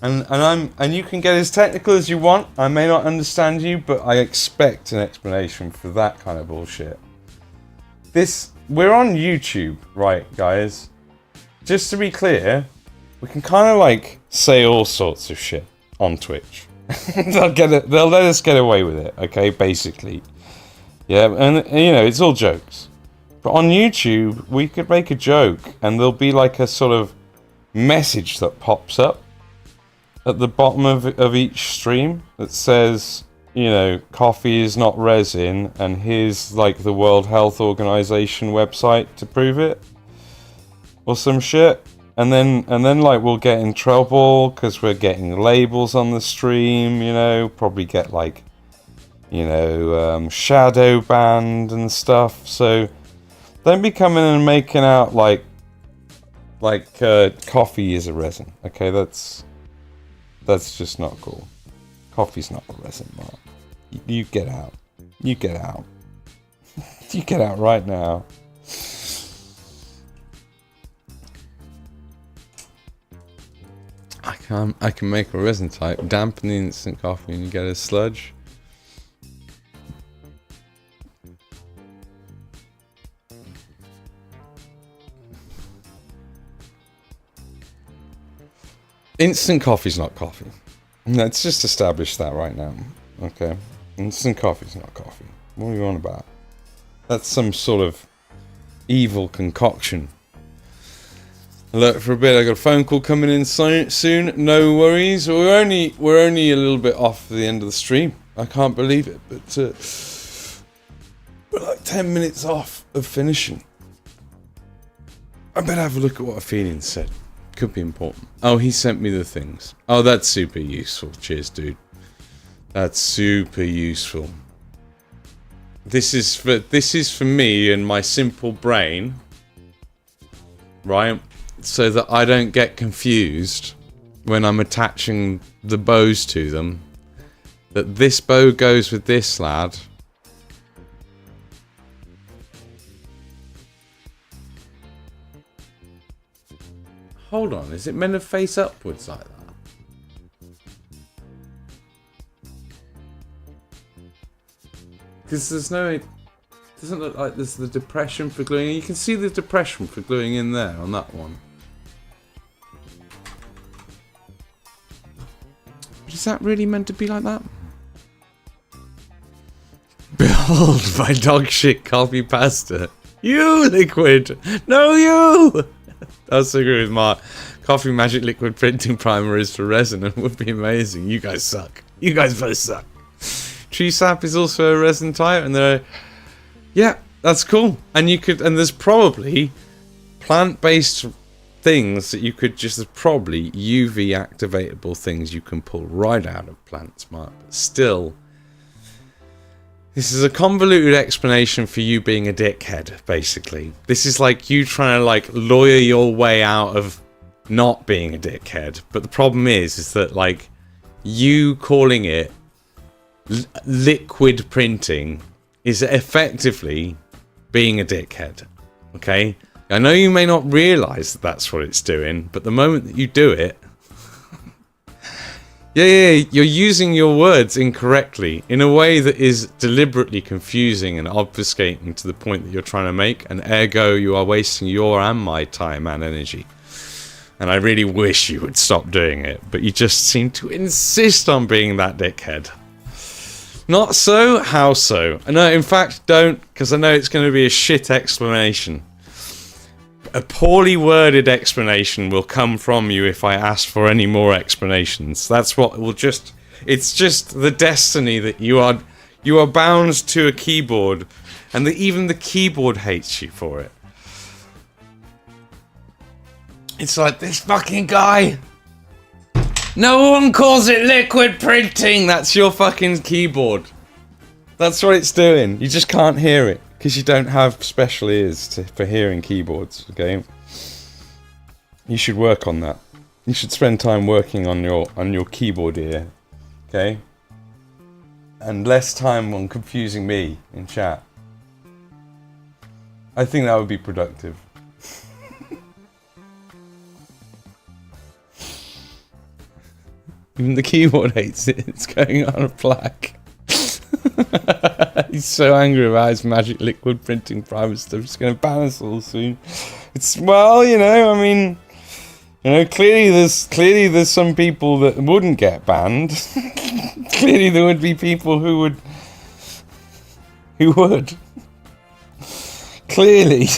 And you can get as technical as you want. I may not understand you, but I expect an explanation for that kind of bullshit. We're on YouTube, right, guys? Just to be clear, we can kind of like say all sorts of shit on Twitch. They'll let us get away with it, okay, basically. Yeah, and you know, it's all jokes. But on YouTube, we could make a joke and there'll be like a sort of message that pops up at the bottom of each stream that says, you know, coffee is not resin, and here's like the World Health Organization website to prove it, or some shit. And then like we'll get in trouble because we're getting labels on the stream, you know, probably get like, you know, shadow banned and stuff. So don't be coming and making out like coffee is a resin. Okay, that's just not cool. Coffee's not a resin, Mark. You get out. You get out. You get out right now. I can make a resin type, dampen the instant coffee, and you get a sludge. Instant coffee's not coffee. Let's just establish that right now. Okay? Instant coffee's not coffee. What are you on about? That's some sort of evil concoction. Look, for a bit, I got a phone call coming in soon. No worries. We're only a little bit off the end of the stream. I can't believe it, but we're like 10 minutes off of finishing. I better have a look at what Athenian said. Could be important. Oh, he sent me the things. Oh, that's super useful. Cheers, dude. That's super useful. This is for me and my simple brain, right? So that I don't get confused when I'm attaching the bows to them. That this bow goes with this lad. Hold on, is it meant to face upwards like that? Because there's Doesn't look like there's the depression for gluing. You can see the depression for gluing in there on that one. But is that really meant to be like that? Behold my dog shit copy pasta. You liquid! No you! I also agree with Mark. Coffee Magic Liquid Printing Primer is for resin and would be amazing. You guys suck. You guys both suck. Tree sap is also a resin type, and they're... Yeah, that's cool. And you could... And there's probably plant-based things that you could just... There's probably UV activatable things you can pull right out of plants, Mark. But still... This is a convoluted explanation for you being a dickhead, basically. This is like you trying to, like, lawyer your way out of not being a dickhead. But the problem is that, like, you calling it liquid printing is effectively being a dickhead. Okay? I know you may not realise that that's what it's doing, but the moment that you do it... Yeah, you're using your words incorrectly in a way that is deliberately confusing and obfuscating to the point that you're trying to make, and ergo you are wasting your and my time and energy. And I really wish you would stop doing it, but you just seem to insist on being that dickhead. Not so? How so? No, in fact, don't, because I know it's going to be a shit explanation. A poorly worded explanation will come from you if I ask for any more explanations. That's what will just... It's just the destiny that you are bound to a keyboard, and even the keyboard hates you for it. It's like, this fucking guy! No one calls it liquid printing! That's your fucking keyboard. That's what it's doing. You just can't hear it. Because you don't have special ears for hearing keyboards, okay? You should work on that. You should spend time working on your keyboard ear, okay? And less time on confusing me in chat. I think that would be productive. Even the keyboard hates it. It's going on a plaque. He's so angry about his magic liquid printing primer stuff. He's going to ban us all soon. It's, well, you know, I mean, you know, clearly there's some people that wouldn't get banned. Clearly there would be people who would. Clearly.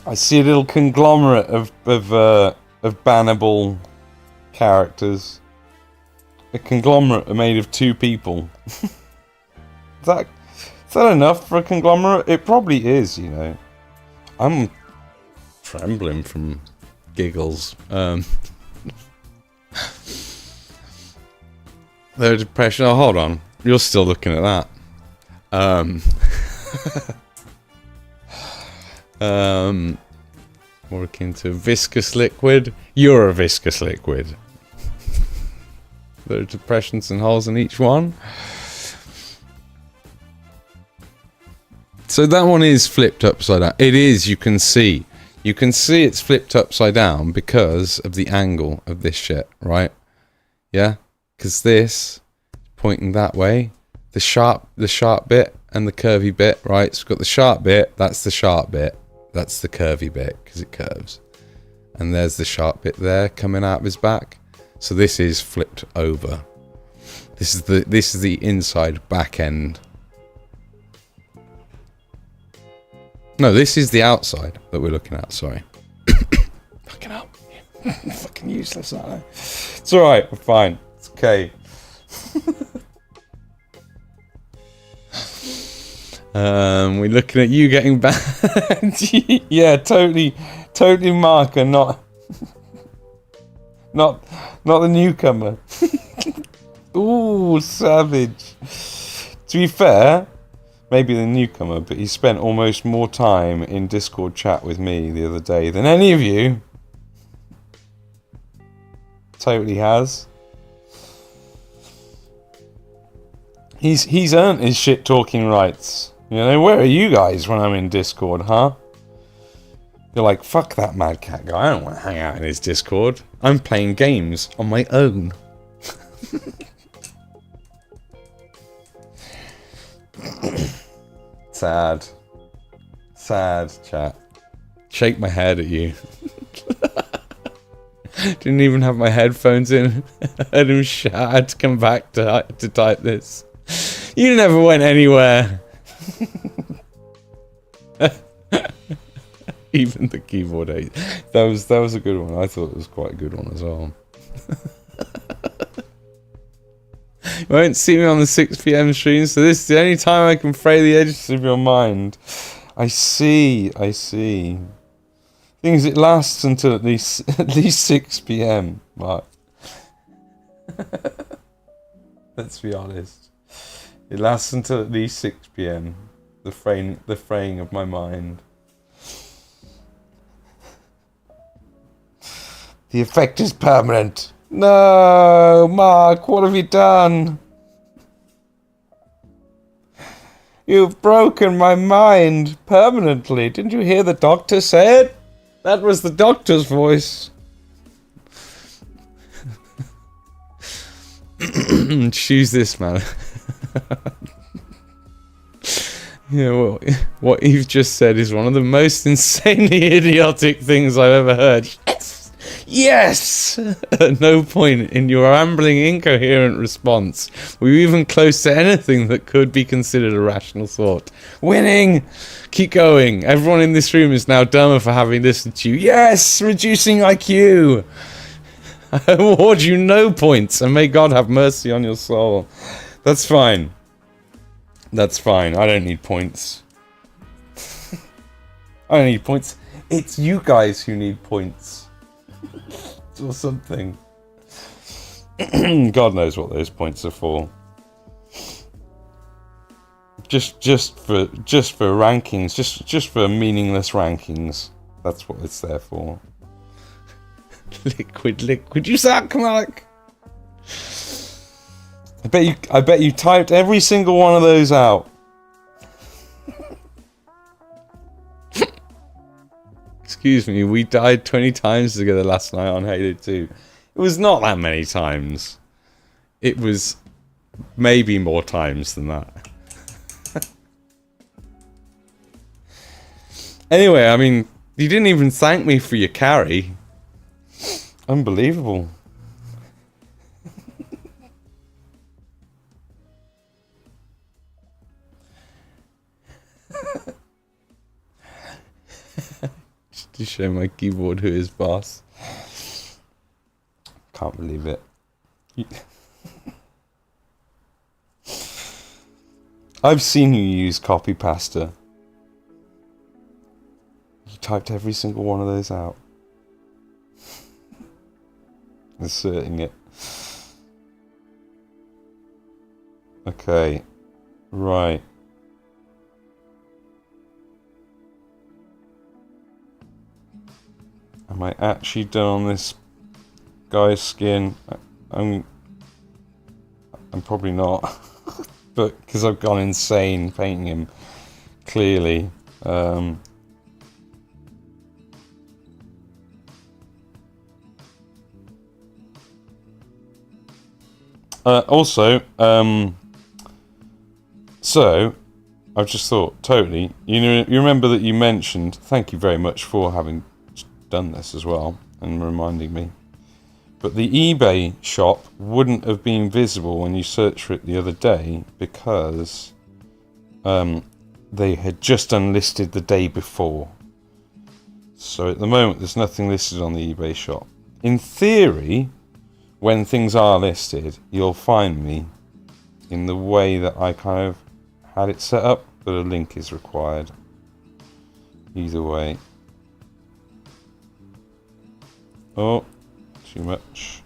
I see a little conglomerate of bannable characters. A conglomerate made of 2 people. Is that enough for a conglomerate? It probably is, you know. I'm trembling from giggles. The depression. Oh, hold on. You're still looking at that. More akin to a viscous liquid. You're a viscous liquid. There are depressions and holes in each one. So that one is flipped upside down. It is, you can see. You can see it's flipped upside down because of the angle of this shit, right? Yeah? Because this, pointing that way, the sharp bit and the curvy bit, right? So we've got the sharp bit, that's the sharp bit. That's the curvy bit, because it curves. And there's the sharp bit there coming out of his back. So this is flipped over. This is the inside back end. No, this is the outside that we're looking at, sorry. Fucking up. Fucking useless, aren't I? It's alright, we're fine. It's okay. We're looking at you getting banned. Yeah, totally Mark, and not the newcomer. Ooh, savage. To be fair, maybe the newcomer, but he spent almost more time in Discord chat with me the other day than any of you. Totally has. He's earned his shit talking rights. You know, where are you guys when I'm in Discord, huh? You're like, fuck that mad cat guy, I don't want to hang out in his Discord. I'm playing games on my own. Sad. Sad, chat. Shake my head at you. Didn't even have my headphones in. I heard him shout. I had to come back to type this. You never went anywhere. Even the keyboard aid. That was a good one. I thought it was quite a good one as well. You won't see me on the 6 PM stream, so this is the only time I can fray the edges of your mind. I see. Thing is, it lasts until at least 6 PM, Mark. Let's be honest. It lasts until at least 6 PM. The fraying of my mind. The effect is permanent. No, Mark, what have you done? You've broken my mind permanently. Didn't you hear the doctor say it? That was the doctor's voice. Choose this, man. Yeah, well, what you've just said is one of the most insanely idiotic things I've ever heard. Yes! At no point in your rambling, incoherent response were you even close to anything that could be considered a rational thought. Winning! Keep going. Everyone in this room is now dumber for having listened to you. Yes! Reducing IQ! I award you no points, and may God have mercy on your soul. That's fine. That's fine. I don't need points. I don't need points. It's you guys who need points. Or something. God knows what those points are for. Just for rankings, just for meaningless rankings. That's what it's there for. Liquid, you suck, Mark. I bet you typed every single one of those out. Excuse me, we died 20 times together last night on Halo 2. It was not that many times. It was maybe more times than that. Anyway, I mean, you didn't even thank me for your carry. Unbelievable. To show my keyboard who is boss. Can't believe it. I've seen you use copy pasta. You typed every single one of those out. Asserting it. Okay. Right. Am I actually done on this guy's skin? I'm probably not, but because I've gone insane painting him. Clearly, also, so I've just thought totally. You remember that you mentioned. Thank you very much for having done this as well and reminding me, but the eBay shop wouldn't have been visible when you searched for it the other day because they had just unlisted the day before, so at the moment there's nothing listed on the eBay shop. In theory, when things are listed, you'll find me in the way that I kind of had it set up, but a link is required either way. Oh, too much.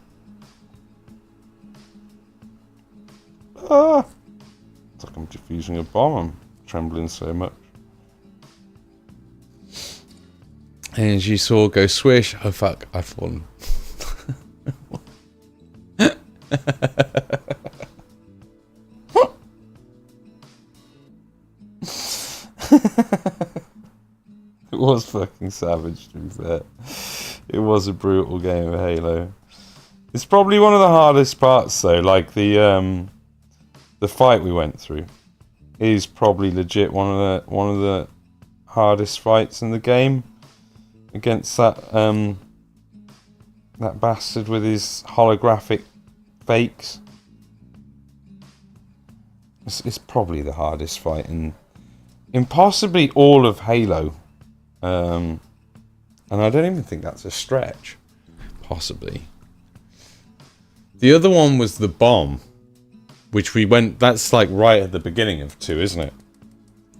Ah! It's like I'm defusing a bomb. I'm trembling so much. And as you saw go swish, oh fuck, I've fallen. It was fucking savage, to be fair. It was a brutal game of Halo. It's probably one of the hardest parts, though. Like the fight we went through. is probably legit one of the hardest fights in the game against that that bastard with his holographic fakes. It's probably the hardest fight in possibly all of Halo, and I don't even think that's a stretch. Possibly. The other one was the bomb, which we went. That's like right at the beginning of 2, isn't it?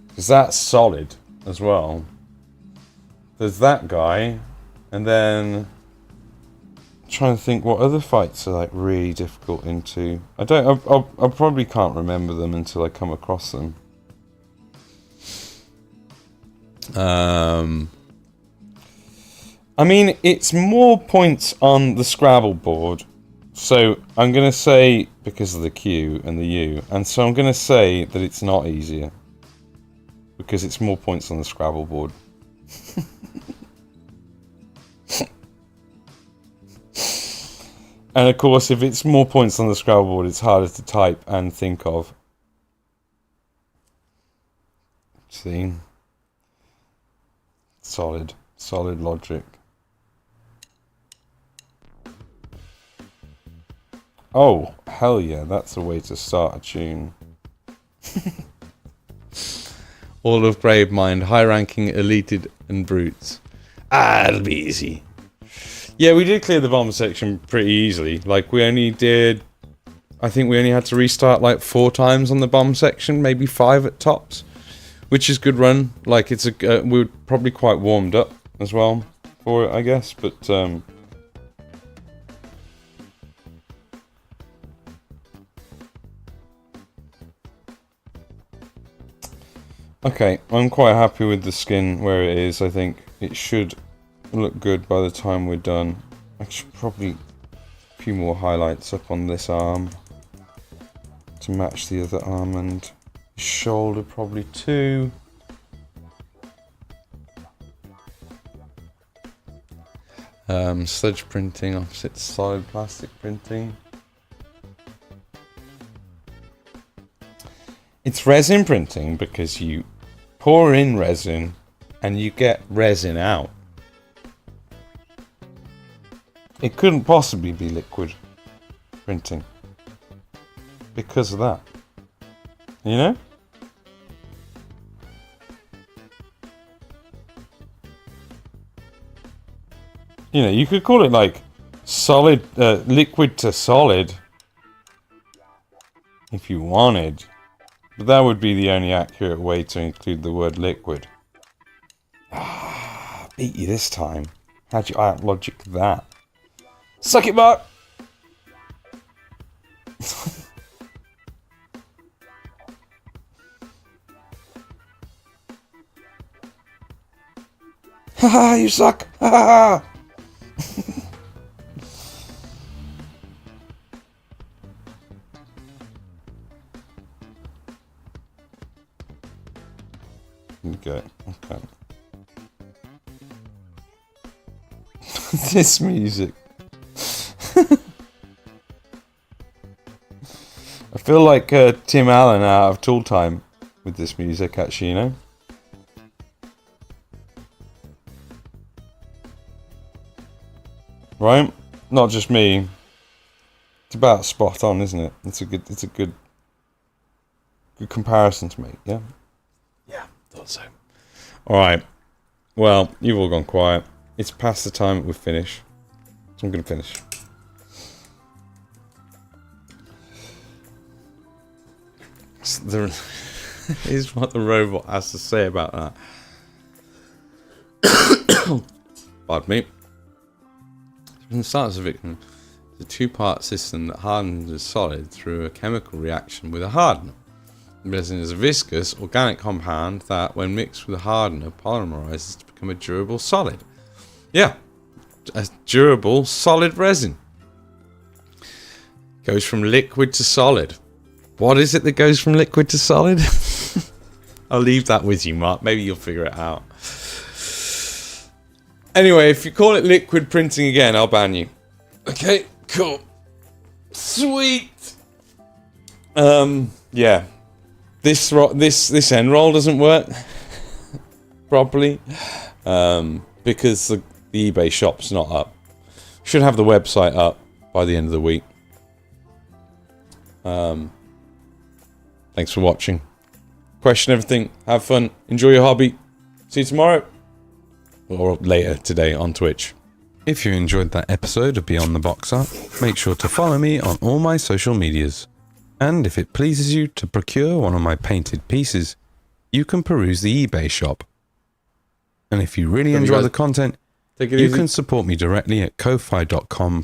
Because that's solid as well. There's that guy, and then I'm trying to think what other fights are like really difficult in 2. I probably can't remember them until I come across them. I mean, it's more points on the Scrabble board. So I'm going to say, because of the Q and the U, and so I'm going to say that it's not easier. Because it's more points on the Scrabble board. And of course, if it's more points on the Scrabble board, it's harder to type and think of. See? Solid logic. Oh, hell yeah, that's a way to start a tune. all of Gravemind, high-ranking, elated, and brutes. It'll be easy. Yeah, we did clear the bomb section pretty easily. Like, we only did... I think we only had to restart like 4 times on the bomb section, maybe 5 at tops. Which is good run. Like, it's a... we were probably quite warmed up as well for it, I guess, but... Okay, I'm quite happy with the skin where it is. I think it should look good by the time we're done. I should probably a few more highlights up on this arm to match the other arm, and shoulder probably too. Sludge printing opposite solid plastic printing. It's resin printing because you pour in resin and you get resin out. It couldn't possibly be liquid printing because of that. You know? You know, you could call it like solid, liquid to solid if you wanted. But that would be the only accurate way to include the word liquid. Beat you this time. How'd you out-logic that? Suck it, Mark! Haha, you suck! Haha! Okay. This music. I feel like Tim Allen out of Tool Time with this music, actually, you know? Right? Not just me. It's about spot on, isn't it? It's a good comparison to make, yeah? Yeah, thought so. Alright. Well, you've all gone quiet. It's past the time that we finish. So I'm going to finish. Here's what the robot has to say about that. Pardon me. From the start as a victim, it's a 2-part system that hardens a solid through a chemical reaction with a hardener. The resin is a viscous, organic compound that, when mixed with a hardener, polymerizes to become a durable solid. Yeah, a durable solid resin. Goes from liquid to solid. What is it that goes from liquid to solid? I'll leave that with you, Mark. Maybe you'll figure it out. Anyway, if you call it liquid printing again, I'll ban you. Okay, cool. Sweet. Yeah. this end roll doesn't work properly because the eBay shop's not up. Should have the website up by the end of the week. Thanks for watching. Question everything. Have fun. Enjoy your hobby. See you tomorrow. Or later today on Twitch. If you enjoyed that episode of Beyond the Box Art, make sure to follow me on all my social medias. And if it pleases you to procure one of my painted pieces, you can peruse the eBay shop. And if you really enjoy the content, you can support me directly at ko-fi.com/